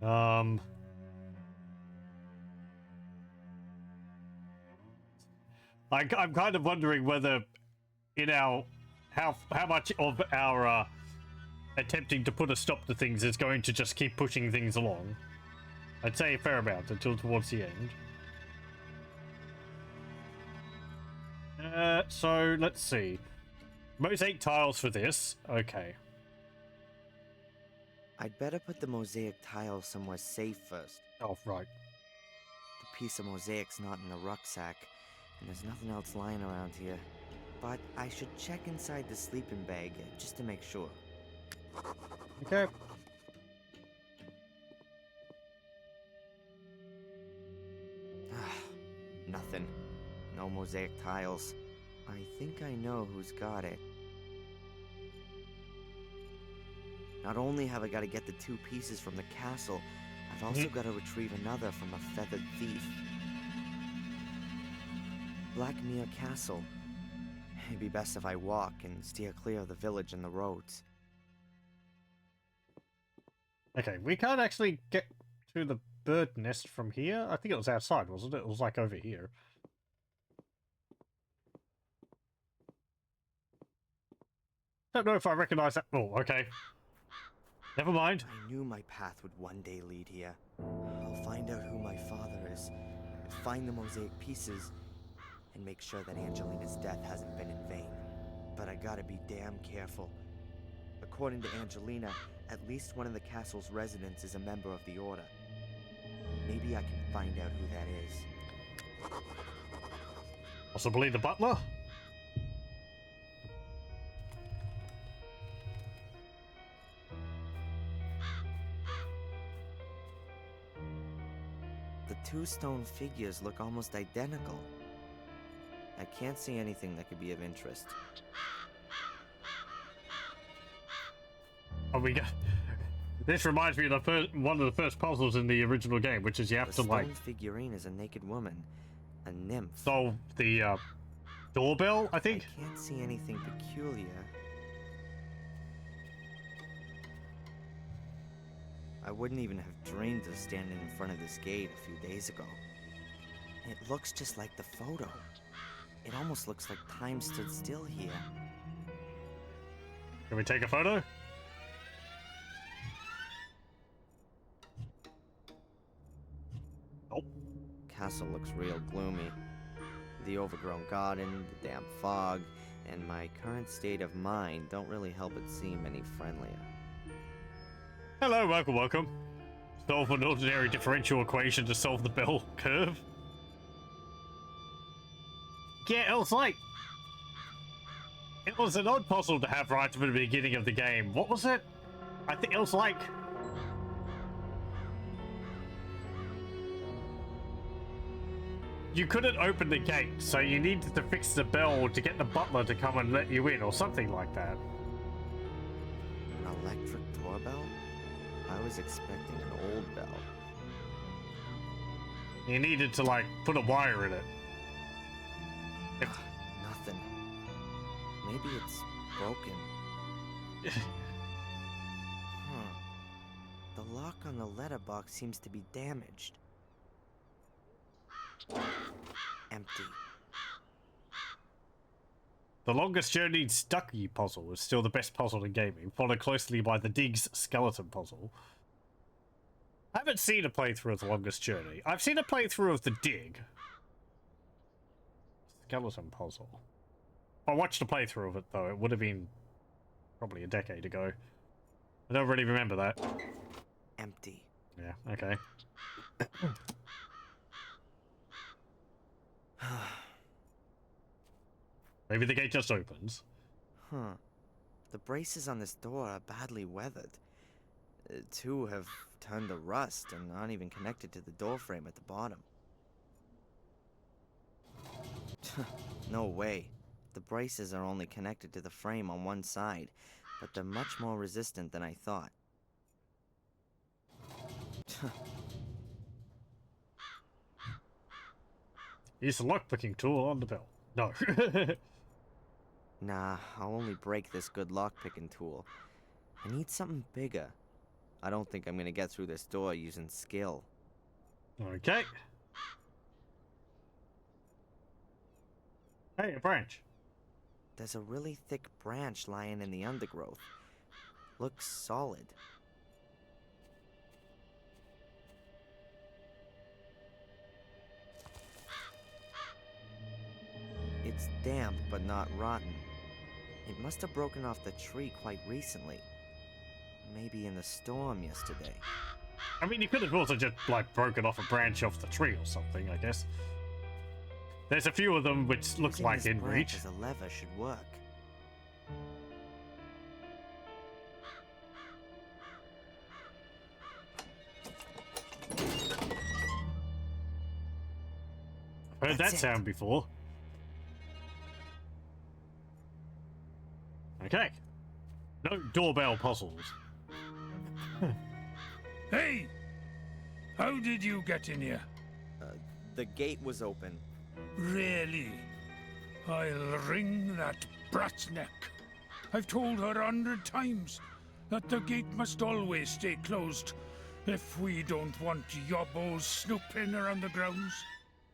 I'm kind of wondering whether in our how much of our attempting to put a stop to things is going to just keep pushing things along. I'd say a fair amount until towards the end. So let's see. Mosaic tiles for this. Okay. I'd better put the mosaic tiles somewhere safe first. Oh, right. The piece of mosaic's not in the rucksack, and there's nothing else lying around here. But I should check inside the sleeping bag just to make sure. Okay. Nothing. No mosaic tiles. I think I know who's got it. Not only have I got to get the 2 pieces from the castle, I've also got to retrieve another from a feathered thief. Blackmere Castle. It'd be best if I walk and steer clear of the village and the roads. Okay, we can't actually get to the bird nest from here. I think it was outside, wasn't it? It was like over here. Don't know if I recognize that. Oh, okay. Never mind. I knew my path would one day lead here. I'll find out who my father is, find the mosaic pieces, and make sure that Angelina's death hasn't been in vain. But I gotta be damn careful. According to Angelina, at least one of the castle's residents is a member of the Order. Maybe I can find out who that is. Possibly the butler? The 2 stone figures look almost identical. I can't see anything that could be of interest. Oh, we got. This reminds me of one of the first puzzles in the original game, which is you have to like. The stone figurine is a naked woman, a nymph. Solve the doorbell, I think. I can't see anything peculiar. I wouldn't even have dreamed of standing in front of this gate a few days ago. It looks just like the photo. It almost looks like time stood still here. Can we take a photo? Nope. Castle looks real gloomy. The overgrown garden, the damp fog, and my current state of mind don't really help it seem any friendlier. Hello, welcome. Solve an ordinary differential equation to solve the bell curve. Yeah, it was like... It was an odd puzzle to have right from the beginning of the game. What was it? I think it was like... You couldn't open the gate, so you needed to fix the bell to get the butler to come and let you in, or something like that. An electric doorbell? I was expecting an old bell. You needed to, like, put a wire in it. Nothing. Maybe it's broken. The lock on the letterbox seems to be damaged. Empty. The longest journey Stucky puzzle is still the best puzzle in gaming, followed closely by the Diggs skeleton puzzle. I haven't seen a playthrough of the longest journey. I've seen a playthrough of the Dig. Skeleton puzzle. I watched a playthrough of it though. It would have been probably a decade ago. I don't really remember that. Empty. Yeah, okay. Maybe the gate just opens. Huh. The braces on this door are badly weathered. 2 have turned to rust and aren't even connected to the door frame at the bottom. No way. The braces are only connected to the frame on one side, but they're much more resistant than I thought. Use the lockpicking tool on the bell. No. Nah, I'll only break this good lockpicking tool. I need something bigger. I don't think I'm gonna get through this door using skill. Okay. Hey, a branch. There's a really thick branch lying in the undergrowth. Looks solid. It's damp, but not rotten. It must have broken off the tree quite recently. Maybe in the storm yesterday. I mean, you could have also just, like, broken off a branch off the tree or something, I guess. There's a few of them which look Using like this in branch reach. as a lever should work. Heard That's that it. sound before. Okay. No doorbell puzzles. Hey! How did you get in here? The gate was open. Really? I'll wring that brat's neck. I've told her 100 times that the gate must always stay closed if we don't want yobbos snooping around the grounds.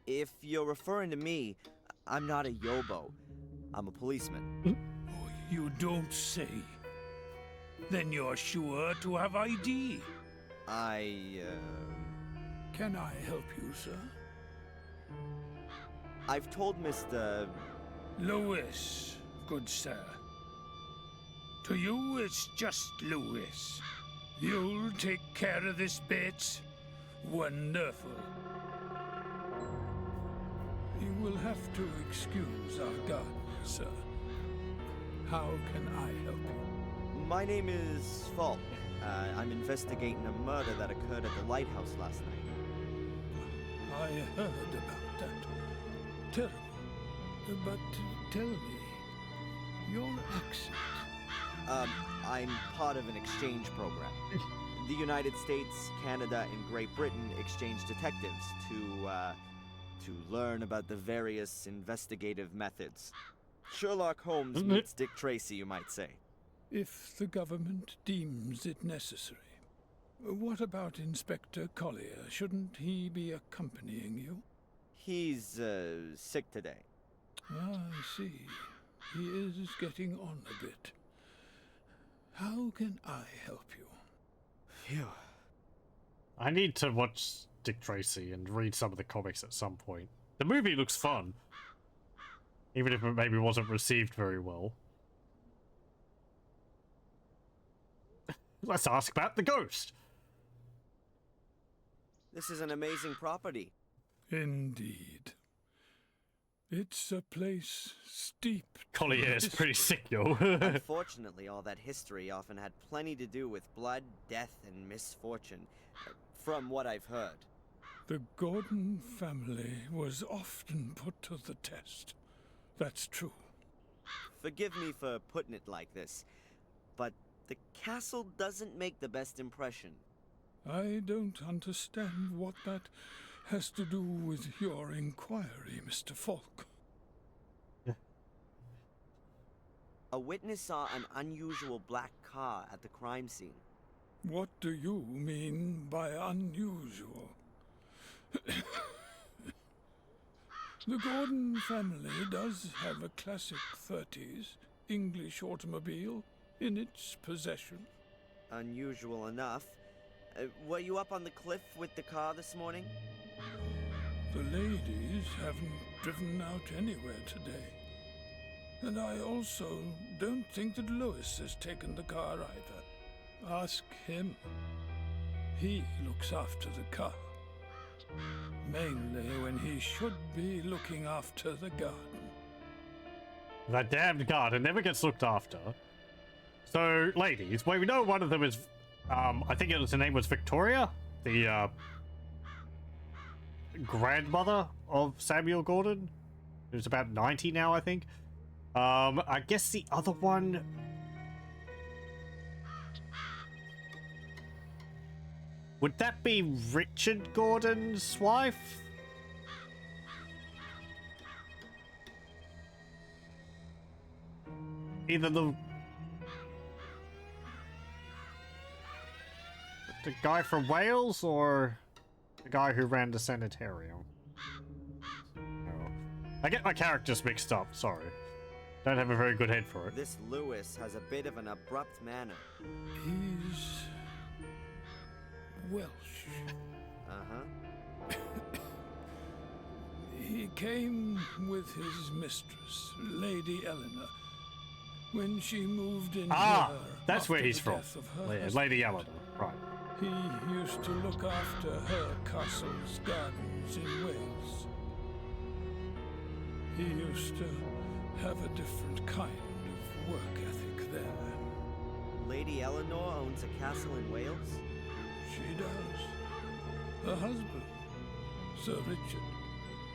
If you're referring to me, I'm not a yobo. I'm a policeman. You don't say. Then you're sure to have ID. Can I help you, sir? I've told Mr. Lewis, good sir. To you, it's just Lewis. You'll take care of this bit. Wonderful. You will have to excuse our gardener, sir. How can I help you? My name is Falk. I'm investigating a murder that occurred at the lighthouse last night. I heard about that. Terrible. But tell me, your accent. I'm part of an exchange program. The United States, Canada, and Great Britain exchange detectives to learn about the various investigative methods. Sherlock Holmes meets Dick Tracy, you might say. If the government deems it necessary. What about Inspector Collier? Shouldn't he be accompanying you? He's, sick today. Ah, I see. He is getting on a bit. How can I help you? Phew. I need to watch Dick Tracy and read some of the comics at some point. The movie looks fun. Even if it maybe wasn't received very well. Let's ask about the ghost. This is an amazing property. Indeed. It's a place steeped. Collier's pretty sick, yo. Unfortunately, all that history often had plenty to do with blood, death, and misfortune, from what I've heard. The Gordon family was often put to the test. That's true. Forgive me for putting it like this, but the castle doesn't make the best impression. I don't understand what that has to do with your inquiry, Mr. Falk. A witness saw an unusual black car at the crime scene. What do you mean by unusual? The Gordon family does have a classic 30s English automobile in its possession. Unusual enough. Were you up on the cliff with the car this morning? The ladies haven't driven out anywhere today. And I also don't think that Lewis has taken the car either. Ask him. He looks after the car. Mainly when he should be looking after the garden. That damned garden never gets looked after. So, ladies, well, we know one of them is, I think her name was Victoria, the grandmother of Samuel Gordon, who's about 90 now, I think. I guess the other one... Would that be Richard Gordon's wife? Either the guy from Wales or the guy who ran the sanitarium. Oh. I get my characters mixed up, sorry. Don't have a very good head for it. This Lewis has a bit of an abrupt manner. He's Welsh. Uh-huh. He came with his mistress, Lady Eleanor, when she moved in here. That's where after he's the from. death of her Yeah, husband. Lady Eleanor, right. He used to look after her castle's gardens in Wales. He used to have a different kind of work ethic there. Lady Eleanor owns a castle in Wales? She does. Her husband, Sir Richard,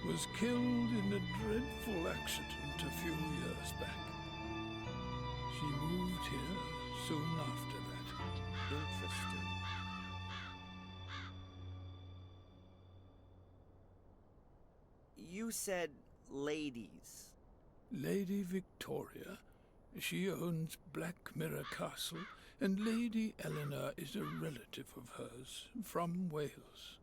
was killed in a dreadful accident a few years back. She moved here soon after that. Interesting. You said ladies. Lady Victoria, she owns Black Mirror Castle, and Lady Eleanor is a relative of hers from Wales.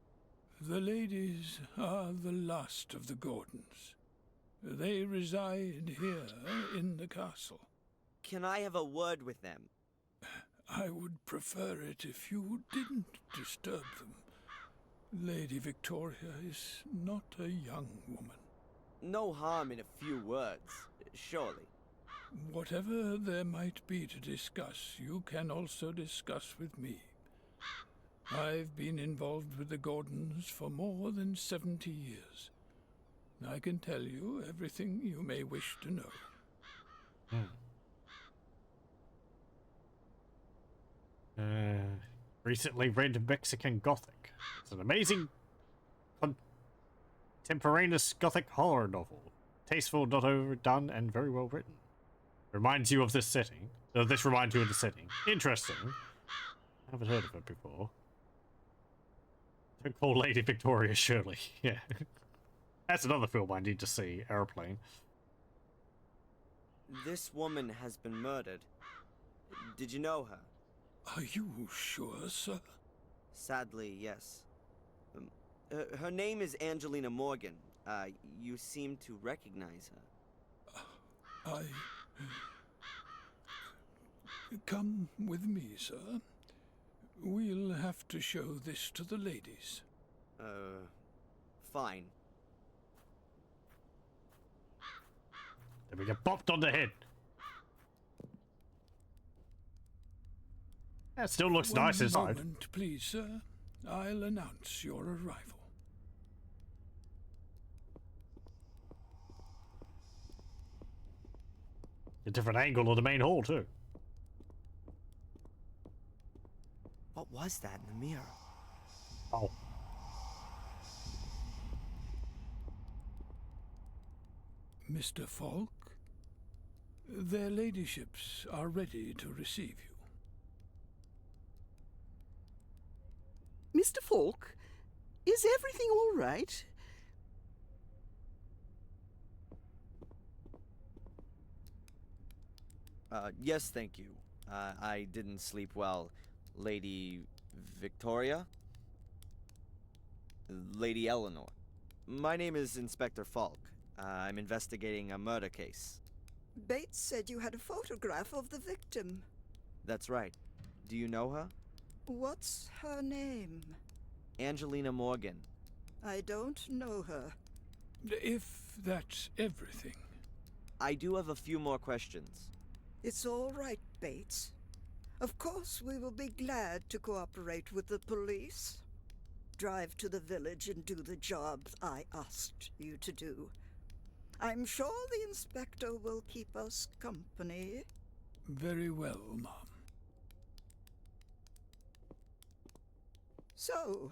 The ladies are the last of the Gordons. They reside here in the castle. Can I have a word with them? I would prefer it if you didn't disturb them. Lady Victoria is not a young woman. No harm in a few words, surely. Whatever there might be to discuss, you can also discuss with me. I've been involved with the Gordons for more than 70 years. I can tell you everything you may wish to know. Recently read Mexican Gothic. It's an amazing contemporaneous Gothic horror novel. Tasteful, not overdone, and very well written. Reminds you of this setting. This reminds you of the setting. Interesting. I haven't heard of it before. Don't call Lady Victoria Shirley. Yeah. That's another film I need to see. Airplane. This woman has been murdered. Did you know her? Are you sure, sir? Sadly, yes. Her name is Angelina Morgan. You seem to recognize her. Come with me, sir. We'll have to show this to the ladies. Fine. Then we get bopped on the head. That still looks nice inside. One moment, please, sir. I'll announce your arrival. A different angle of the main hall, too. What was that in the mirror? Oh. Mr. Falk, their ladyships are ready to receive you. Mr. Falk, is everything all right? Yes, thank you. I didn't sleep well. Lady Victoria? Lady Eleanor. My name is Inspector Falk. I'm investigating a murder case. Bates said you had a photograph of the victim. That's right. Do you know her? What's her name? Angelina Morgan. I don't know her. If that's everything. I do have a few more questions. It's all right, Bates. Of course, we will be glad to cooperate with the police. Drive to the village and do the job I asked you to do. I'm sure the inspector will keep us company. Very well, Mom. So,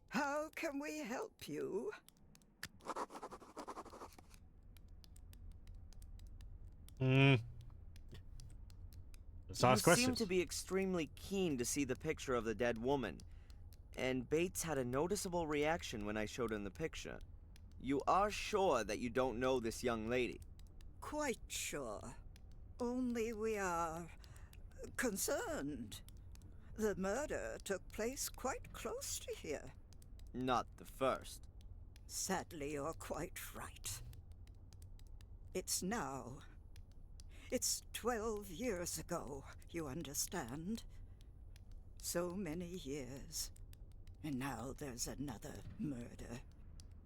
how can we help you? Let's You seem to be extremely keen to see the picture of the dead woman, and Bates had a noticeable reaction when I showed him the picture. You are sure that you don't know this young lady? Quite sure. Only we are concerned. The murder took place quite close to here. Not the first. Sadly, you're quite right. It's now. It's 12 years ago, you understand? So many years. And now there's another murder.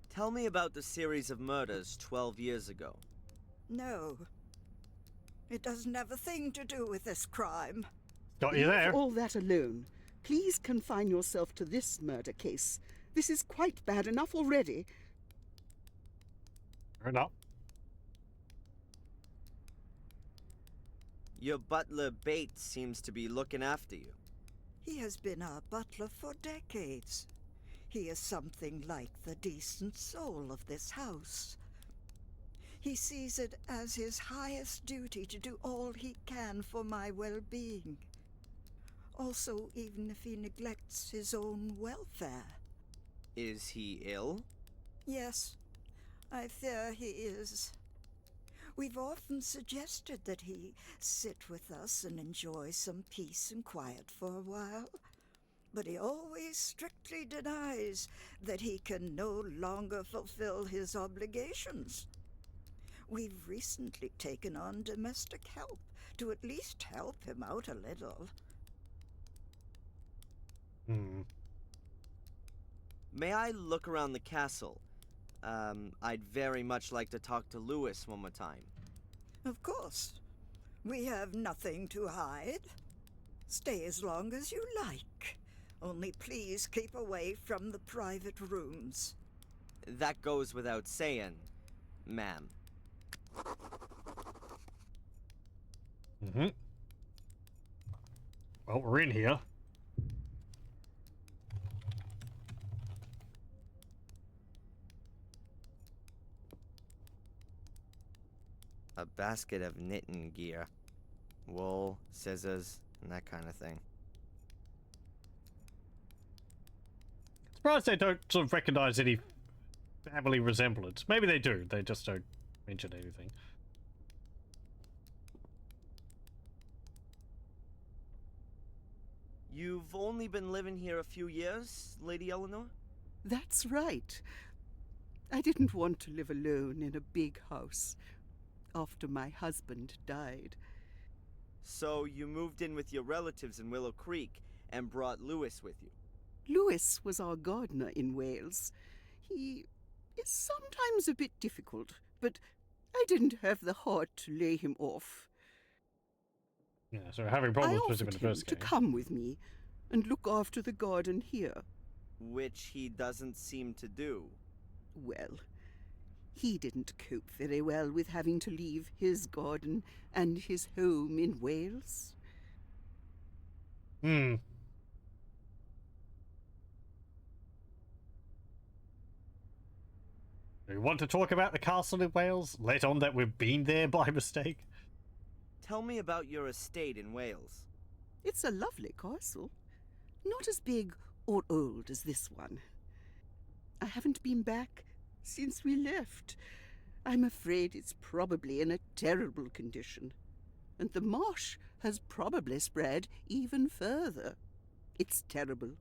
Tell me about the series of murders 12 years ago. No. It doesn't have a thing to do with this crime. Got you there. Leave all that alone. Please confine yourself to this murder case. This is quite bad enough already. Fair enough. Your butler Bates seems to be looking after you. He has been our butler for decades. He is something like the decent soul of this house. He sees it as his highest duty to do all he can for my well-being. Also, even if he neglects his own welfare. Is he ill? Yes, I fear he is. We've often suggested that he sit with us and enjoy some peace and quiet for a while, but he always strictly denies that he can no longer fulfill his obligations. We've recently taken on domestic help to at least help him out a little. May I look around the castle? I'd very much like to talk to Lewis one more time. Of course. We have nothing to hide. Stay as long as you like. Only please keep away from the private rooms. That goes without saying, ma'am. Well, we're in here. A basket of knitting gear. Wool, scissors, and that kind of thing. Surprised they don't sort of recognize any family resemblance. Maybe they do, they just don't mention anything. You've only been living here a few years, Lady Eleanor? That's right. I didn't want to live alone in a big house after my husband died. So you moved in with your relatives in Willow Creek and brought Lewis with you? Lewis was our gardener in Wales. He is sometimes a bit difficult, but I didn't have the heart to lay him off. Yeah, so having problems with him in the I offered him first to game. come with me and look after the garden here. Which he doesn't seem to do. Well, he didn't cope very well with having to leave his garden and his home in Wales. You want to talk about the castle in Wales? Let on that we've been there by mistake? Tell me about your estate in Wales. It's a lovely castle. Not as big or old as this one. I haven't been back since we left. I'm afraid it's probably in a terrible condition. And the marsh has probably spread even further. It's terrible.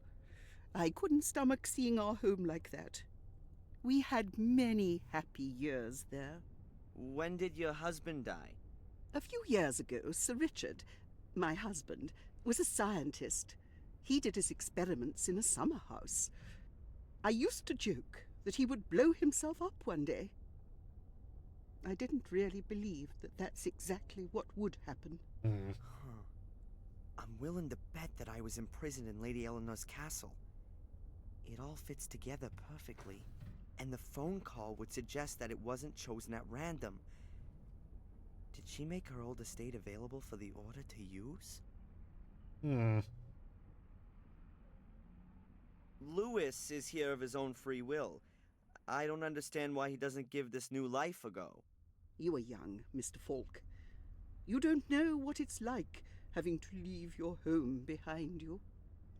I couldn't stomach seeing our home like that. We had many happy years there. When did your husband die? A few years ago, Sir Richard, my husband, was a scientist. He did his experiments in a summer house. I used to joke that he would blow himself up one day. I didn't really believe that that's exactly what would happen. I'm willing to bet that I was imprisoned in Lady Eleanor's castle. It all fits together perfectly. And the phone call would suggest that it wasn't chosen at random. Did she make her old estate available for the Order to use? Lewis is here of his own free will. I don't understand why he doesn't give this new life a go. You are young, Mr. Falk. You don't know what it's like having to leave your home behind you.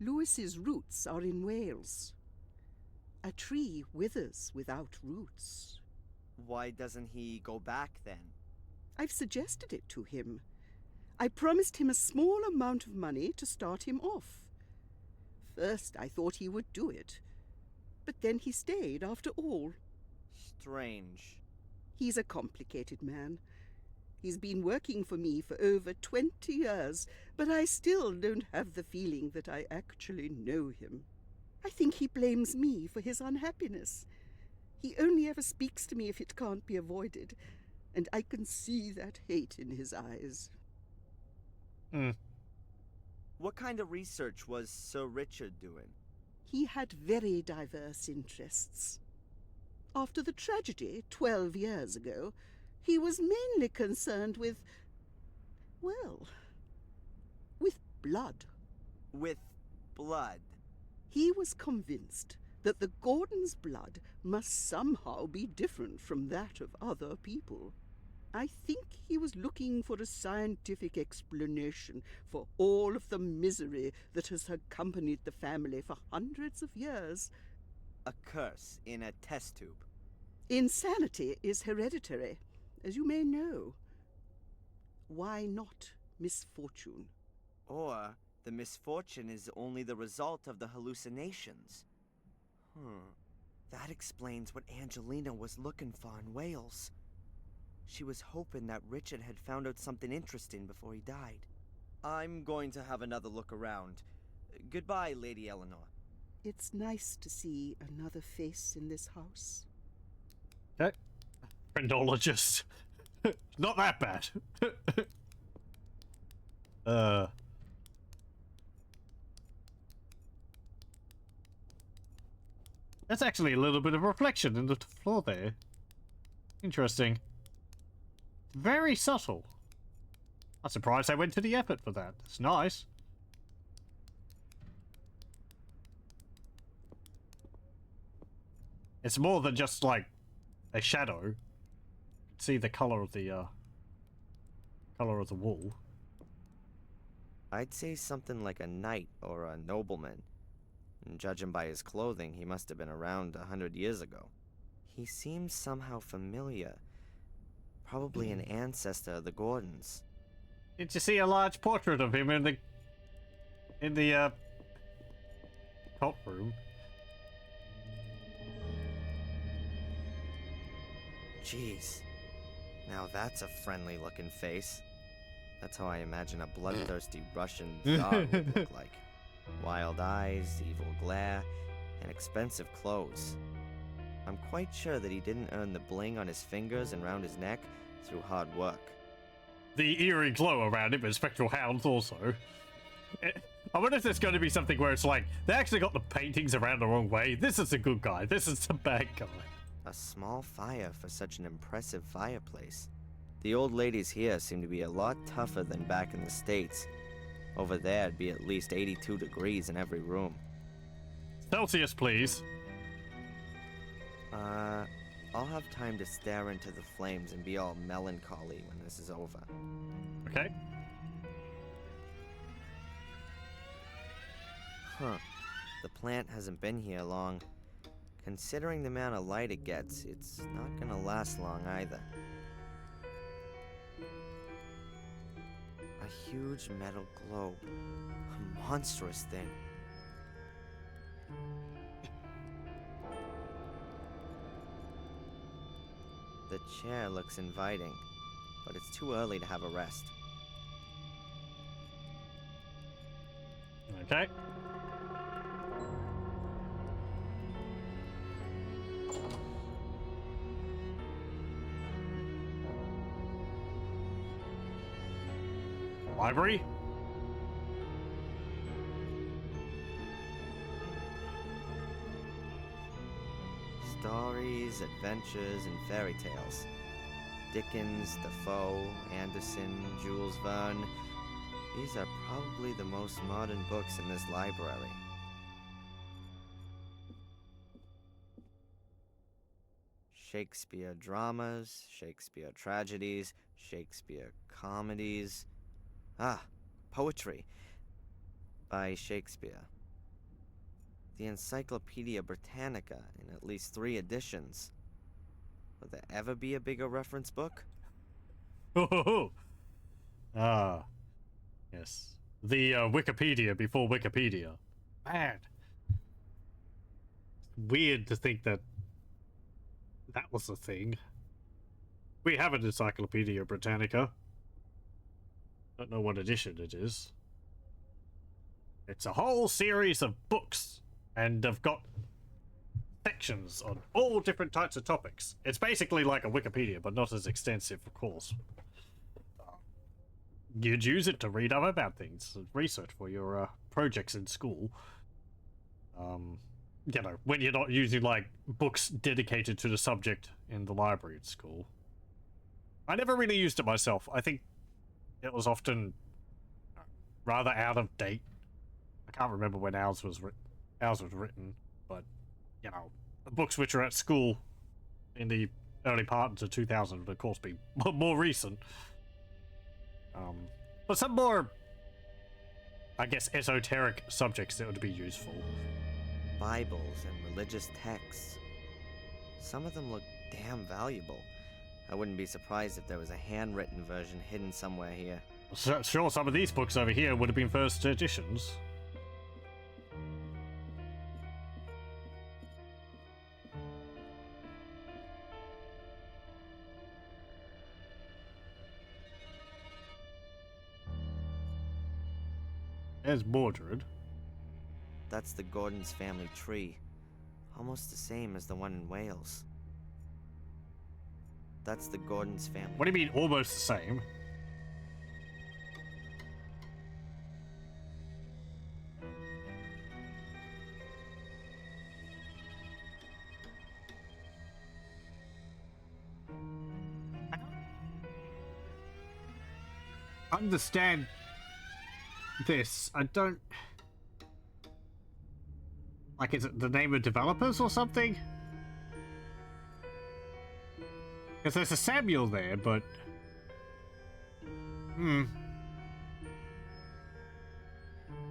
Lewis's roots are in Wales. A tree withers without roots. Why doesn't he go back then? I've suggested it to him. I promised him a small amount of money to start him off. First, I thought he would do it. But then he stayed after all. Strange. He's a complicated man. He's been working for me for over 20 years, but I still don't have the feeling that I actually know him. I think he blames me for his unhappiness. He only ever speaks to me if it can't be avoided, and I can see that hate in his eyes. What kind of research was Sir Richard doing? He had very diverse interests. After the tragedy 12 years ago, he was mainly concerned with, well, with blood. With blood? He was convinced that the Gordons' blood must somehow be different from that of other people. I think he was looking for a scientific explanation for all of the misery that has accompanied the family for hundreds of years. A curse in a test tube. Insanity is hereditary, as you may know. Why not misfortune? Or the misfortune is only the result of the hallucinations. That explains what Angelina was looking for in Wales. She was hoping that Richard had found out something interesting before he died. I'm going to have another look around. Goodbye, Lady Eleanor. It's nice to see another face in this house. Okay. Phrenologist. Not that bad. That's actually a little bit of reflection in the floor there. Interesting. Very subtle. I'm surprised they went to the effort for that. It's nice. It's more than just like a shadow. You can see the color of the wall. I'd say something like a knight or a nobleman. And judging by his clothing, he must have been around 100 years ago. He seems somehow familiar. Probably an ancestor of the Gordons. Did you see a large portrait of him in the cult room? Jeez. Now that's a friendly-looking face. That's how I imagine a bloodthirsty Russian tsar would look like. Wild eyes, evil glare, and expensive clothes. I'm quite sure that he didn't earn the bling on his fingers and round his neck through hard work. The eerie glow around him and spectral hounds also. I wonder if there's going to be something where it's like, they actually got the paintings around the wrong way. This is the good guy. This is the bad guy. A small fire for such an impressive fireplace. The old ladies here seem to be a lot tougher than back in the States. Over there, it'd be at least 82 degrees in every room. Celsius, please. I'll have time to stare into the flames and be all melancholy when this is over. Okay. Huh. The plant hasn't been here long. Considering the amount of light it gets, it's not gonna last long either. A huge metal globe. A monstrous thing. The chair looks inviting, but it's too early to have a rest. Okay. Library? Stories, adventures, and fairy tales. Dickens, Defoe, Anderson, Jules Verne. These are probably the most modern books in this library. Shakespeare dramas, Shakespeare tragedies, Shakespeare comedies. Ah, poetry by Shakespeare. The Encyclopedia Britannica in at least 3 editions. Will there ever be a bigger reference book? Ah, yes. The Wikipedia before Wikipedia. Man. Weird to think that that was a thing. We have an Encyclopedia Britannica. Don't know what edition it is. It's a whole series of books, and I've got sections on all different types of topics. It's basically like a Wikipedia, but not as extensive, of course. you'd use it to read up about things, research for your projects in school. You know, when you're not using like books dedicated to the subject in the library at school. I never really used it myself. I think it was often rather out of date. I can't remember when ours was written, but you know, the books which are at school in the early part of 2000 would of course be more recent. But some more, I guess, esoteric subjects that would be useful. Bibles and religious texts. Some of them look damn valuable. I wouldn't be surprised if there was a handwritten version hidden somewhere here. Sure, some of these books over here would have been first editions. There's Mordred. That's the Gordon's family tree. Almost the same as the one in Wales. That's the Gordon's family. What do you mean, almost the same? I don't understand this. I don't... Like, is it the name of developers or something? Because there's a Samuel there, but...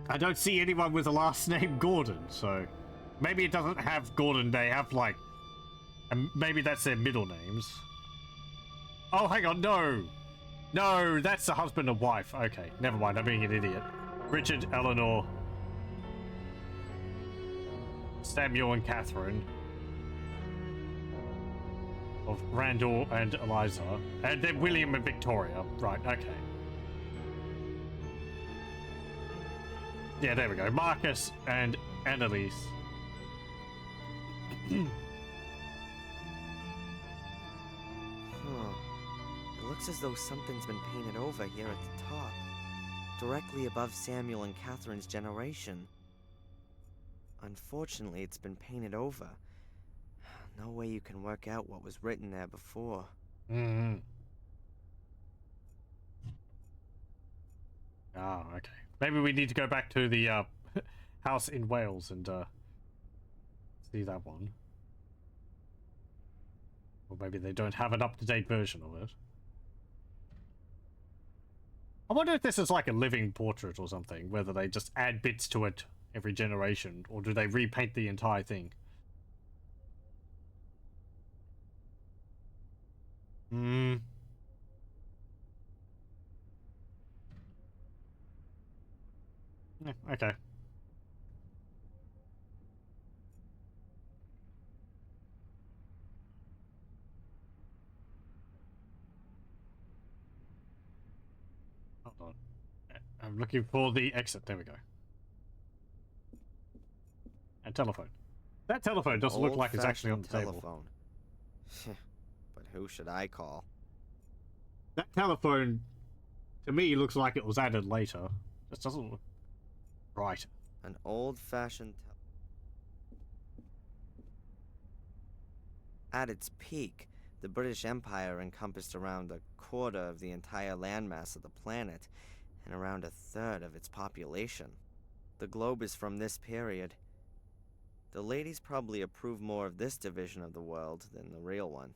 I don't see anyone with the last name Gordon, so... Maybe it doesn't have Gordon, they have, like... And maybe that's their middle names. Oh, hang on, no! No, that's the husband and wife. Okay, never mind, I'm being an idiot. Richard, Eleanor... Samuel and Catherine. Of Randall and Eliza. And then William and Victoria. Right, okay. Yeah, there we go. Marcus and Annalise. Huh. It looks as though something's been painted over here at the top. Directly above Samuel and Catherine's generation. Unfortunately, it's been painted over. No way you can work out what was written there before. Oh, okay. Maybe we need to go back to the house in Wales and see that one. Or maybe they don't have an up-to-date version of it. I wonder if this is like a living portrait or something, whether they just add bits to it every generation, or do they repaint the entire thing? Yeah, okay. Hold on. I'm looking for the exit. There we go. And telephone. That telephone doesn't look like it's actually on the table. But who should I call? That telephone, to me, looks like it was added later. This doesn't look right. An old-fashioned At its peak, the British Empire encompassed around a quarter of the entire landmass of the planet and around a third of its population. The globe is from this period. The ladies probably approve more of this division of the world than the real one.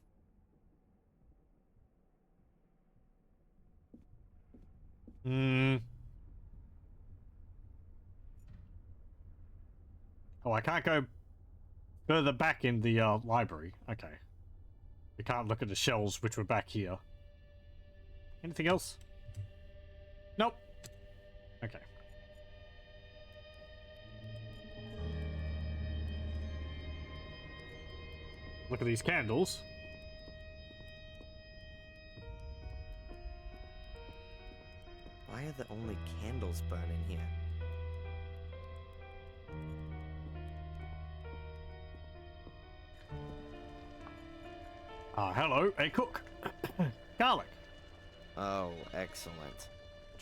Oh, I can't go further back in the library. Okay. We can't look at the shelves which were back here. Anything else? Nope. Okay. Look at these candles. Why are there only candles burning here? Hello, a cook. Garlic. Oh, excellent.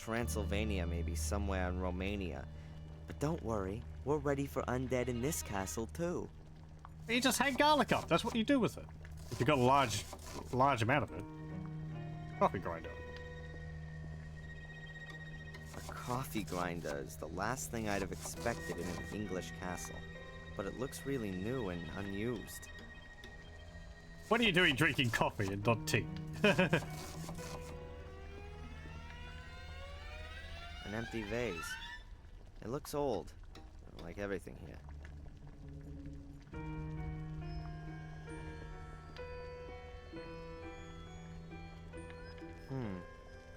Transylvania may be somewhere in Romania. But don't worry, we're ready for undead in this castle too. You just hang garlic up. That's what you do with it. If you've got a large amount of it. Coffee grinder. A coffee grinder is the last thing I'd have expected in an English castle. But it looks really new and unused. What are you doing drinking coffee and not tea? An empty vase. It looks old, like everything here.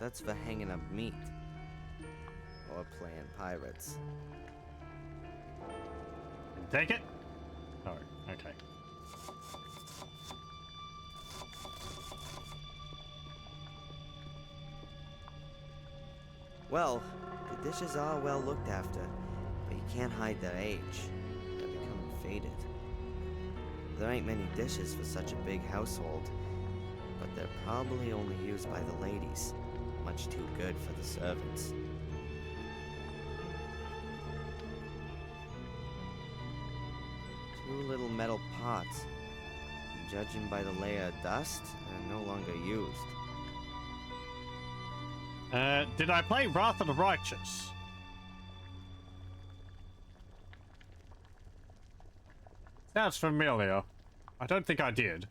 That's for hanging up meat. Or playing pirates. Take it? Oh, okay. Well, the dishes are well looked after, but you can't hide their age. They're becoming faded. There ain't many dishes for such a big household, but they're probably only used by the ladies. Much too good for the servants. Two little metal pots. Judging by the layer of dust, they're no longer used. Did I play Wrath of the Righteous? Sounds familiar. I don't think I did.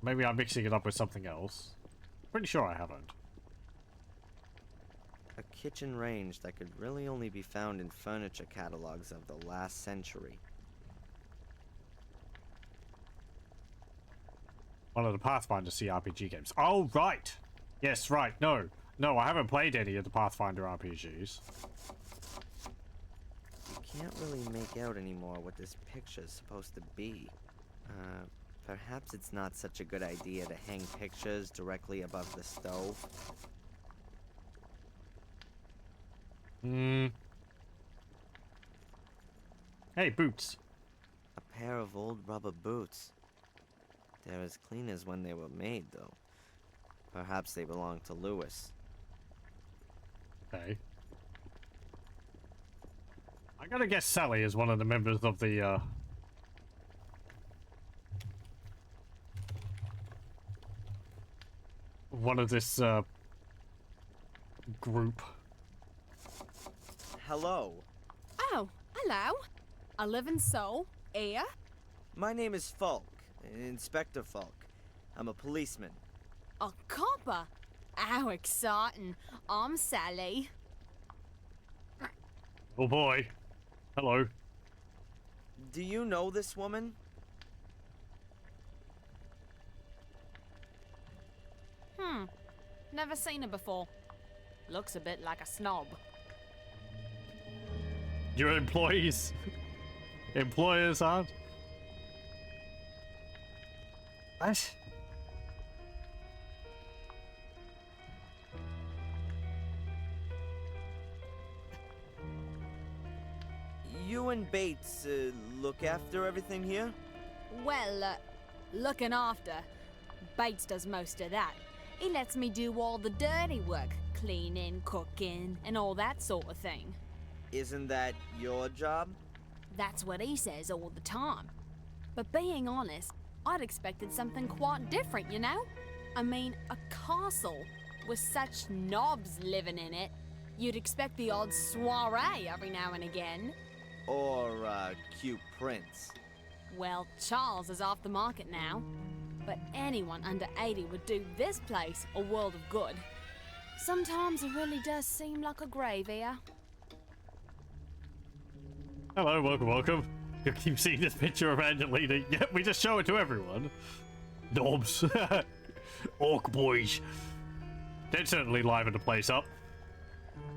Maybe I'm mixing it up with something else. Pretty sure I haven't. A kitchen range that could really only be found in furniture catalogs of the last century. One of the Pathfinder CRPG games. Oh, right! Yes, right. No, I haven't played any of the Pathfinder RPGs. You can't really make out anymore what this picture's supposed to be. Perhaps it's not such a good idea to hang pictures directly above the stove. Hey, boots. A pair of old rubber boots. They're as clean as when they were made, though. Perhaps they belong to Lewis. Okay. I gotta guess Sally is one of the members of the, one of this, group. Hello. Oh, hello. A living soul. Here? My name is Falk. Inspector Falk. I'm a policeman. A copper? How exciting. I'm Sally. Oh boy. Hello. Do you know this woman? Never seen her before. Looks a bit like a snob. Your employees? Employers aren't? What? You and Bates, look after everything here? Well, looking after. Bates does most of that. He lets me do all the dirty work. Cleaning, cooking, and all that sort of thing. Isn't that your job? That's what he says all the time. But being honest, I'd expected something quite different, you know? I mean, a castle with such knobs living in it. You'd expect the odd soiree every now and again. Or, cute prince. Well, Charles is off the market now. But anyone under 80 would do this place a world of good. Sometimes it really does seem like a grave here. Hello, welcome. You keep seeing this picture of Angelina. Yep, we just show it to everyone. Knobs. Orc boys. They'd certainly liven the place up.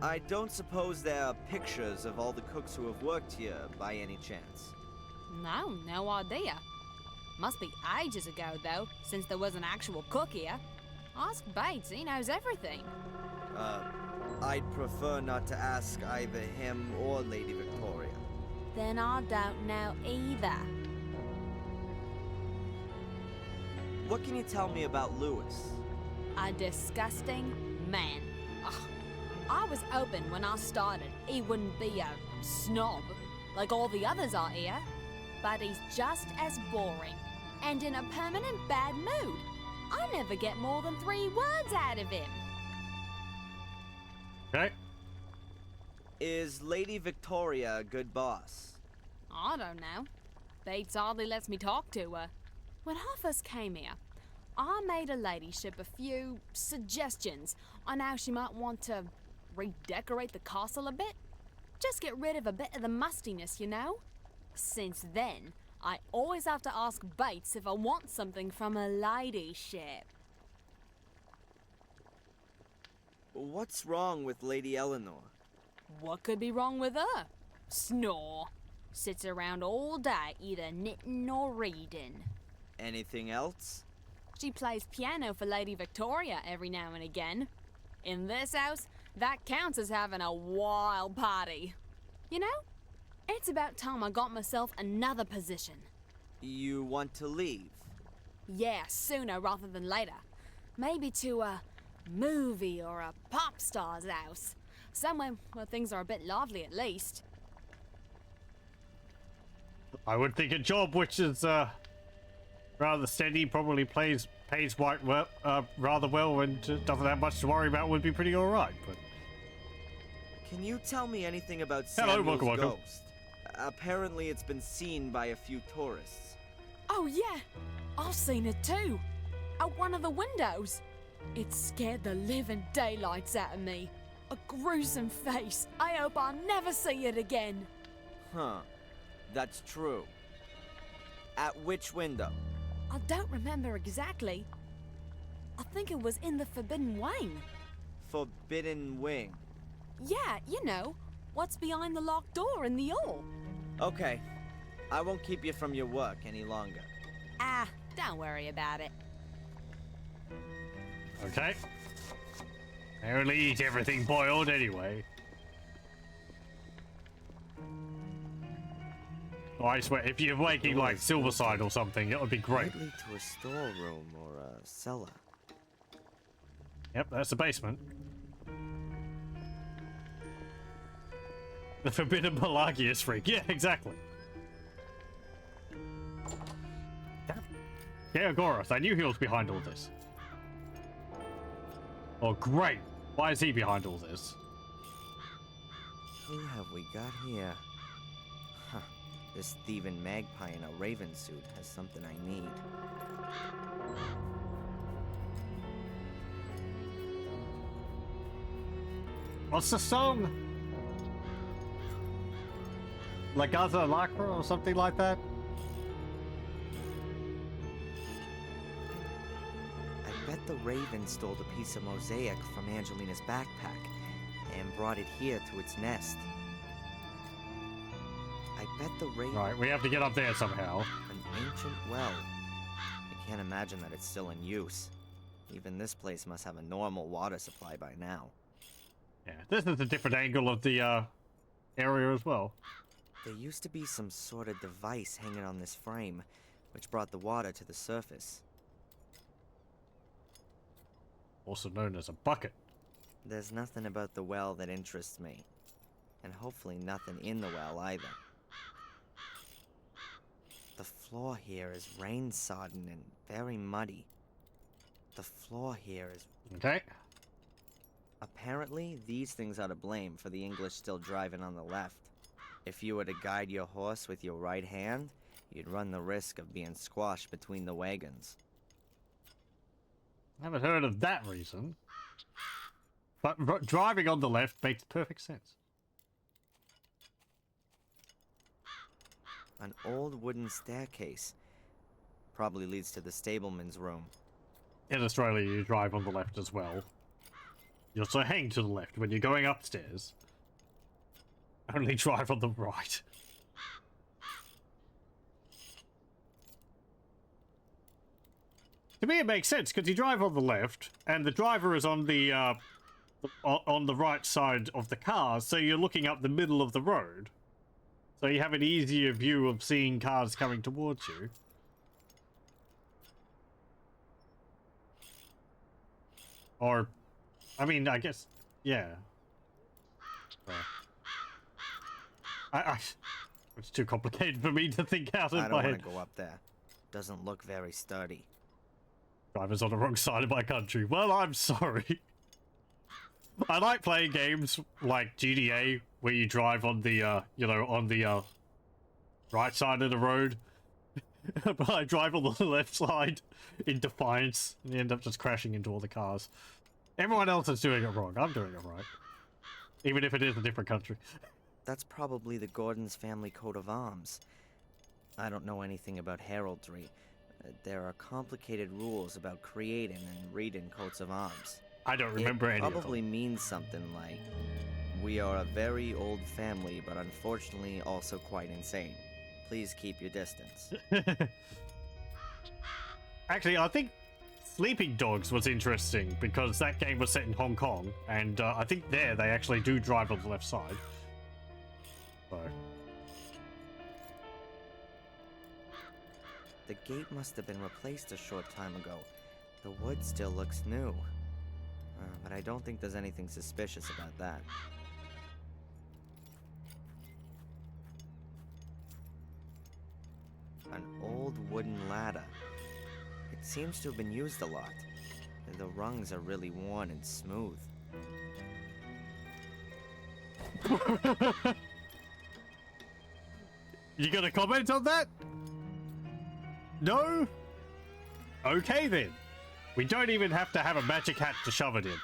I don't suppose there are pictures of all the cooks who have worked here by any chance. No idea. Must be ages ago, though, since there was an actual cook here. Ask Bates, he knows everything. I'd prefer not to ask either him or Lady Victoria. Then I don't know either. What can you tell me about Lewis? A disgusting man. Ugh. I was hoping when I started he wouldn't be a snob like all the others are here, but he's just as boring and in a permanent bad mood. I never get more than 3 words out of him. Okay. Is Lady Victoria a good boss? I don't know. Bates hardly lets me talk to her. When I first came here, I made her ladyship a few suggestions on how she might want to redecorate the castle a bit. Just get rid of a bit of the mustiness, you know? Since then, I always have to ask Bates if I want something from her ladyship. What's wrong with Lady Eleanor? What could be wrong with her? Snore. Sits around all day either knitting or reading. Anything else? She plays piano for Lady Victoria every now and again. In this house, that counts as having a wild party. You know, it's about time I got myself another position. You want to leave? Yeah, sooner rather than later. Maybe to a movie or a pop star's house. Somewhere where things are a bit lively at least. I would think a job which is rather steady, probably pays quite well, rather well, and doesn't have much to worry about would be pretty alright. But can you tell me anything about hello, Samuel's welcome. ghost? Apparently it's been seen by a few tourists. Oh yeah, I've seen it too. Out one of the windows. It scared the living daylights out of me. A gruesome face. I hope I'll never see it again. Huh. That's true. At which window? I don't remember exactly. I think it was in the Forbidden Wing. Forbidden Wing? Yeah, you know, what's behind the locked door in the hall. Okay. I won't keep you from your work any longer. Ah, don't worry about it. okay. I only eat everything boiled anyway. Oh, I swear, if you're waking like Silverside or something, it would be great. Might lead to a storeroom or a cellar. Yep, that's the basement. The Forbidden Pelagius freak. Yeah, exactly. Yeah, Gorath. I knew he was behind all this. Oh, great. Why is he behind all this? Who have we got here? Huh. This thieving magpie in a raven suit has something I need. What's the song? Lagaza Lacra or something like that? I bet the raven stole a piece of mosaic from Angelina's backpack and brought it here to its nest. I bet the raven... Right, we have to get up there somehow. An ancient well. I can't imagine that it's still in use. Even this place must have a normal water supply by now. Yeah, this is a different angle of the area as well. There used to be some sort of device hanging on this frame, which brought the water to the surface. Also known as a bucket. There's nothing about the well that interests me. And hopefully nothing in the well either. The floor here is rain-sodden and very muddy. The floor here is... Okay. Apparently, these things are to blame for the English still driving on the left. If you were to guide your horse with your right hand, you'd run the risk of being squashed between the wagons. Haven't heard of that reason. But driving on the left makes perfect sense. An old wooden staircase. Probably leads to the stableman's room. In Australia, you drive on the left as well. You also hang to the left when you're going upstairs. Only drive on the right. To me, it makes sense because you drive on the left, and the driver is on the right side of the car, so you're looking up the middle of the road. So you have an easier view of seeing cars coming towards you. Or, I mean, I guess, yeah. It's too complicated for me to think out in I don't my want head. to go up there. Doesn't look very sturdy. Driver's on the wrong side of my country. Well, I'm sorry. I like playing games like GTA, where you drive on the, you know, on the, right side of the road. But I drive on the left side in defiance, and you end up just crashing into all the cars. Everyone else is doing it wrong. I'm doing it right. Even if it is a different country. That's probably the Gordon's family coat of arms. I don't know anything about heraldry. There are complicated rules about creating and reading coats of arms. I don't remember any of them. It probably means something like, we are a very old family, but unfortunately also quite insane. Please keep your distance. Actually, I think Sleeping Dogs was interesting because that game was set in Hong Kong, and I think there they actually do drive on the left side. So. The gate must have been replaced a short time ago. The wood still looks new. But I don't think there's anything suspicious about that. An old wooden ladder. It seems to have been used a lot. The rungs are really worn and smooth. You gonna comment on that? No? Okay then. We don't even have to have a magic hat to shove it in.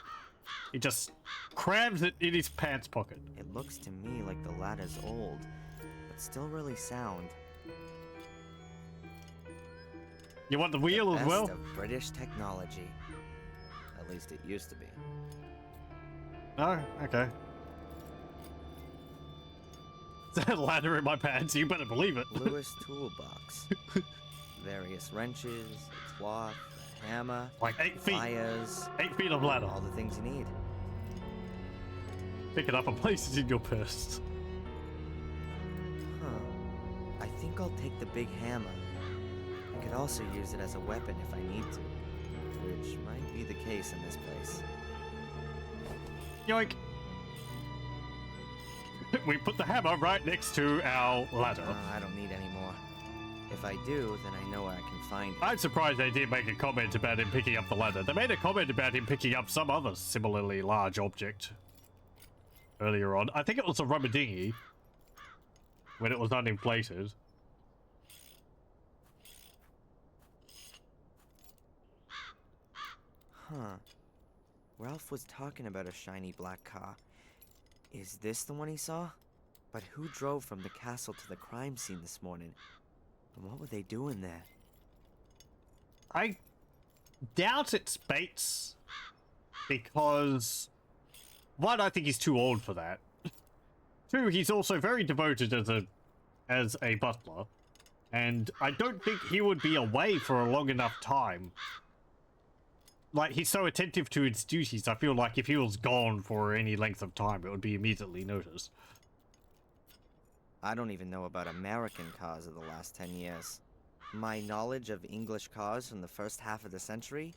He just crams it in his pants pocket. It looks to me like the ladder's old, but still really sound. You want the wheel as well? Best of British technology. At least it used to be. No? Okay. That ladder in my pants, you better believe it. Lewis toolbox. Various wrenches, a cloth, a hammer, like 8 feet. Pliers, 8 feet of ladder. All the things you need. Pick it up and place it in your purse. Huh. I think I'll take the big hammer. I could also use it as a weapon if I need to, which might be the case in this place. Yoink! We put the hammer right next to our ladder. I don't need any more. If I do, then I know where I can find it. I'm surprised they didn't make a comment about him picking up the ladder. They made a comment about him picking up some other similarly large object earlier on. I think it was a rubber dinghy when it was uninflated. Huh. Ralph was talking about a shiny black car. Is this the one he saw? But who drove from the castle to the crime scene this morning? And what were they doing there? I doubt it's Bates, because one, I think he's too old for that. Two, he's also very devoted as a butler, and I don't think he would be away for a long enough time. Like, he's so attentive to his duties, I feel like if he was gone for any length of time, it would be immediately noticed. I don't even know about American cars of the last 10 years. My knowledge of English cars from the first half of the century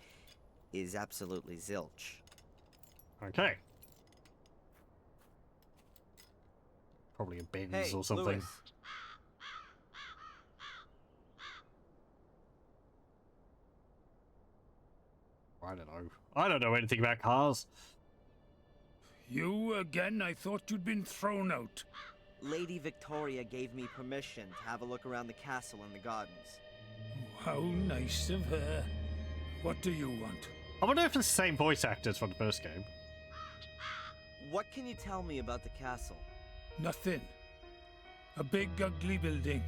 is absolutely zilch. Okay. Probably a Benz Hey, or something. Lewis. I don't know. I don't know anything about cars. You again? I thought you'd been thrown out. Lady Victoria gave me permission to have a look around the castle and the gardens. How nice of her. What do you want? I wonder if it's the same voice actors from the first game. What can you tell me about the castle? Nothing. A big, ugly building.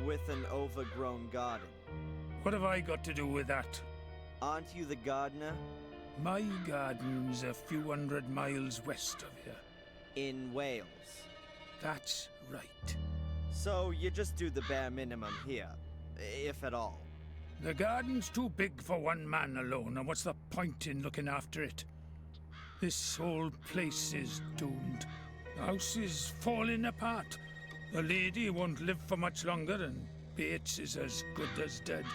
With an overgrown garden. What have I got to do with that? Aren't you the gardener? My garden's a few 100 miles west of here. In Wales? That's right. So you just do the bare minimum here, if at all. The garden's too big for one man alone, and what's the point in looking after it? This whole place is doomed. The house is falling apart. The lady won't live for much longer, and Bates is as good as dead.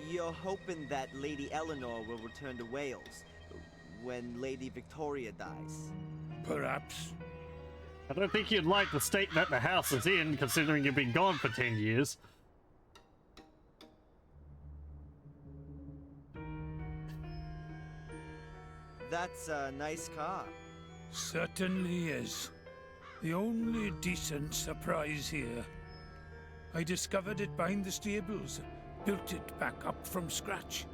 You're hoping that Lady Eleanor will return to Wales. when Lady Victoria dies. Perhaps. I don't think you'd like the state that the house is in, considering you've been gone for 10 years. That's a nice car. Certainly is. The only decent surprise here. I discovered it behind the stables, built it back up from scratch.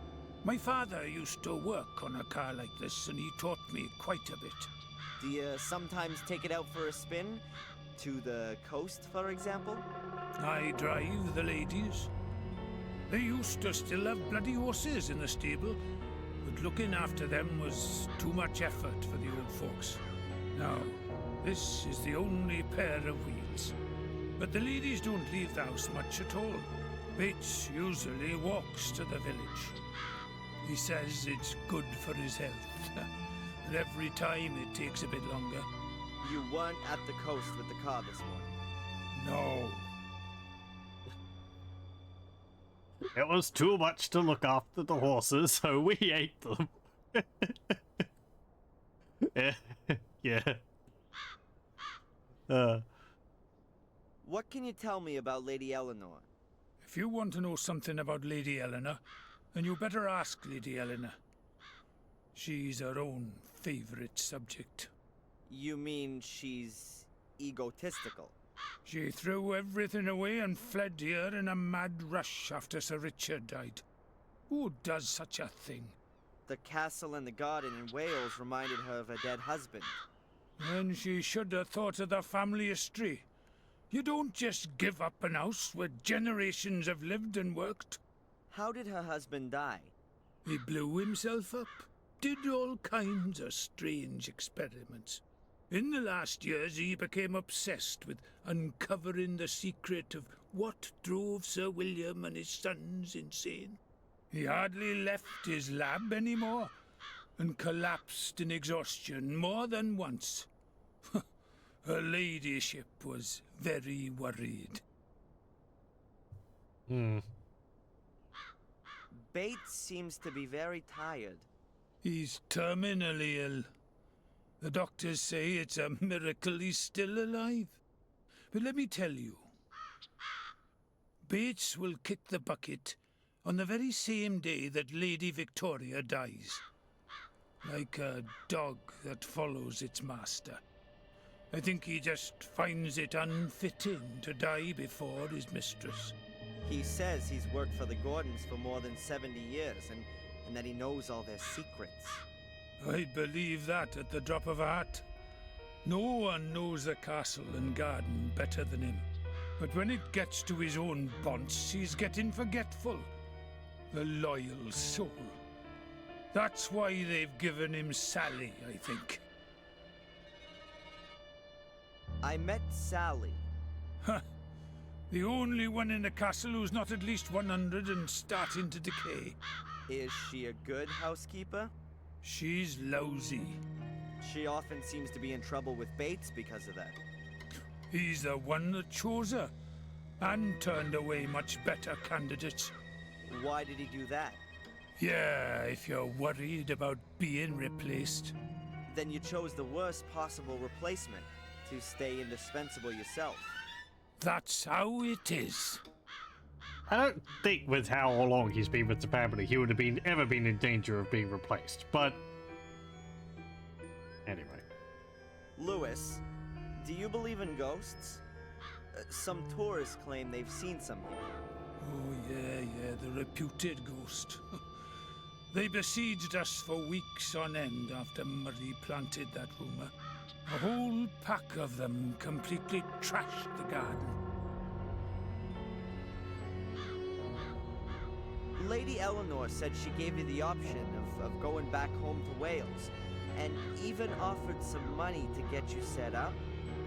My father used to work on a car like this, and he taught me quite a bit. Do you sometimes take it out for a spin? To the coast, for example? I drive the ladies. They used to still have bloody horses in the stable, but looking after them was too much effort for the old folks. Now, this is the only pair of wheels. But the ladies don't leave the house much at all. Bates usually walks to the village. He says it's good for his health. And every time it takes a bit longer. You weren't at the coast with the car this morning? No. It was too much to look after the horses, so we ate them. Yeah. What can you tell me about Lady Eleanor? If you want to know something about Lady Eleanor, then you better ask Lady Eleanor. She's her own favorite subject. You mean she's egotistical? She threw everything away and fled here in a mad rush after Sir Richard died. Who does such a thing? The castle and the garden in Wales reminded her of her dead husband. Then she should have thought of the family history. You don't just give up an house where generations have lived and worked. How did her husband die? He blew himself up. Did all kinds of strange experiments. In the last years, he became obsessed with uncovering the secret of what drove Sir William and his sons insane. He hardly left his lab anymore, and collapsed in exhaustion more than once. Her ladyship was very worried. Bates seems to be very tired. He's terminally ill. The doctors say it's a miracle he's still alive. But let me tell you, Bates will kick the bucket on the very same day that Lady Victoria dies. Like a dog that follows its master. I think he just finds it unfitting to die before his mistress. He says he's worked for the Gordons for more than 70 years, and that he knows all their secrets. I'd believe that at the drop of a hat. No one knows the castle and garden better than him. But when it gets to his own bonds, he's getting forgetful. The loyal soul. That's why they've given him Sally, I think. I met Sally. Huh. The only one in the castle who's not at least 100 and starting to decay. Is she a good housekeeper? She's lousy. She often seems to be in trouble with Bates because of that. He's the one that chose her, and turned away much better candidates. Why did he do that? Yeah, if you're worried about being replaced. Then you chose the worst possible replacement, to stay indispensable yourself. That's how it is. I don't think with how long he's been with the family, he would have ever been in danger of being replaced, but anyway. Lewis, do you believe in ghosts? Some tourists claim they've seen some here. Oh yeah, the reputed ghost. They besieged us for weeks on end after Murray planted that rumour. A whole pack of them completely trashed the garden. Lady Eleanor said she gave you the option of going back home to Wales, and even offered some money to get you set up.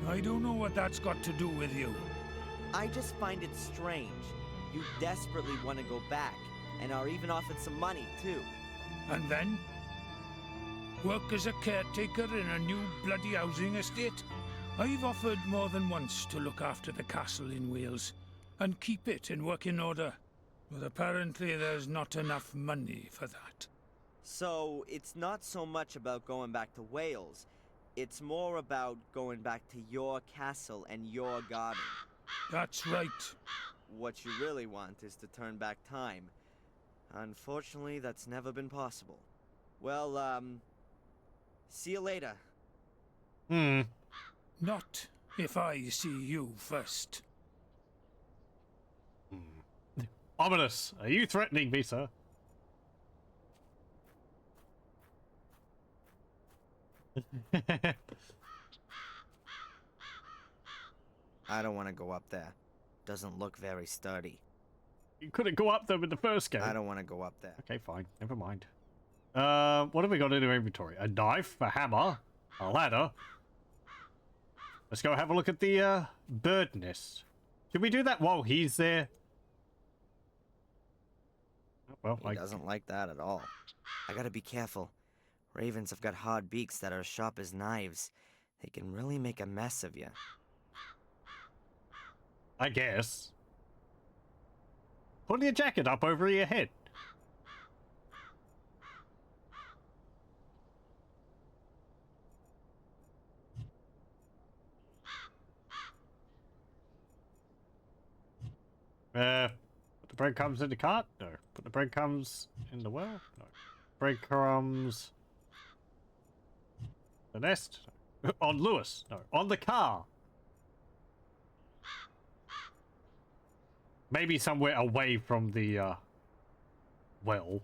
I don't know what that's got to do with you. I just find it strange. You desperately want to go back, and are even offered some money, too. And then? Work as a caretaker in a new bloody housing estate? I've offered more than once to look after the castle in Wales, and keep it in working order. But apparently there's not enough money for that. So, it's not so much about going back to Wales. It's more about going back to your castle and your garden. That's right. What you really want is to turn back time. Unfortunately, that's never been possible. Well, see you later. Not if I see you first. Ominous, are you threatening me, sir? I don't want to go up there. Doesn't look very sturdy. You couldn't go up there in the first game. I don't want to go up there. Okay, fine. Never mind. What have we got in our inventory? A knife, a hammer, a ladder. Let's go have a look at the bird nest. Can we do that while he's there? Well, he doesn't like that at all. I gotta be careful. Ravens have got hard beaks that are as sharp as knives. They can really make a mess of you. I guess. Put your jacket up over your head. Put the breadcrumbs in the cart? No. Put the breadcrumbs in the well? No. Breadcrumbs... the nest? No. On Lewis? No. On the car? Maybe somewhere away from the, well.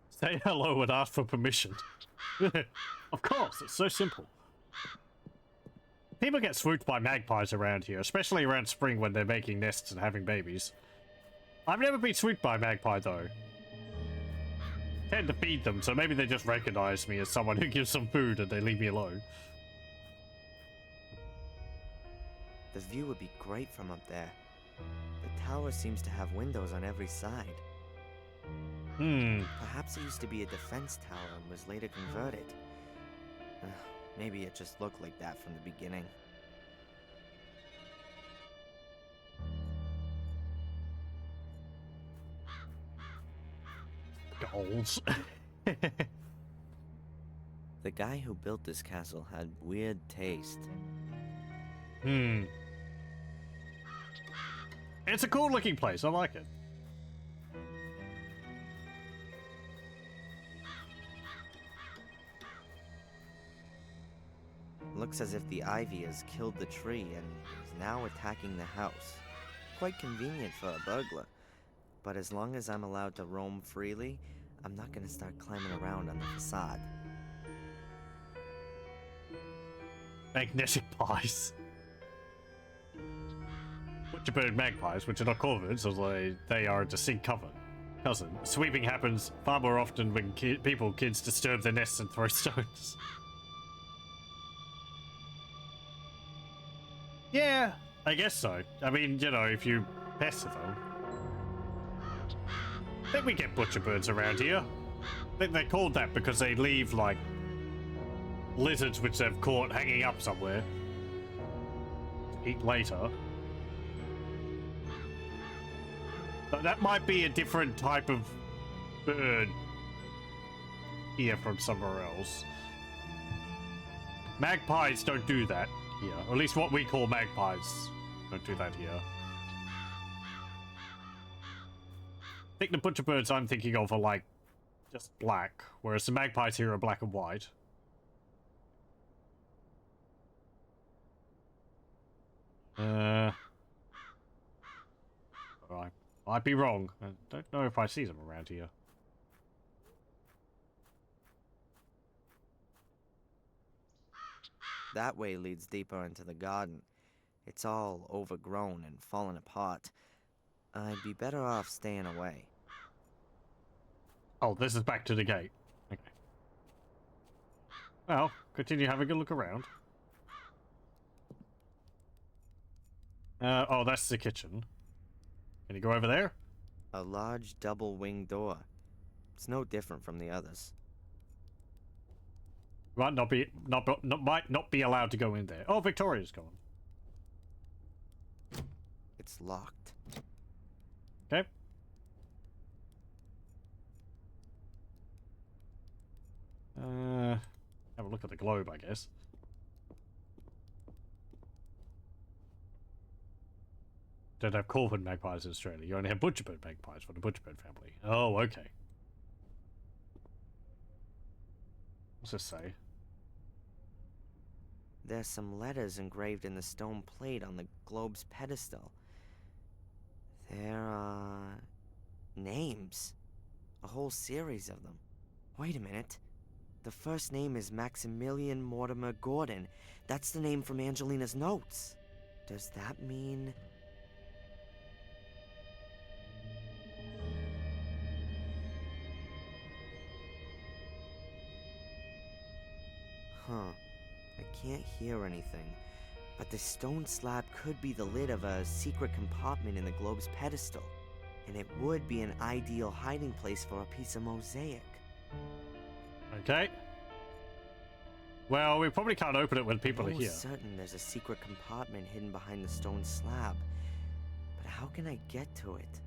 Say hello and ask for permission. Of course, it's so simple. People get swooped by magpies around here, especially around spring when they're making nests and having babies. I've never been swooped by a magpie, though. I tend to feed them, so maybe they just recognize me as someone who gives them food and they leave me alone. The view would be great from up there. The tower seems to have windows on every side. Perhaps it used to be a defense tower and was later converted. Maybe it just looked like that from the beginning. Goals. The guy who built this castle had weird taste. It's a cool looking place, I like it. Looks as if the ivy has killed the tree and is now attacking the house. Quite convenient for a burglar. But as long as I'm allowed to roam freely, I'm not gonna start climbing around on the facade. Magnetic pies. Butcherbird magpies, which are not corvids, so they are a distinct cousin. Sweeping happens far more often when kids disturb their nests and throw stones. Yeah, I guess so. I mean, you know, if you pester them. I think we get butcherbirds around here. I think they're called that because they leave, like, lizards which they've caught hanging up somewhere to eat later. But that might be a different type of bird here from somewhere else. Magpies don't do that here. Or at least what we call magpies don't do that here. I think the butcherbirds I'm thinking of are like just black, whereas the magpies here are black and white. I'd be wrong. I don't know if I see them around here. That way leads deeper into the garden. It's all overgrown and fallen apart. I'd be better off staying away. Oh, this is back to the gate. Okay. Well, continue having a look around. Oh, that's the kitchen. Can you go over there? A large double-winged door. It's no different from the others. Might not be allowed to go in there. Oh, Victoria's gone. It's locked. Okay. Have a look at the globe, I guess. Don't have corvid magpies in Australia. You only have butcherbird magpies for the butcherbird family. Oh, okay. What's this say? There's some letters engraved in the stone plate on the globe's pedestal. There are names. A whole series of them. Wait a minute. The first name is Maximilian Mortimer Gordon. That's the name from Angelina's notes. Does that mean... Huh. I can't hear anything. But the stone slab could be the lid of a secret compartment in the globe's pedestal. And it would be an ideal hiding place for a piece of mosaic. Okay. Well, we probably can't open it when people are I'm here. almost certain there's a secret compartment hidden behind the stone slab. But how can I get to it?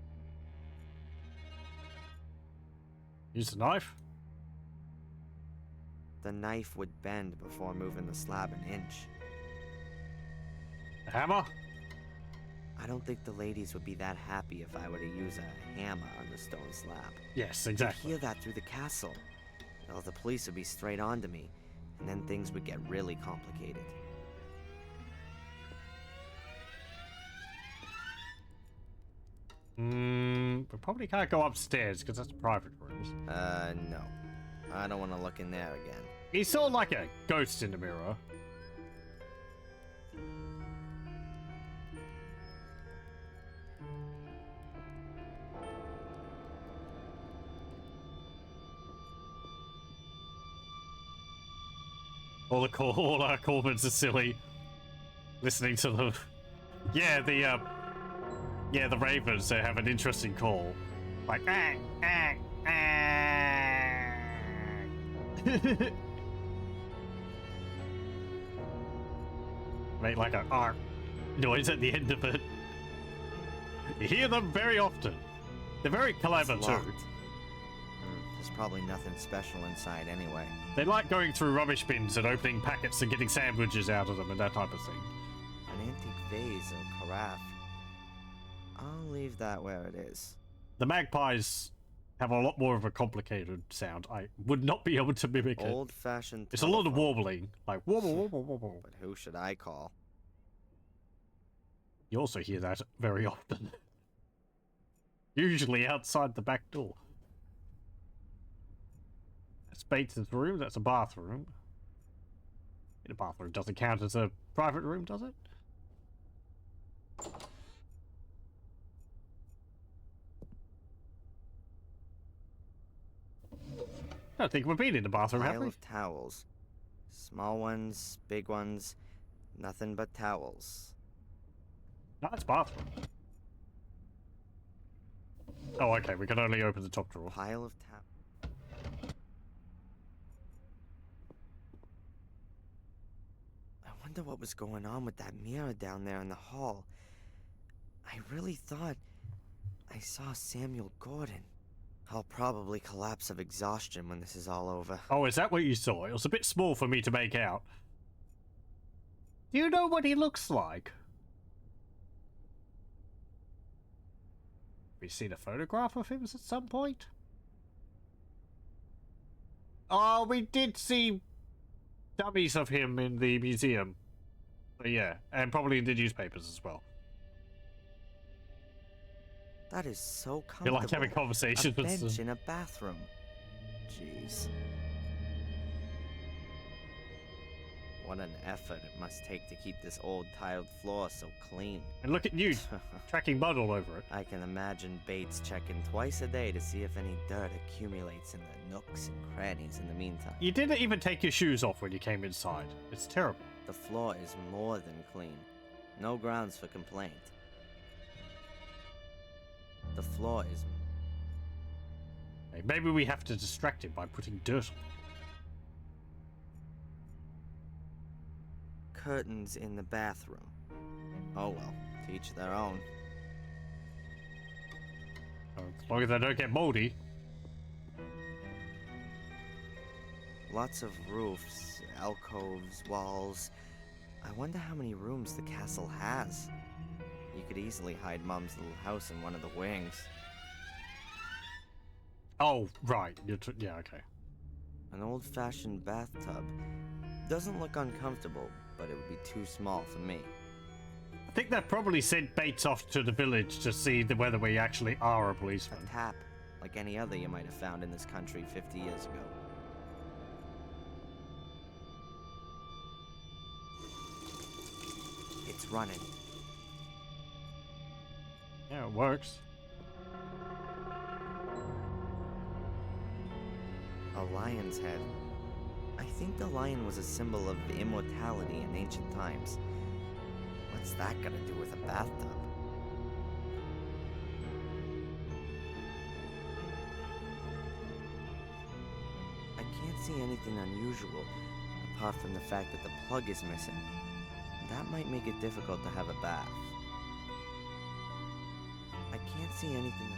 Use the knife? The knife would bend before moving the slab an inch. A hammer? I don't think the ladies would be that happy if I were to use a hammer on the stone slab. Yes, exactly. You'd hear that through the castle. Well, the police would be straight on to me, and then things would get really complicated. We probably can't go upstairs because that's private rooms. No. I don't want to look in there again. He's sort of like a ghost in the mirror. All our Corbins are silly. Listening to them. Yeah, the ravens, they have an interesting call. Like, Make like a ark noise at the end of it. You hear them very often. They're very clever It's too. locked. There's probably nothing special inside anyway. They like going through rubbish bins and opening packets and getting sandwiches out of them and that type of thing. An antique vase or carafe. I'll leave that where it is. The magpies have a lot more of a complicated sound. I would not be able to mimic it. Old-fashioned It's a lot of telephone. warbling. Like, wobble, wobble, wobble. But who should I call? You also hear that very often. Usually outside the back door. That's Bates' room. That's a bathroom. A bathroom doesn't count as a private room, does it? I don't think we've been in the bathroom, have Pile we? of towels. Small ones, big ones, nothing but towels. No, it's bathroom. Oh, okay. We can only open the top drawer. Pile of towels. I wonder what was going on with that mirror down there in the hall. I really thought I saw Samuel Gordon. I'll probably collapse of exhaustion when this is all over. Oh, is that what you saw? It was a bit small for me to make out. Do you know what he looks like? Have you seen a photograph of him at some point? Oh, we did see dummies of him in the museum. But yeah, and probably in the newspapers as well. That is so comfortable. You like having conversations a with bench some... in a bathroom. Jeez. What an effort it must take to keep this old tiled floor so clean. And look at you, tracking mud all over it. I can imagine Bates checking twice a day to see if any dirt accumulates in the nooks and crannies in the meantime. You didn't even take your shoes off when you came inside. It's terrible. The floor is more than clean. No grounds for complaint. The floor is... Hey, maybe we have to distract him by putting dirt on it. Curtains in the bathroom. Oh well, to each their own. As long as they don't get moldy. Lots of roofs, alcoves, walls. I wonder how many rooms the castle has. You could easily hide Mom's little house in one of the wings. Oh, right. Yeah, okay. An old-fashioned bathtub. Doesn't look uncomfortable, but it would be too small for me. I think that probably sent Bates off to the village to see whether we actually are a policeman. A tap, like any other you might have found in this country 50 years ago. It's running. Yeah, it works. A lion's head. I think the lion was a symbol of immortality in ancient times. What's that got to do with a bathtub? I can't see anything unusual, apart from the fact that the plug is missing. That might make it difficult to have a bath. I can't see anything.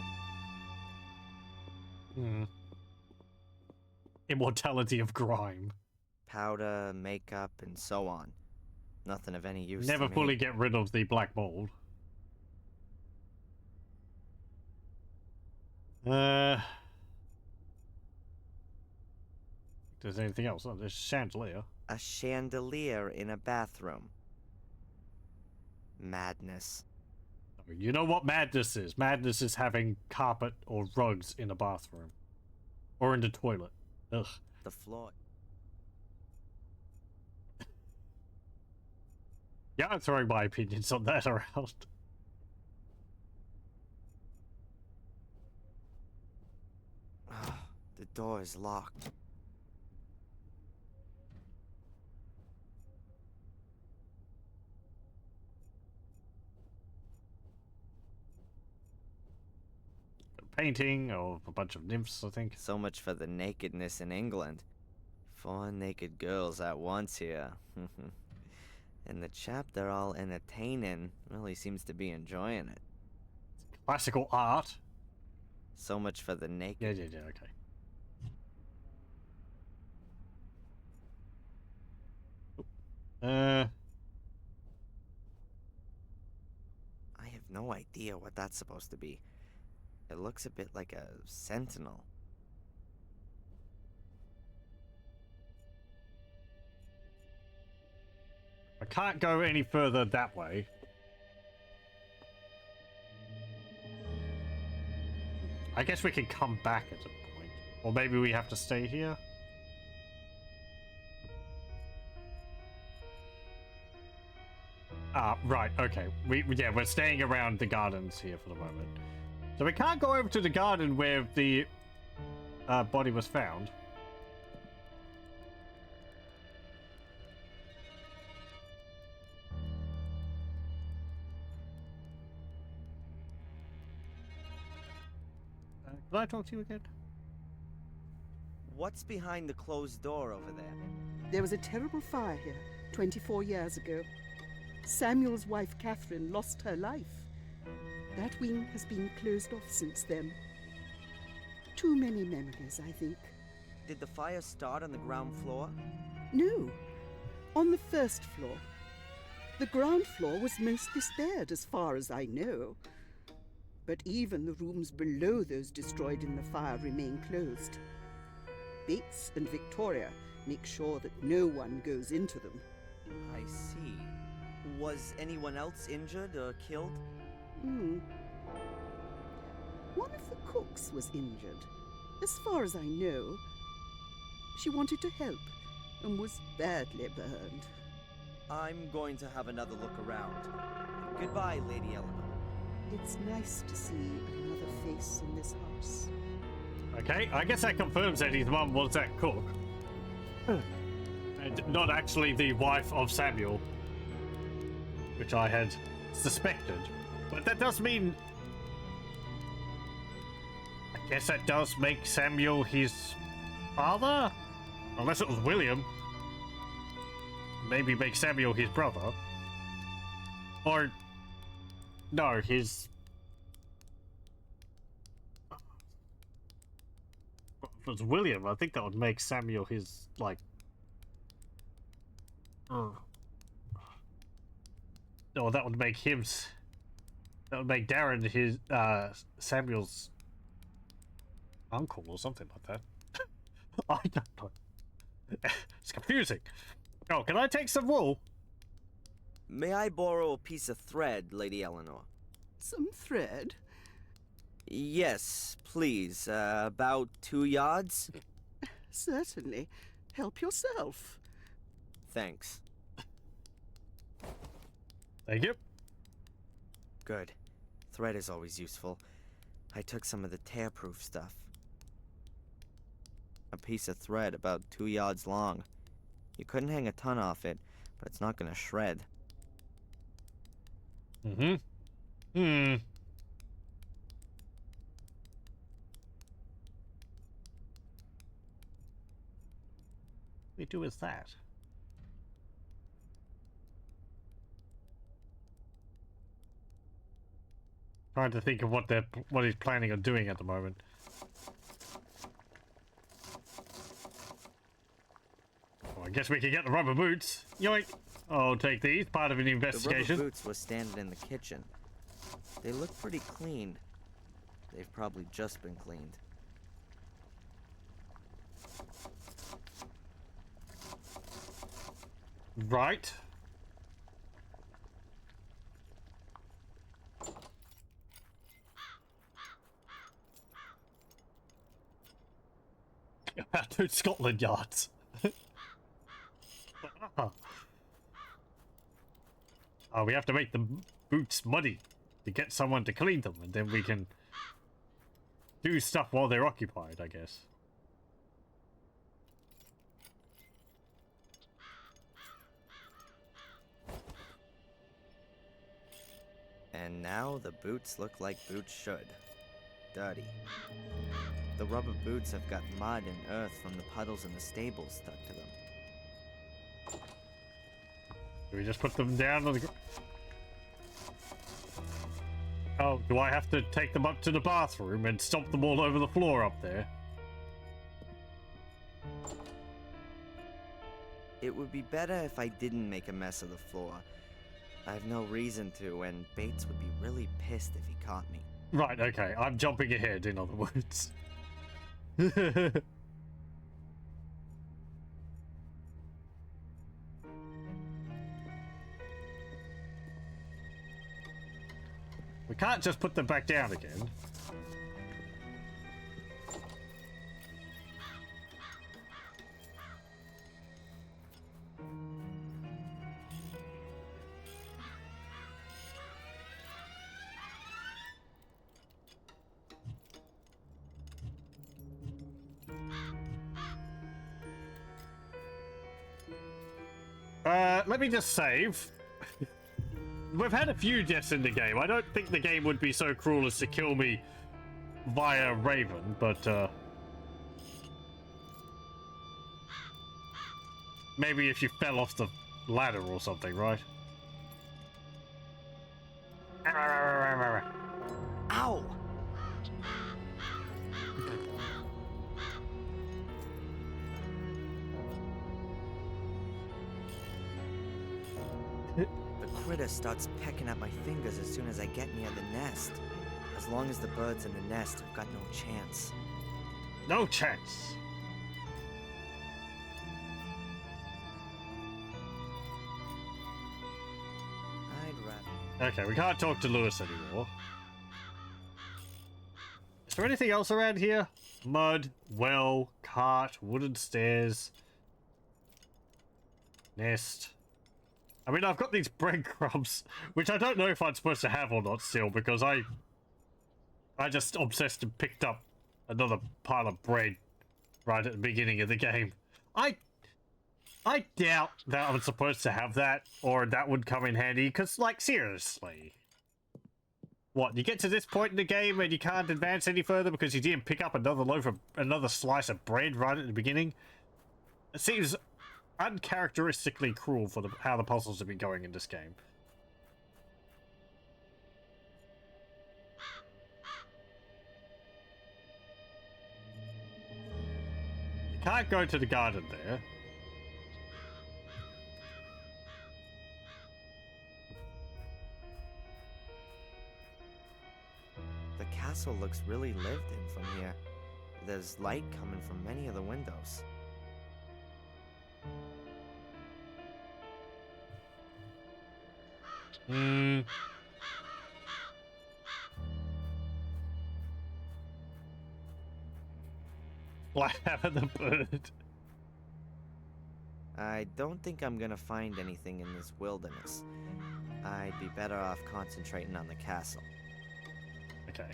Immortality of grime. Powder, makeup, and so on. Nothing of any use Never to me. fully get rid of the black mold. If there's anything else? Oh, there's a chandelier. A chandelier in a bathroom. Madness. You know what madness is? Madness is having carpet or rugs in a bathroom. Or in the toilet. Ugh. The floor. Yeah, I'm throwing my opinions on that around. The door is locked. Painting of a bunch of nymphs, I think. So much for the nakedness in England. 4 naked girls at once here. And the chap they're all entertaining really seems to be enjoying it. Classical art. So much for the naked. Yeah, okay. I have no idea what that's supposed to be. It looks a bit like a sentinel. I can't go any further that way. I guess we can come back at a point. Or maybe we have to stay here? Ah, right, okay. We're staying around the gardens here for the moment. So we can't go over to the garden where the body was found. Can I talk to you again? What's behind the closed door over there? There was a terrible fire here 24 years ago. Samuel's wife, Catherine, lost her life. That wing has been closed off since then. Too many memories, I think. Did the fire start on the ground floor? No, on the first floor. The ground floor was mostly spared, as far as I know. But even the rooms below those destroyed in the fire remain closed. Bates and Victoria make sure that no one goes into them. I see. Was anyone else injured or killed? One of the cooks was injured. As far as I know, she wanted to help and was badly burned. I'm going to have another look around. Goodbye, Lady Eleanor. It's nice to see another face in this house. Okay, I guess that confirms that his mum was that cook. And not actually the wife of Samuel, which I had suspected. But that does mean... I guess that does make Samuel his father? Unless it was William. Maybe make Samuel his brother. Or... no, his... was William, I think that would make Samuel his, like... Oh, that would make him... That would make Darren his, Samuel's uncle or something like that. I don't know. It's confusing. Oh, can I take some wool? May I borrow a piece of thread, Lady Eleanor? Some thread? Yes, please. About 2 yards? Certainly. Help yourself. Thanks. Thank you. Good. Thread is always useful. I took some of the tear-proof stuff. A piece of thread about 2 yards long. You couldn't hang a ton off it, but it's not gonna shred. What do is that? Trying to think of what he's planning on doing at the moment. Well, I guess we can get the rubber boots. Yoink! I'll take these, part of an investigation. The rubber boots were standing in the kitchen. They look pretty clean. They've probably just been cleaned. Right. About 2 Scotland yards. Oh, we have to make the boots muddy to get someone to clean them, and then we can do stuff while they're occupied, I guess. And now the boots look like boots should. Dirty. The rubber boots have got mud and earth from the puddles in the stables stuck to them. Do we just put them down on the... Oh, do I have to take them up to the bathroom and stomp them all over the floor up there? It would be better if I didn't make a mess of the floor. I have no reason to, and Bates would be really pissed if he caught me. Right, okay. I'm jumping ahead, in other words. We can't just put them back down again. Let me just save. We've had a few deaths in the game. I don't think the game would be so cruel as to kill me via Raven, but maybe if you fell off the ladder or something, right? Ow! The critter starts pecking at my fingers as soon as I get near the nest. As long as the birds in the nest have got no chance. No chance! I'd rather... Okay, we can't talk to Lewis anymore. Is there anything else around here? Mud, well, cart, wooden stairs, nest. I mean, I've got these breadcrumbs, which I don't know if I'm supposed to have or not still, because I just obsessed and picked up another pile of bread right at the beginning of the game. I doubt that I'm supposed to have that, or that would come in handy, because, like, seriously. What, you get to this point in the game and you can't advance any further because you didn't pick up another slice of bread right at the beginning? It seems uncharacteristically cruel for how the puzzles have been going in this game. can't go to the garden there. The castle looks really lived in from here. There's light coming from many of the windows. What happened to the bird? I don't think I'm gonna find anything in this wilderness. I'd be better off concentrating on the castle. Okay.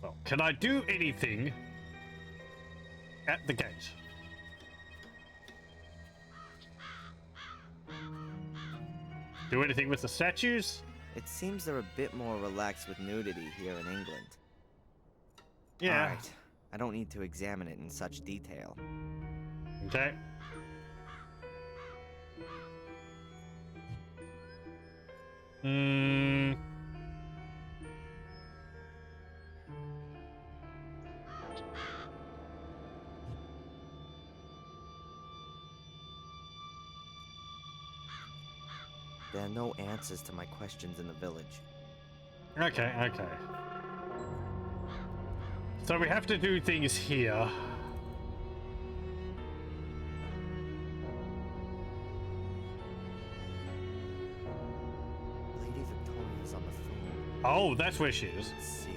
Well, can I do anything at the gate? Do anything with the statues? It seems they're a bit more relaxed with nudity here in England. Yeah. Alright, I don't need to examine it in such detail. Okay. There are no answers to my questions in the village. Okay, okay. So we have to do things here. Lady Victoria's on the phone. Oh, that's where she is. Let's see.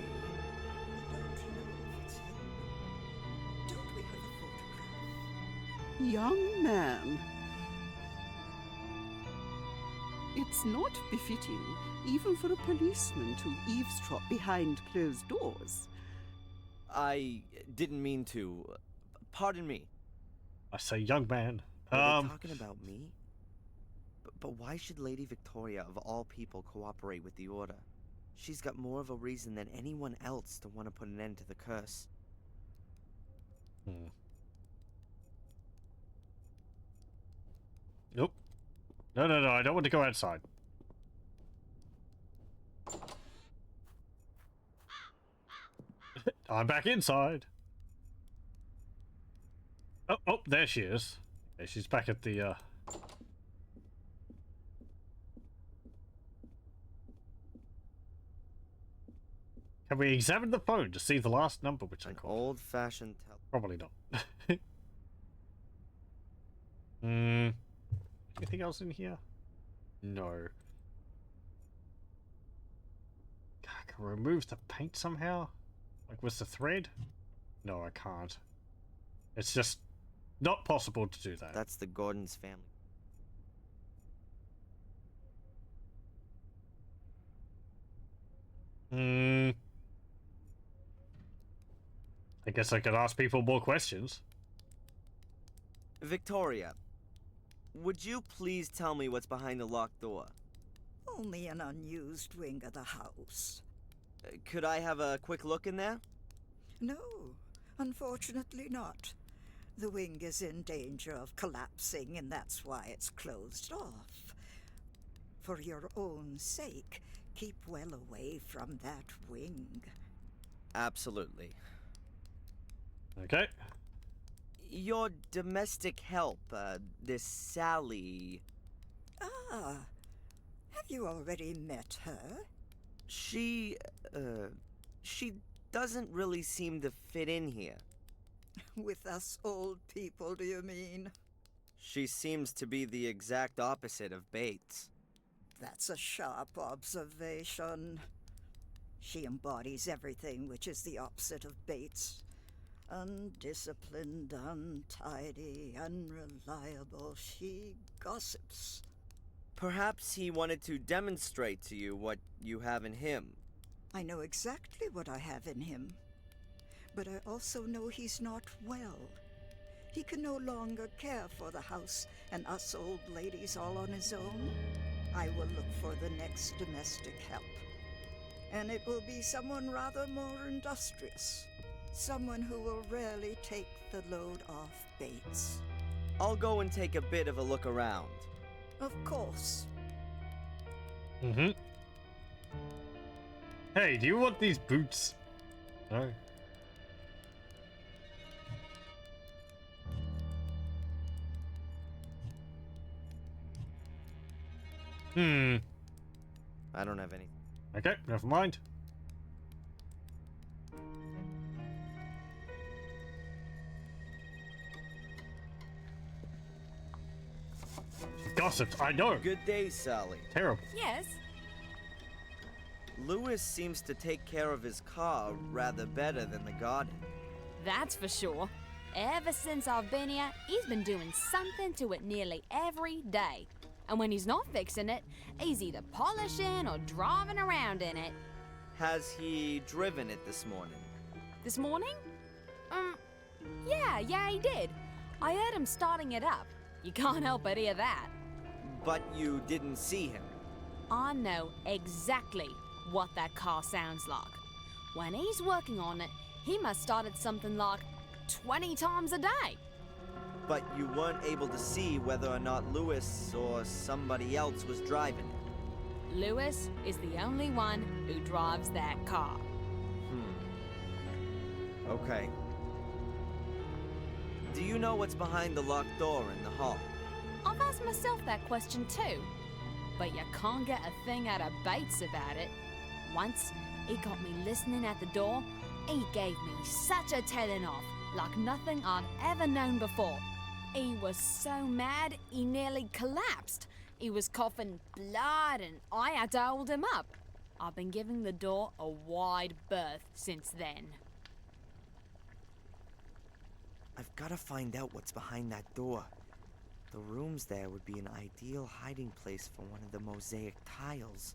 Young man. It's not befitting, even for a policeman to eavesdrop behind closed doors. I didn't mean to. Pardon me. I say young man. Are they talking about me? But why should Lady Victoria, of all people, cooperate with the Order? She's got more of a reason than anyone else to want to put an end to the curse. Nope. No, no, no, I don't want to go outside. I'm back inside. Oh, oh, there she is. Okay, she's back at the, Can we examine the phone to see the last number which I called? Old-fashioned Probably not. Anything else in here? No. I can remove the paint somehow? Like with the thread? No, I can't. It's just not possible to do that. That's the Gordon's family. I guess I could ask people more questions. Victoria, would you please tell me what's behind the locked door? Only an unused wing of the house. Could I have a quick look in there? No, unfortunately not. The wing is in danger of collapsing, and that's why it's closed off. For your own sake, keep well away from that wing. Absolutely. Okay. Your domestic help, this Sally... Ah, have you already met her? She doesn't really seem to fit in here. With us old people, do you mean? She seems to be the exact opposite of Bates. That's a sharp observation. She embodies everything which is the opposite of Bates. Undisciplined, untidy, unreliable. She gossips. Perhaps he wanted to demonstrate to you what you have in him. I know exactly what I have in him. But I also know he's not well. He can no longer care for the house and us old ladies all on his own. I will look for the next domestic help. And it will be someone rather more industrious. Someone who will rarely take the load off Bates. I'll go and take a bit of a look around. Of course. Hey, do you want these boots? No. I don't have anything. Okay, never mind. She gossiped, I know. Good day, Sally. Terrible. Yes? Lewis seems to take care of his car rather better than the garden. That's for sure. Ever since I've been here, he's been doing something to it nearly every day. And when he's not fixing it, he's either polishing or driving around in it. Has he driven it this morning? This morning? Yeah, he did. I heard him starting it up. You can't help but hear that. But you didn't see him? I know exactly what that car sounds like. When he's working on it, he must start it something like 20 times a day. But you weren't able to see whether or not Lewis or somebody else was driving it? Lewis is the only one who drives that car. Okay. Do you know what's behind the locked door in the hall? I've asked myself that question too. But you can't get a thing out of Bates about it. Once, he got me listening at the door. He gave me such a telling off, like nothing I'd ever known before. He was so mad, he nearly collapsed. He was coughing blood and I had to hold him up. I've been giving the door a wide berth since then. I've got to find out what's behind that door. The rooms there would be an ideal hiding place for one of the mosaic tiles.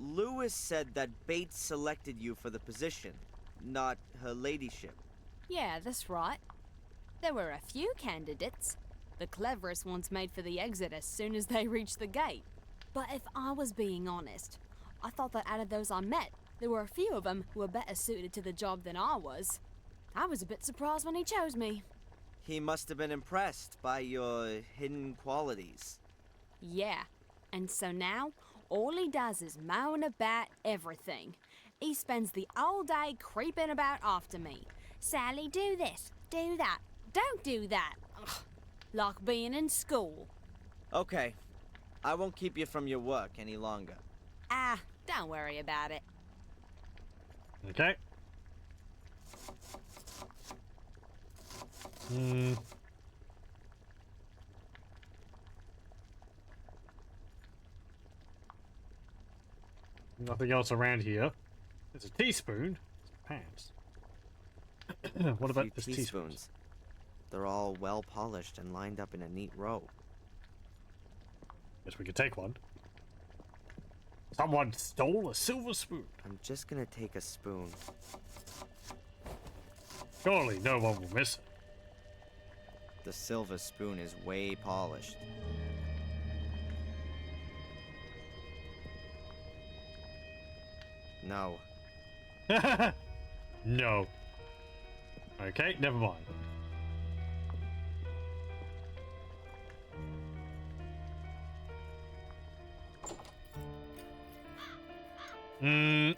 Lewis said that Bates selected you for the position, not her ladyship. Yeah, that's right. There were a few candidates. The cleverest ones made for the exit as soon as they reached the gate. But if I was being honest, I thought that out of those I met, there were a few of them who were better suited to the job than I was. I was a bit surprised when he chose me. He must have been impressed by your hidden qualities. Yeah, and so now, all he does is moan about everything. He spends the whole day creeping about after me. Sally, do this, do that, don't do that. Ugh, like being in school. Okay, I won't keep you from your work any longer. Ah, don't worry about it. Okay. Nothing else around here. There's a teaspoon. Pants. What about this teaspoons? They're all well polished and lined up in a neat row. Guess we could take one. Someone stole a silver spoon. I'm just gonna take a spoon. Surely no one will miss it. The silver spoon is way polished. No. No. Okay, never mind.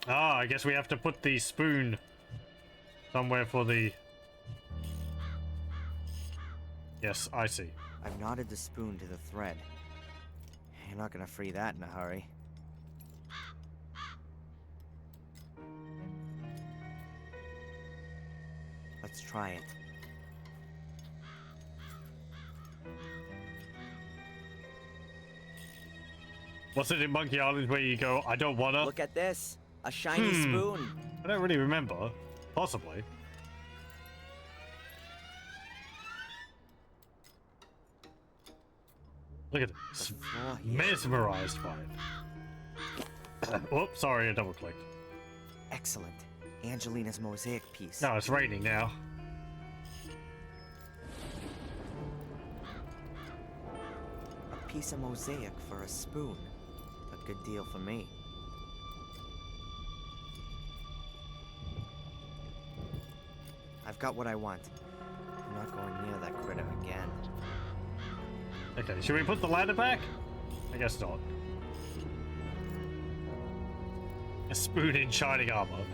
I guess we have to put the spoon somewhere for the... Yes, I see. I've knotted the spoon to the thread. You're not gonna free that in a hurry. Let's try it. What's it in Monkey Island where you go, I don't wanna? Look at this. A shiny spoon. I don't really remember. Possibly. Look at this. Mesmerized by it. Whoops, sorry, I double clicked. Excellent. Angelina's mosaic piece. No, it's raining now. A piece of mosaic for a spoon. A good deal for me. I've got what I want. I'm not going near that critter again. Okay, should we put the ladder back? I guess not. A spoon in shining armor.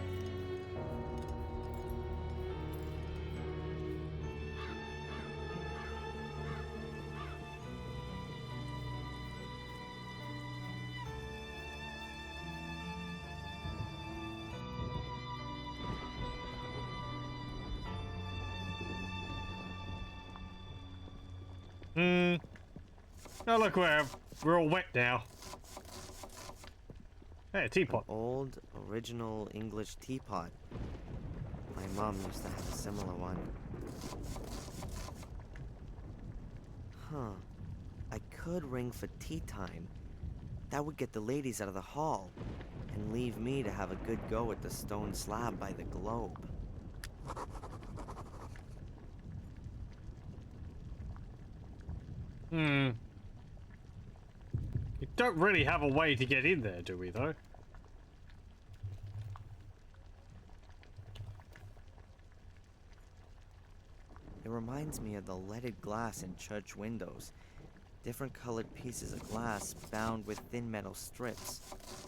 Oh, look, we're all wet now. Hey, a teapot. An old, original English teapot. My mom used to have a similar one. Huh. I could ring for tea time. That would get the ladies out of the hall and leave me to have a good go at the stone slab by the globe. You don't really have a way to get in there, do we, though? It reminds me of the leaded glass in church windows. Different colored pieces of glass bound with thin metal strips.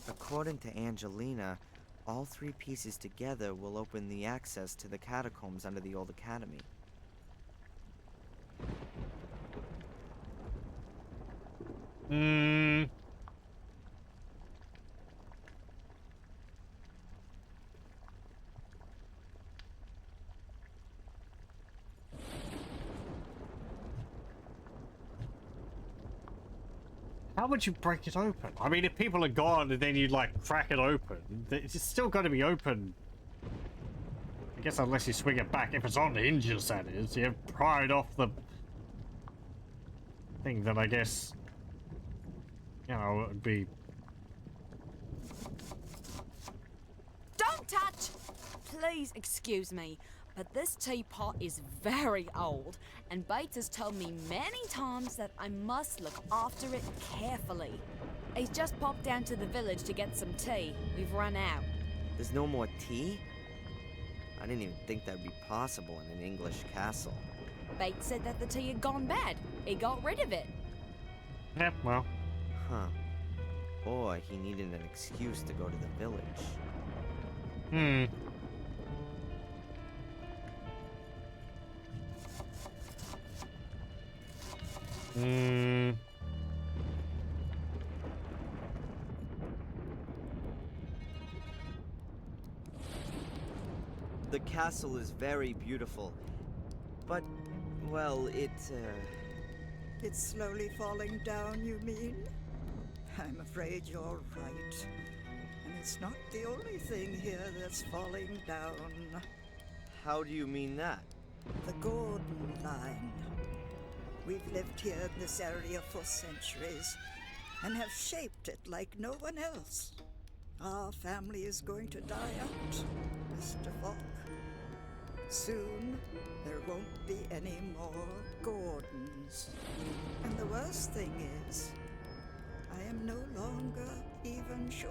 According to Angelina, all three pieces together will open the access to the catacombs under the old academy. How would you break it open? I mean, if people are gone and then you like crack it open, it's still got to be open. I guess unless you swing it back, if it's on hinges, that is. You pry it off the thing, then I guess, you know, it would be. Don't touch! Please excuse me, but this teapot is very old, and Bates has told me many times that I must look after it carefully. He's just popped down to the village to get some tea. We've run out. There's no more tea? I didn't even think that would be possible in an English castle. Bates said that the tea had gone bad. He got rid of it. Yeah, well. Huh. Or he needed an excuse to go to the village. The castle is very beautiful, but, well, It's slowly falling down, you mean? I'm afraid you're right. And it's not the only thing here that's falling down. How do you mean that? The Gordon Line. We've lived here in this area for centuries and have shaped it like no one else. Our family is going to die out, Mr. Falk. Soon, there won't be any more Gordons. And the worst thing is, I am no longer even sure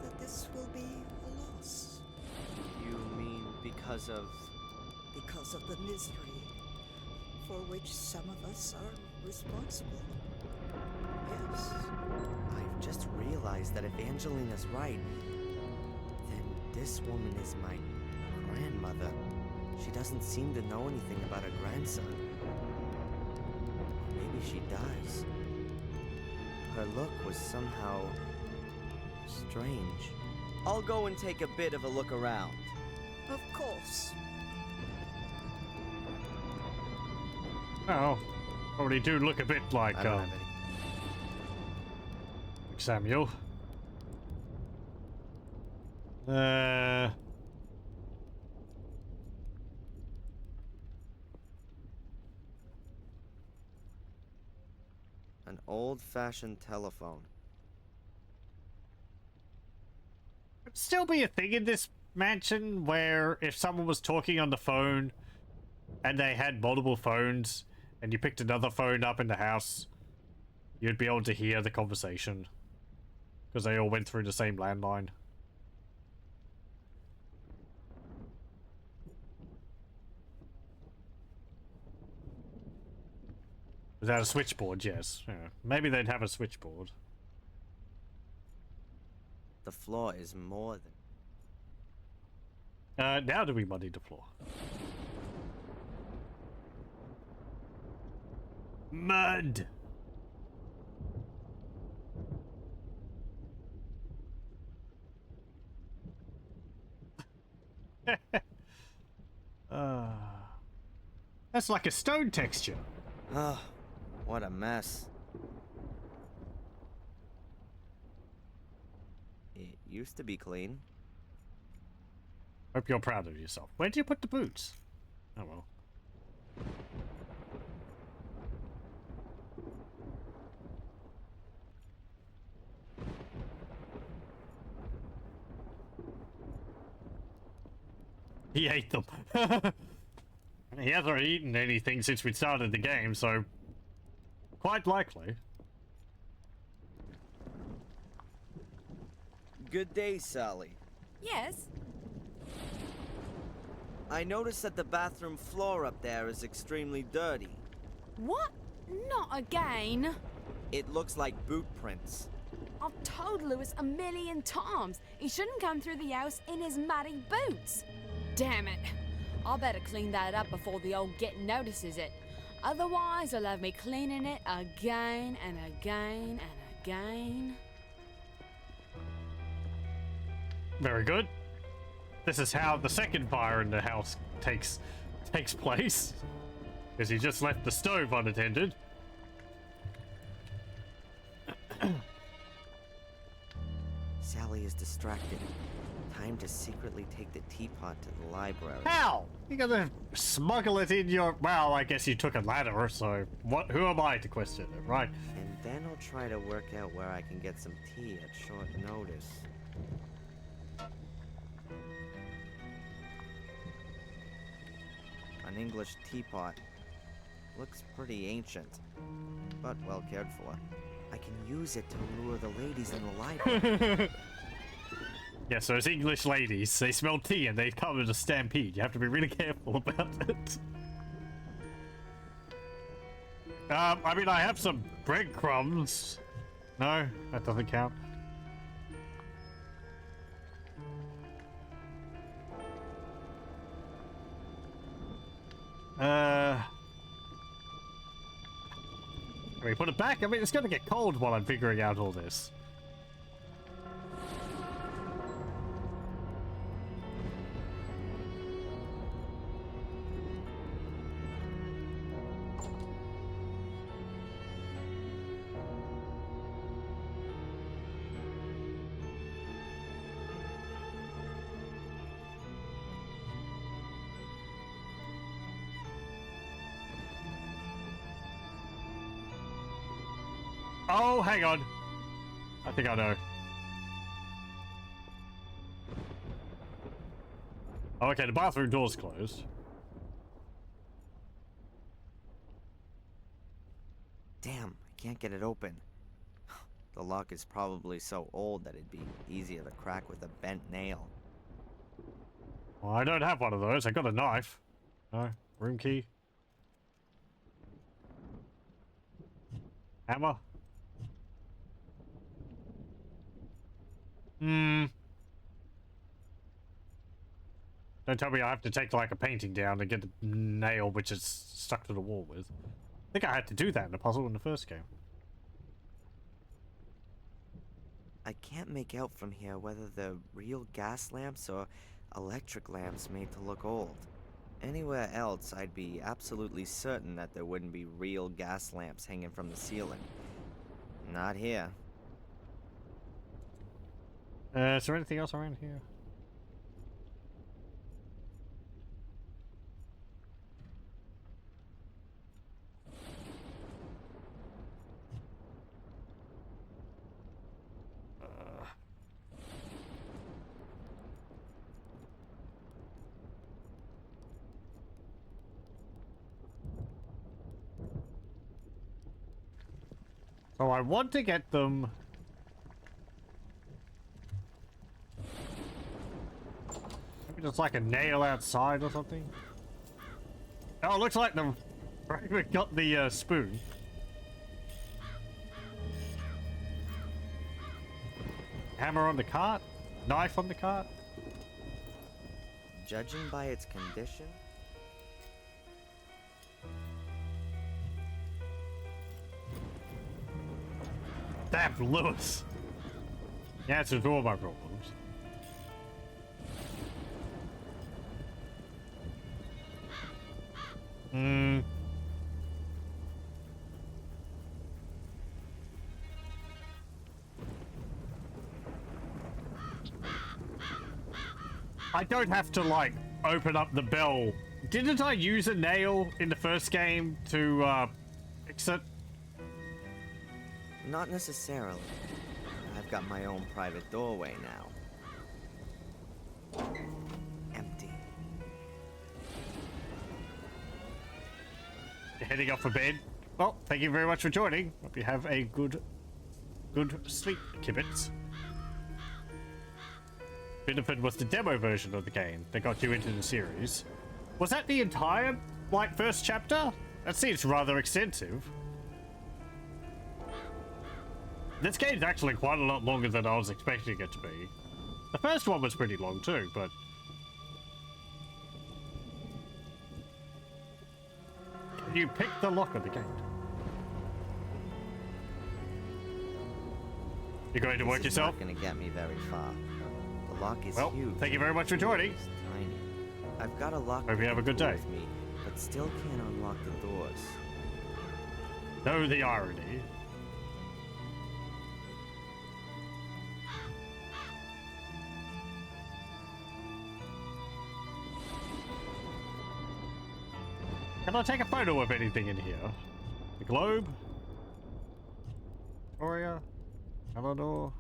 that this will be a loss. You mean because of... Because of the misery for which some of us are responsible. Yes. I've just realized that if Angelina's right, then this woman is my grandmother. She doesn't seem to know anything about her grandson. Or maybe she does. Her look was somehow strange. I'll go and take a bit of a look around. Of course. Oh, already do look a bit like I don't have any. Samuel. An old-fashioned telephone. It'd still be a thing in this mansion where if someone was talking on the phone and they had multiple phones and you picked another phone up in the house, you'd be able to hear the conversation because they all went through the same landline. Without a switchboard, yes. Yeah. Maybe they'd have a switchboard. The floor is more than... Now do we muddy the floor? Mud! That's like a stone texture. Ah, What a mess. It used to be clean. Hope you're proud of yourself. Where do you put the boots? Oh well. He ate them. He hasn't eaten anything since we started the game, so quite likely. Good day, Sally. Yes? I noticed that the bathroom floor up there is extremely dirty. What? Not again. It looks like boot prints. I've told Lewis a million times he shouldn't come through the house in his muddy boots. Damn it. I better clean that up before the old git notices it. Otherwise, he'll have me cleaning it again and again and again. Very good. This is how the second fire in the house takes place. Because he just left the stove unattended. Sally is distracted. Time to secretly take the teapot to the library. How? You gotta smuggle it in your... Well, I guess you took a ladder, so what? Who am I to question it, right? And then I'll try to work out where I can get some tea at short notice. An English teapot. Looks pretty ancient, but well cared for. I can use it to lure the ladies in the library. Yeah, so it's English ladies. They smell tea and they come in a stampede. You have to be really careful about it. I mean, I have some breadcrumbs. No, that doesn't count. Can we put it back? I mean, it's gonna get cold while I'm figuring out all this. Oh, hang on. I think I know. Oh, okay, the bathroom door's closed. Damn, I can't get it open. The lock is probably so old that it'd be easier to crack with a bent nail. Well, I don't have one of those. I got a knife. No, room key. Hammer. Don't tell me I have to take like a painting down to get the nail which is stuck to the wall with. I think I had to do that in the puzzle in the first game. I can't make out from here whether they're real gas lamps or electric lamps made to look old. Anywhere else, I'd be absolutely certain that there wouldn't be real gas lamps hanging from the ceiling. Not here. Is there anything else around here? So I want to get them. Maybe just like a nail outside or something. Oh, it looks like the Raven got the spoon. Hammer on the cart? Knife on the cart? Judging by its condition, Damn, Lewis. The answer to all my problems. I don't have to, like, open up the bell. Didn't I use a nail in the first game to, fix it? Not necessarily. I've got my own private doorway now. Empty. You're heading off for bed? Well, thank you very much for joining. Hope you have a good sleep, Kibbits. Biddeford was the demo version of the game that got you into the series. Was that the entire, like, first chapter? That seems rather extensive. This game's actually quite a lot longer than I was expecting it to be. The first one was pretty long too, but... Can you pick the lock of the gate? You're going to work yourself? This is not going to get me very far. The lock is huge. Thank you very much for joining. It's tiny. I've got a lock. Hope you have a good day. With me, but still can't unlock the doors. Know the irony. Can I take a photo of anything in here? The globe? Victoria? Eleanor?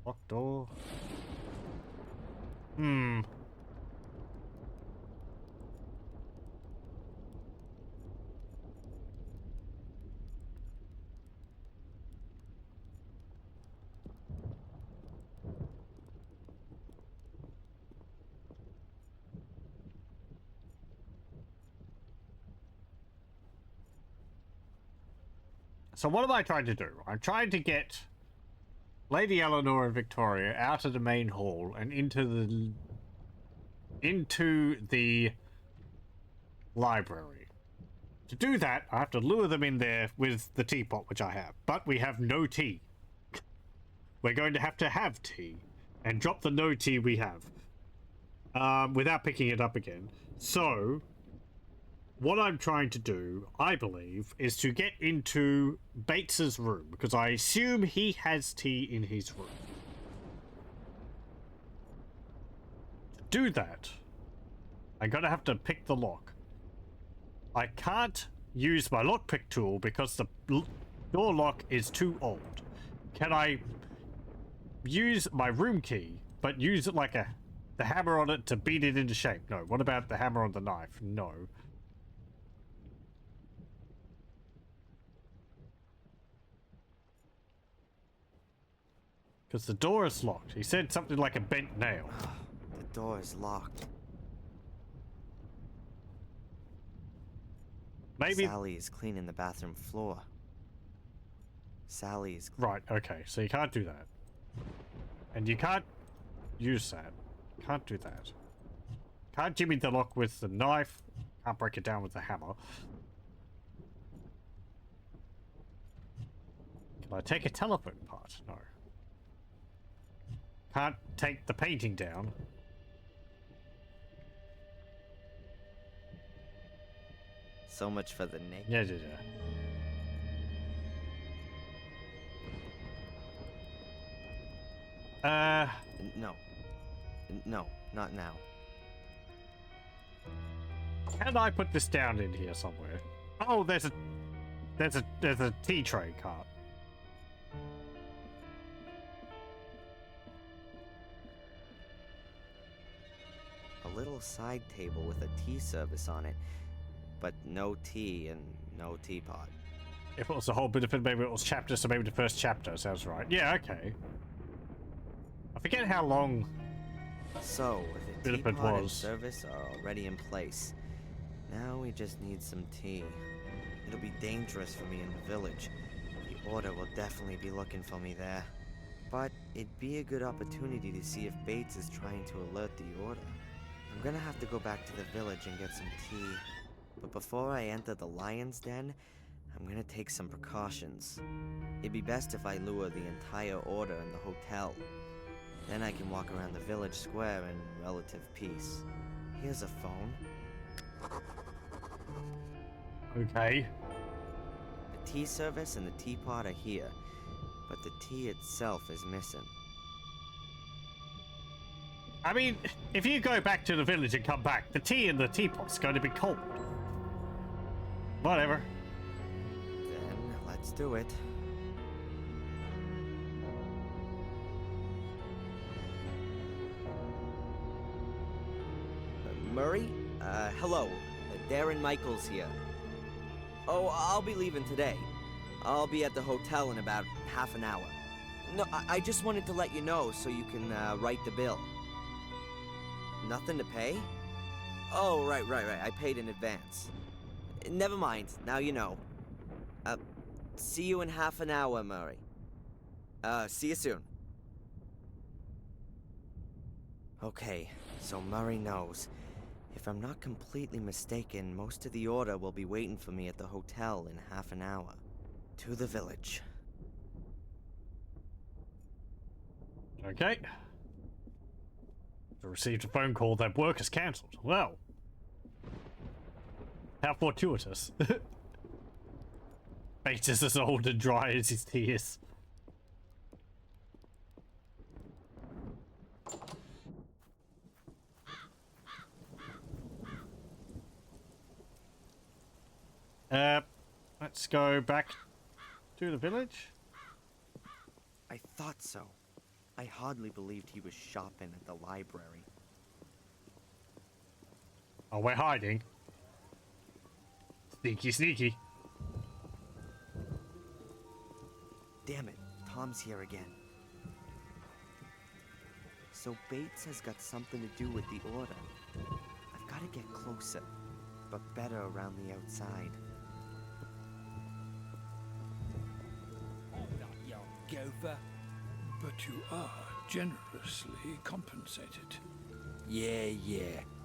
Locked door? So what am I trying to do? I'm trying to get Lady Eleanor and Victoria out of the main hall and into the library. To do that, I have to lure them in there with the teapot, which I have. But we have no tea. We're going to have tea and drop the no tea we have without picking it up again. So what I'm trying to do, I believe, is to get into Bates's room, because I assume he has tea in his room. To do that, I'm gonna have to pick the lock. I can't use my lockpick tool because the door lock is too old. Can I use my room key, but use it like the hammer on it to beat it into shape? No. What about the hammer on the knife? No. Because the door is locked. He said something like a bent nail. The door is locked. Maybe Sally is cleaning the bathroom floor. Sally's right. Okay, so you can't do that, and you can't use that. Can't do that. Can't jimmy the lock with the knife. Can't break it down with the hammer. Can I take a telephone part? No. Can't take the painting down. So much for the naked. Yeah. No, not now. Can I put this down in here somewhere? Oh, there's a tea tray cart. A little side table with a tea service on it, but no tea and no teapot. If it was a whole bit of it, maybe it was chapter, so maybe the first chapter sounds right. Yeah, okay. I forget how long So, the Biddeford teapot and was. service are already in place. Now we just need some tea. It'll be dangerous for me in the village. The Order will definitely be looking for me there. But it'd be a good opportunity to see if Bates is trying to alert the Order. I'm gonna have to go back to the village and get some tea. But before I enter the lion's den, I'm gonna take some precautions. It'd be best if I lure the entire Order in the hotel. Then I can walk around the village square in relative peace. Here's a phone. Okay. The tea service and the teapot are here, but the tea itself is missing. I mean, if you go back to the village and come back, the tea in the teapot's going to be cold. Whatever. Then let's do it. Murray? Hello. Darren Michaels here. Oh, I'll be leaving today. I'll be at the hotel in about half an hour. No, I just wanted to let you know so you can write the bill. Nothing to pay? Oh, right. I paid in advance. Never mind. Now you know. See you in half an hour, Murray. See you soon. Okay, so Murray knows. If I'm not completely mistaken, most of the order will be waiting for me at the hotel in half an hour. To the village. Okay. I received a phone call that work is cancelled. Well. How fortuitous. Bates is as old and dry as his tears. Let's go back to the village. I thought so. I hardly believed he was shopping at the library. Oh, we're hiding. Sneaky, sneaky. Damn it, Tom's here again. So Bates has got something to do with the order. I've got to get closer, but better around the outside. Gopher. But you are generously compensated. Yeah.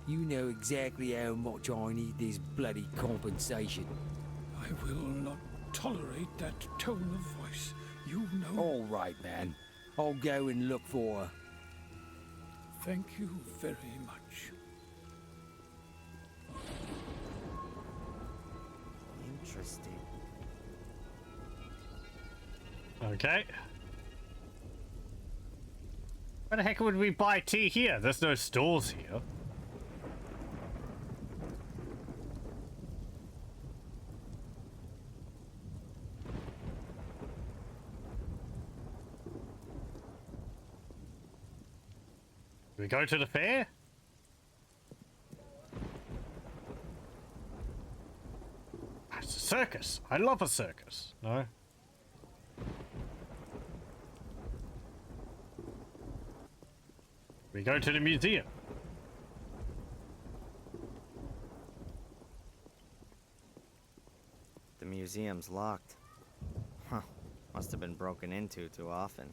You know exactly how much I need this bloody compensation. I will not tolerate that tone of voice. You know... All right, man. I'll go and look for her. Thank you very much. Interesting. Okay. Where the heck would we buy tea here? There's no stores here. Do we go to the fair? It's a circus. I love a circus. No? We go to the museum. The museum's locked. Huh. Must have been broken into too often.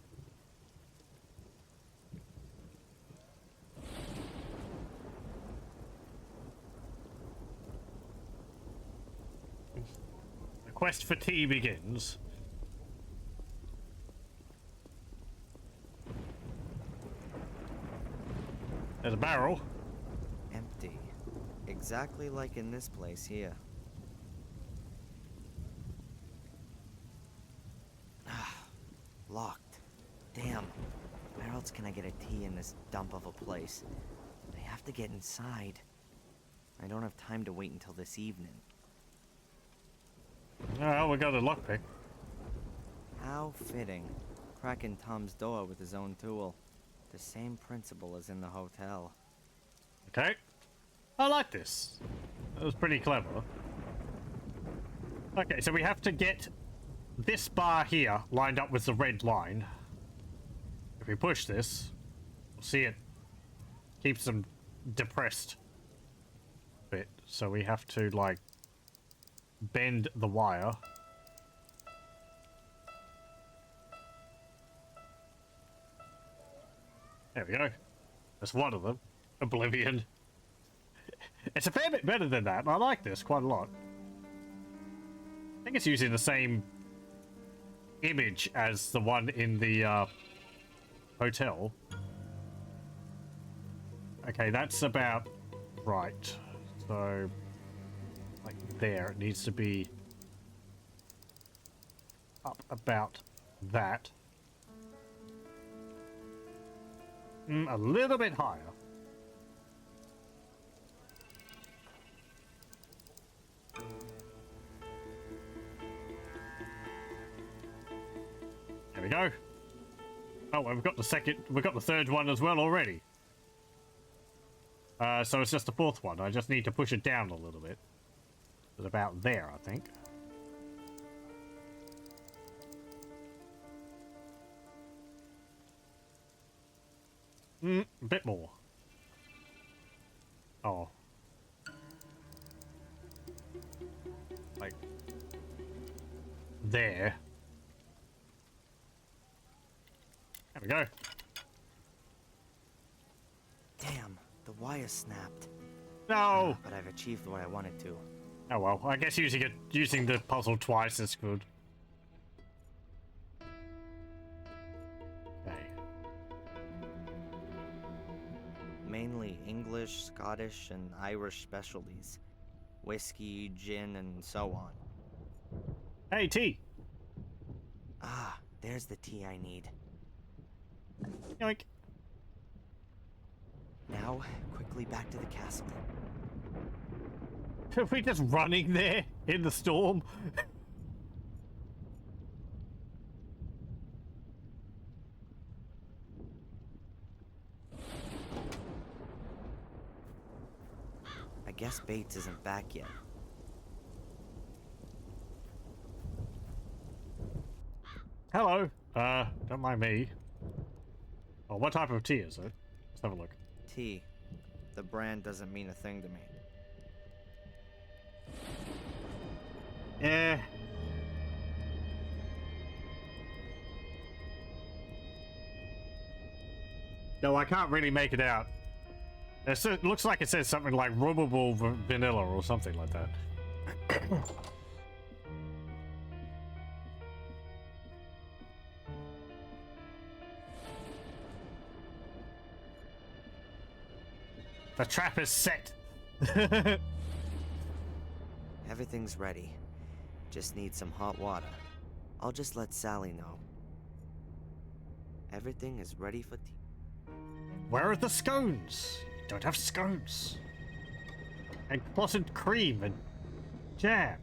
The quest for tea begins. There's a barrel. Empty. Exactly like in this place here. Locked. Damn. Where else can I get a tea in this dump of a place? I have to get inside. I don't have time to wait until this evening. Oh, we got a lockpick. How fitting. Cracking Tom's door with his own tool. The same principle as in the hotel. Okay. I like this. That was pretty clever. Okay, so we have to get this bar here lined up with the red line. If we push this, we'll see it keeps them depressed a bit. So we have to, like, bend the wire. There we go. That's one of them. Oblivion. It's a fair bit better than that. I like this quite a lot. I think it's using the same image as the one in the hotel. Okay, that's about right. So, like there, it needs to be up about that. A little bit higher. There we go. Oh, well, we've got the third one as well already. So it's just the fourth one. I just need to push it down a little bit. It's about there, I think. A bit more. Oh. Like there. There we go. Damn, the wire snapped. No! But I've achieved what I wanted to. Oh well, I guess using the puzzle twice is good. Okay. Mainly English, Scottish, and Irish specialties. Whiskey, gin, and so on. Hey, tea! Ah, there's the tea I need. Yoink. Now, quickly back to the castle. Are we just running there in the storm? I guess Bates isn't back yet. Hello. Don't mind me. Oh, what type of tea is it? Let's have a look. Tea. The brand doesn't mean a thing to me. Yeah. No, I can't really make it out. It looks like it says something like rubbable vanilla or something like that. The trap is set. Everything's ready. Just need some hot water. I'll just let Sally know. Everything is ready for tea. Where are the scones? You don't have scones. And clotted cream and jam.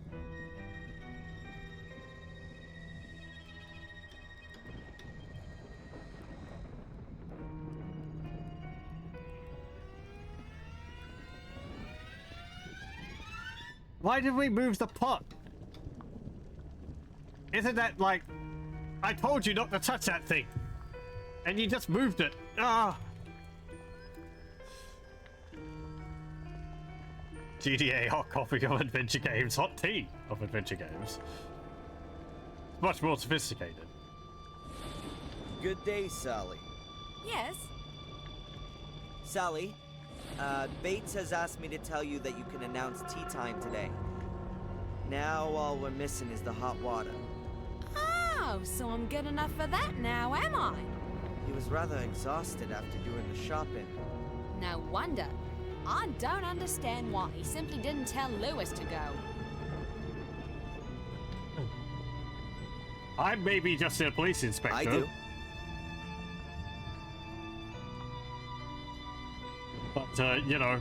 Why did we move the pot? Isn't that like... I told you not to touch that thing. And you just moved it. Ah. GTA hot coffee of adventure games. Hot tea of adventure games. Much more sophisticated. Good day, Sally. Yes? Sally, Bates has asked me to tell you that you can announce tea time today. Now all we're missing is the hot water. Oh, so I'm good enough for that now, am I? He was rather exhausted after doing the shopping. No wonder. I don't understand why he simply didn't tell Lewis to go. I'm maybe just a police inspector. I do. But, you know,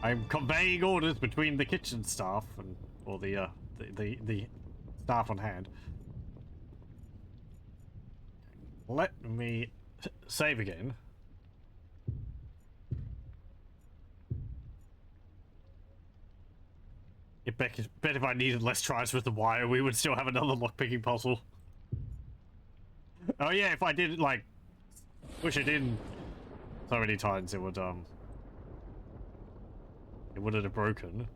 I'm conveying orders between the kitchen staff and, or the staff on hand. Let me save again. Bet if I needed less tries with the wire, we would still have another lockpicking puzzle. Oh yeah, if I did like push it in so many times, it wouldn't have broken.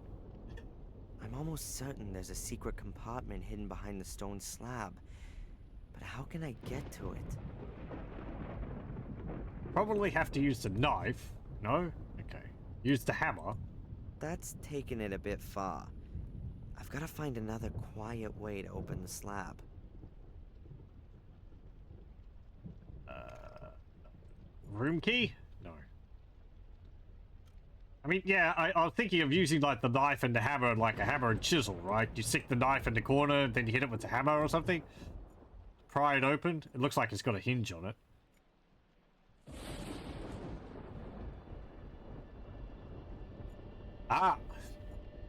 I'm almost certain there's a secret compartment hidden behind the stone slab. But how can I get to it? Probably have to use the knife. No? Okay. Use the hammer. That's taking it a bit far. I've got to find another quiet way to open the slab. Room key? No. I mean, yeah, I was thinking of using like the knife and the hammer, like a hammer and chisel, right? You stick the knife in the corner, then you hit it with the hammer or something. Pry it open. It looks like it's got a hinge on it. Ah.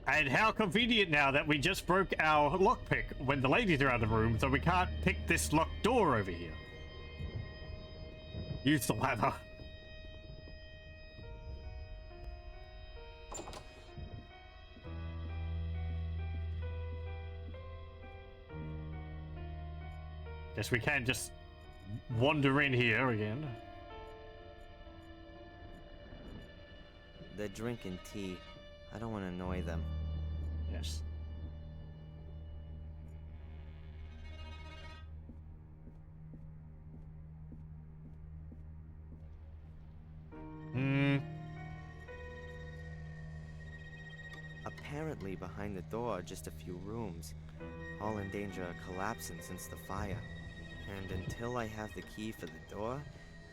And how convenient now that we just broke our lockpick when the ladies are out of the room, so we can't pick this locked door over here. Use the ladder. Guess we can just wander in here again. They're drinking tea. I don't want to annoy them. Yes. Apparently behind the door are just a few rooms, all in danger of collapsing since the fire. And until I have the key for the door,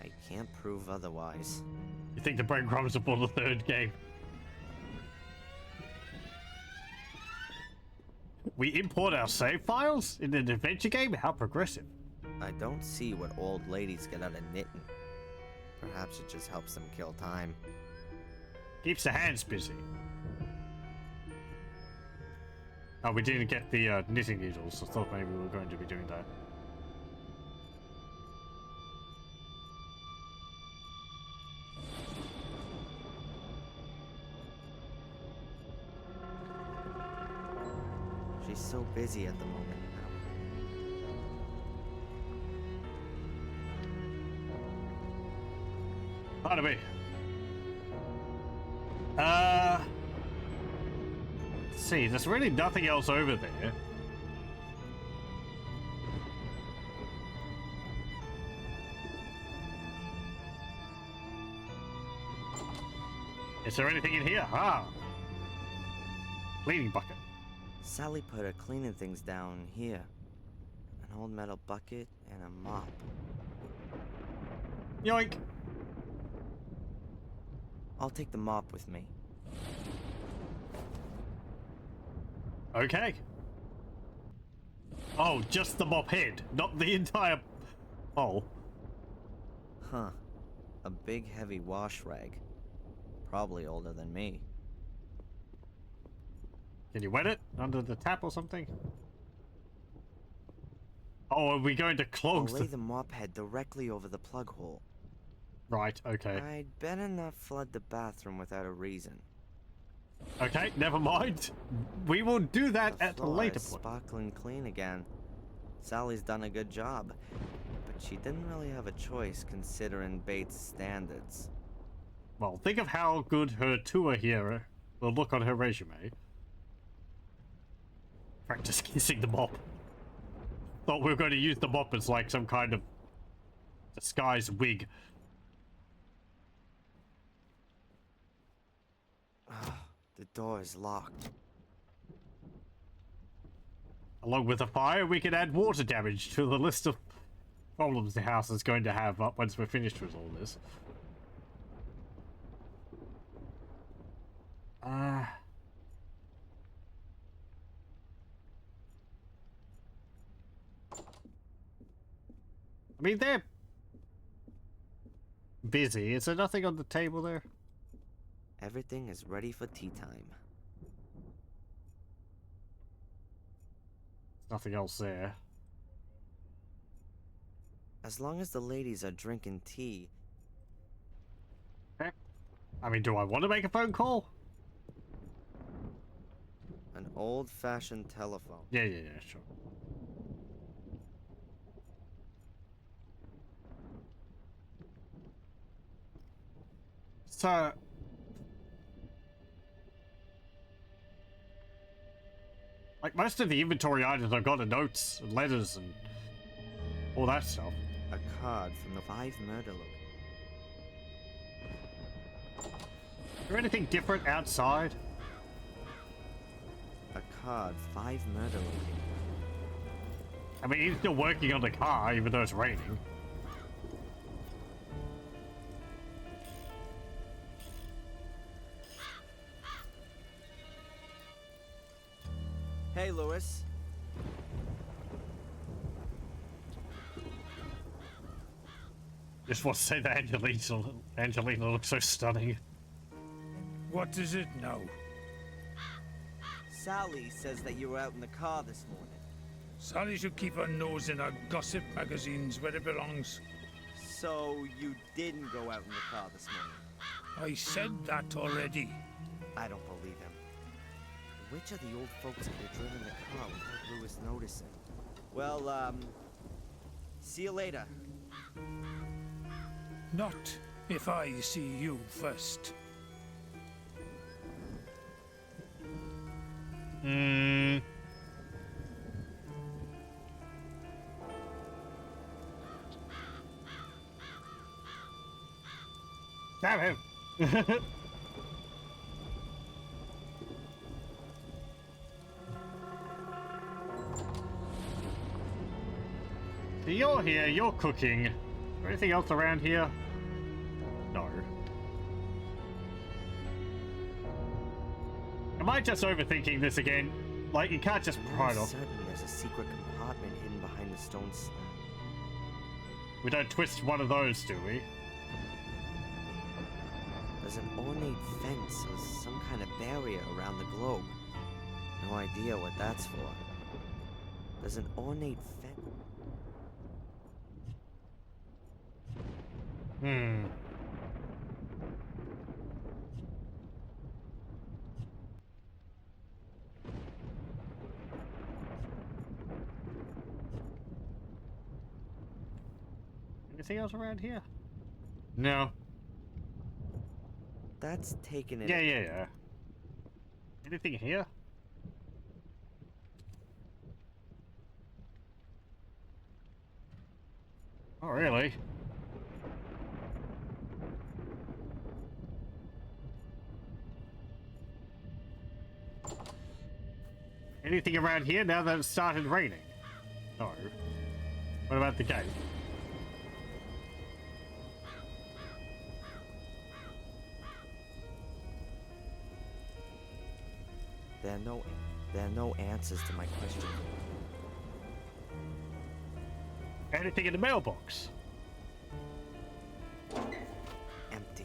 I can't prove otherwise. You think the breadcrumbs are for the third game? We import our save files in an adventure game? How progressive. I don't see what old ladies get out of knitting. Perhaps it just helps them kill time. Keeps the hands busy. Oh, we didn't get the knitting needles. I thought maybe we were going to be doing that. She's so busy at the moment now. Pardon me. Let's see, there's really nothing else over there. Is there anything in here? Ah! Cleaning bucket. Sally put her cleaning things down here. An old metal bucket and a mop. Yoink! I'll take the mop with me. Okay. Oh, just the mop head, not the entire hole. Huh. A big heavy wash rag. Probably older than me. Can you wet it under the tap or something? Oh, are we going to clog I'll lay the mop head directly over the plug hole. Right, okay. I'd better not flood the bathroom without a reason. Okay, never mind. We will do that at a later point. Sparkling clean again. Sally's done a good job, but she didn't really have a choice considering Bates' standards. Well, think of how good her tour here will look on her resume. Practice kissing the mop. Thought we were going to use the mop as like some kind of disguise wig. The door is locked. Along with the fire, we can add water damage to the list of problems the house is going to have up once we're finished with all this. I mean, they're busy. Is there nothing on the table there? Everything is ready for tea time. Nothing else there. As long as the ladies are drinking tea. I mean, do I want to make a phone call? An old-fashioned telephone. Yeah, sure. So... like, most of the inventory items I've got are notes and letters and all that stuff. A card from the 5 murder look. Is there anything different outside? A card, 5 murder look. I mean, he's still working on the car, even though it's raining. Hey, Lewis. Just want to say that Angelina looks so stunning. What is it now? Sally says that you were out in the car this morning. Sally should keep her nose in her gossip magazines where it belongs. So you didn't go out in the car this morning? I said that already. I don't believe him. Which of the old folks could have driven the car without Lewis noticing? Well, see you later. Not if I see you first. Damn him! So you're here, you're cooking. Is there anything else around here? No. Am I just overthinking this again? Like, you can't just pry it off. I'm certain there's a secret compartment hidden behind the stone slab. We don't twist one of those, do we? There's an ornate fence or some kind of barrier around the globe. No idea what that's for. There's an ornate fence. Anything else around here? No. That's taking it. Yeah. Anything here? Oh, really? Anything around here now that it's started raining? No. What about the gate? There are no answers to my question. Anything in the mailbox? Empty.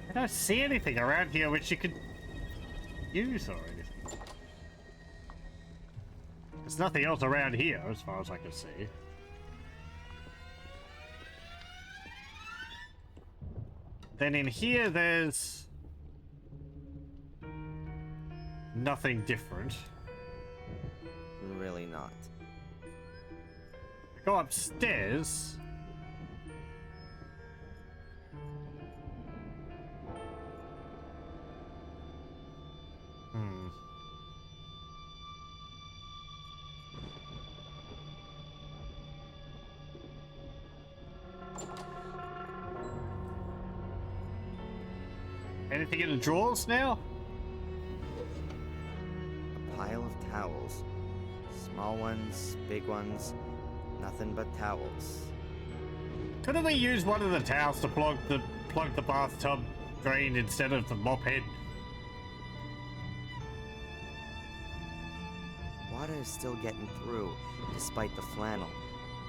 I don't see anything around here which you could use or anything. There's nothing else around here as far as I can see. Then in here there's nothing different. Really not. Go upstairs. Anything in the drawers now? A pile of towels. Small ones, big ones, nothing but towels. Couldn't we use one of the towels to plug the bathtub drain instead of the mop head? Water is still getting through, despite the flannel,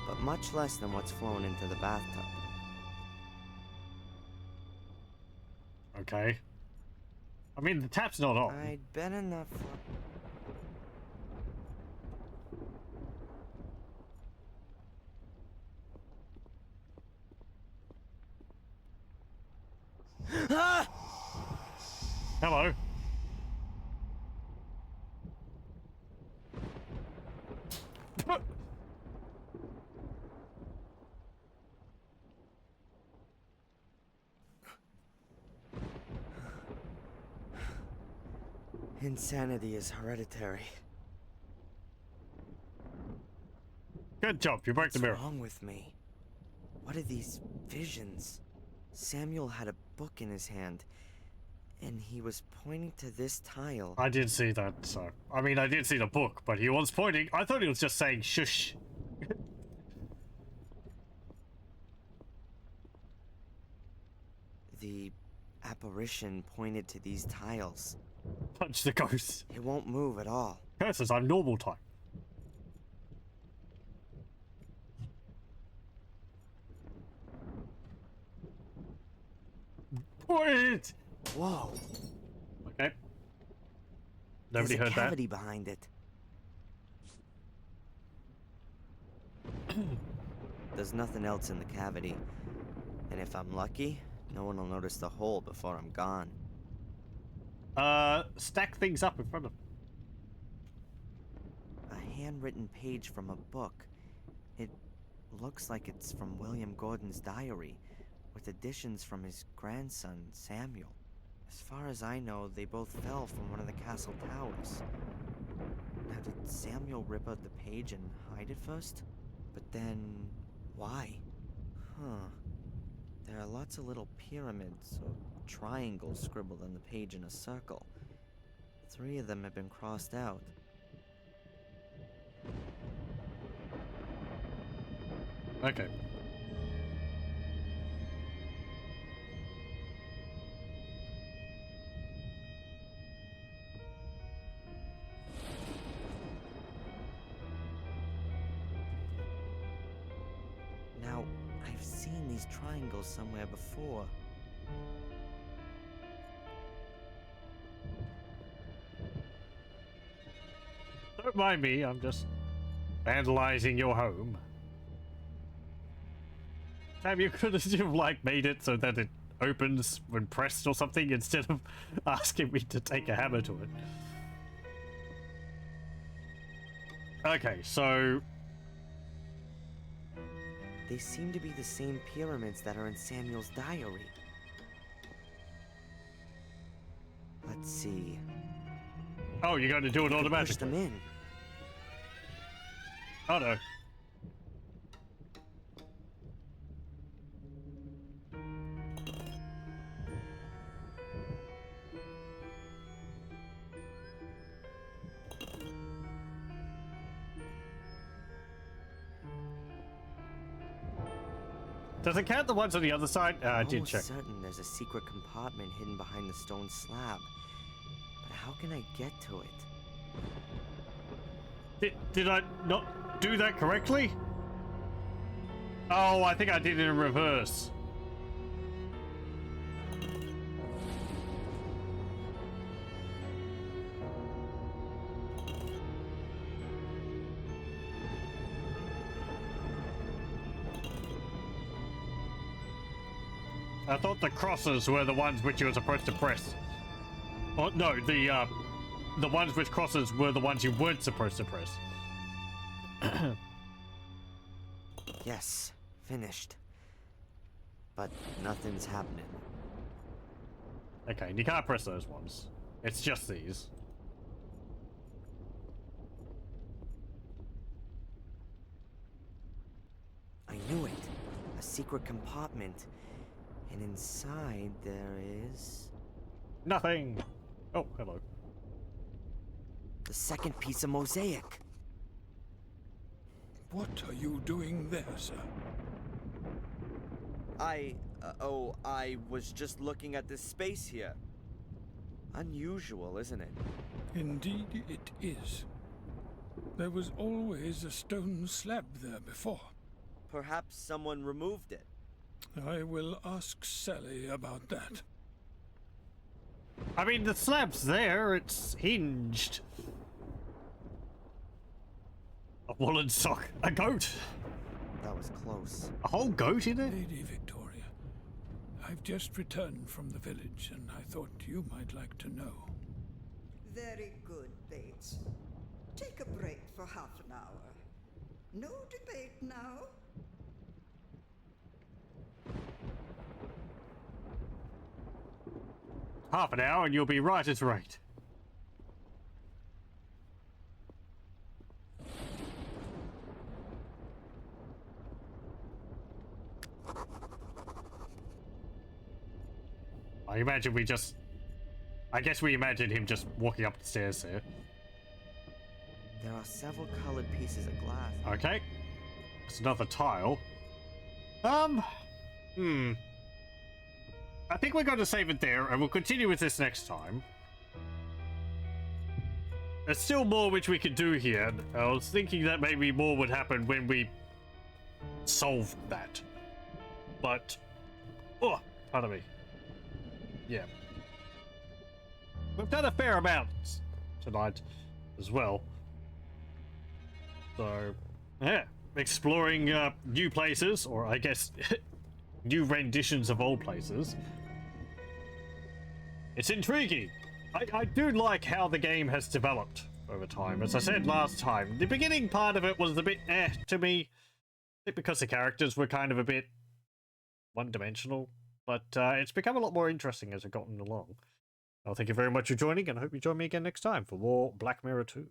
but much less than what's flown into the bathtub. Okay. I mean, the tap's not on. I'd better not. Ah! Hello. Insanity is hereditary. Good job, you broke the mirror. What's wrong with me? What are these visions? Samuel had a book in his hand. And he was pointing to this tile. I did see that, so... I mean, I did see the book, but he was pointing. I thought he was just saying shush. The apparition pointed to these tiles. Punch the ghost. It won't move at all. Curses, I'm normal type. Point! Whoa. Okay. Nobody There's heard a cavity behind it. There's nothing else in the cavity. And if I'm lucky, no one will notice the hole before I'm gone. Stack things up in front of... A handwritten page from a book. It looks like it's from William Gordon's diary, with additions from his grandson, Samuel. As far as I know, they both fell from one of the castle towers. Now, did Samuel rip out the page and hide it first? But then, why? Huh. There are lots of little pyramids or triangles scribbled on the page in a circle. 3 of them have been crossed out. Okay. Now, I've seen these triangles somewhere before. Don't mind me, I'm just vandalizing your home. Sam, you could have like made it so that it opens when pressed or something instead of asking me to take a hammer to it. Okay, so... They seem to be the same pyramids that are in Samuel's diary. Let's see. Oh, you're going to do it automatically. Push them in. Oh no. Does it count the ones on the other side? I did check. I'm certain there's a secret compartment hidden behind the stone slab. But how can I get to it? Did I not do that correctly? Oh, I think I did it in reverse. I thought the crosses were the ones which you were supposed to press. Oh, no, the ones with crosses were the ones you weren't supposed to press. Yes, finished. But nothing's happening. Okay, and you can't press those ones. It's just these. I knew it. A secret compartment. And inside there is... Nothing! Oh, hello. The second piece of mosaic. What are you doing there, sir? I was just looking at this space here. Unusual, isn't it? Indeed it is. There was always a stone slab there before. Perhaps someone removed it. I will ask Sally about that. I mean, the slab's there, it's hinged. A woolen sock. A goat. That was close. A whole goat in it? Lady Victoria, I've just returned from the village and I thought you might like to know. Very good, Bates. Take a break for half an hour. No debate now. Half an hour and you'll be right as right. I imagine we just I guess we imagined him just walking up the stairs there. There are several colored pieces of glass. Okay. That's another tile. I think we're going to save it there, and we'll continue with this next time. There's still more which we could do here. I was thinking that maybe more would happen when we solve that. But, oh, pardon me. Yeah. We've done a fair amount tonight as well. So, yeah. Exploring new places, or I guess new renditions of old places. It's intriguing. I do like how the game has developed over time. As I said last time, the beginning part of it was a bit to me. I think because the characters were kind of a bit one-dimensional. But it's become a lot more interesting as I've gotten along. Well, thank you very much for joining, and I hope you join me again next time for more Black Mirror 2.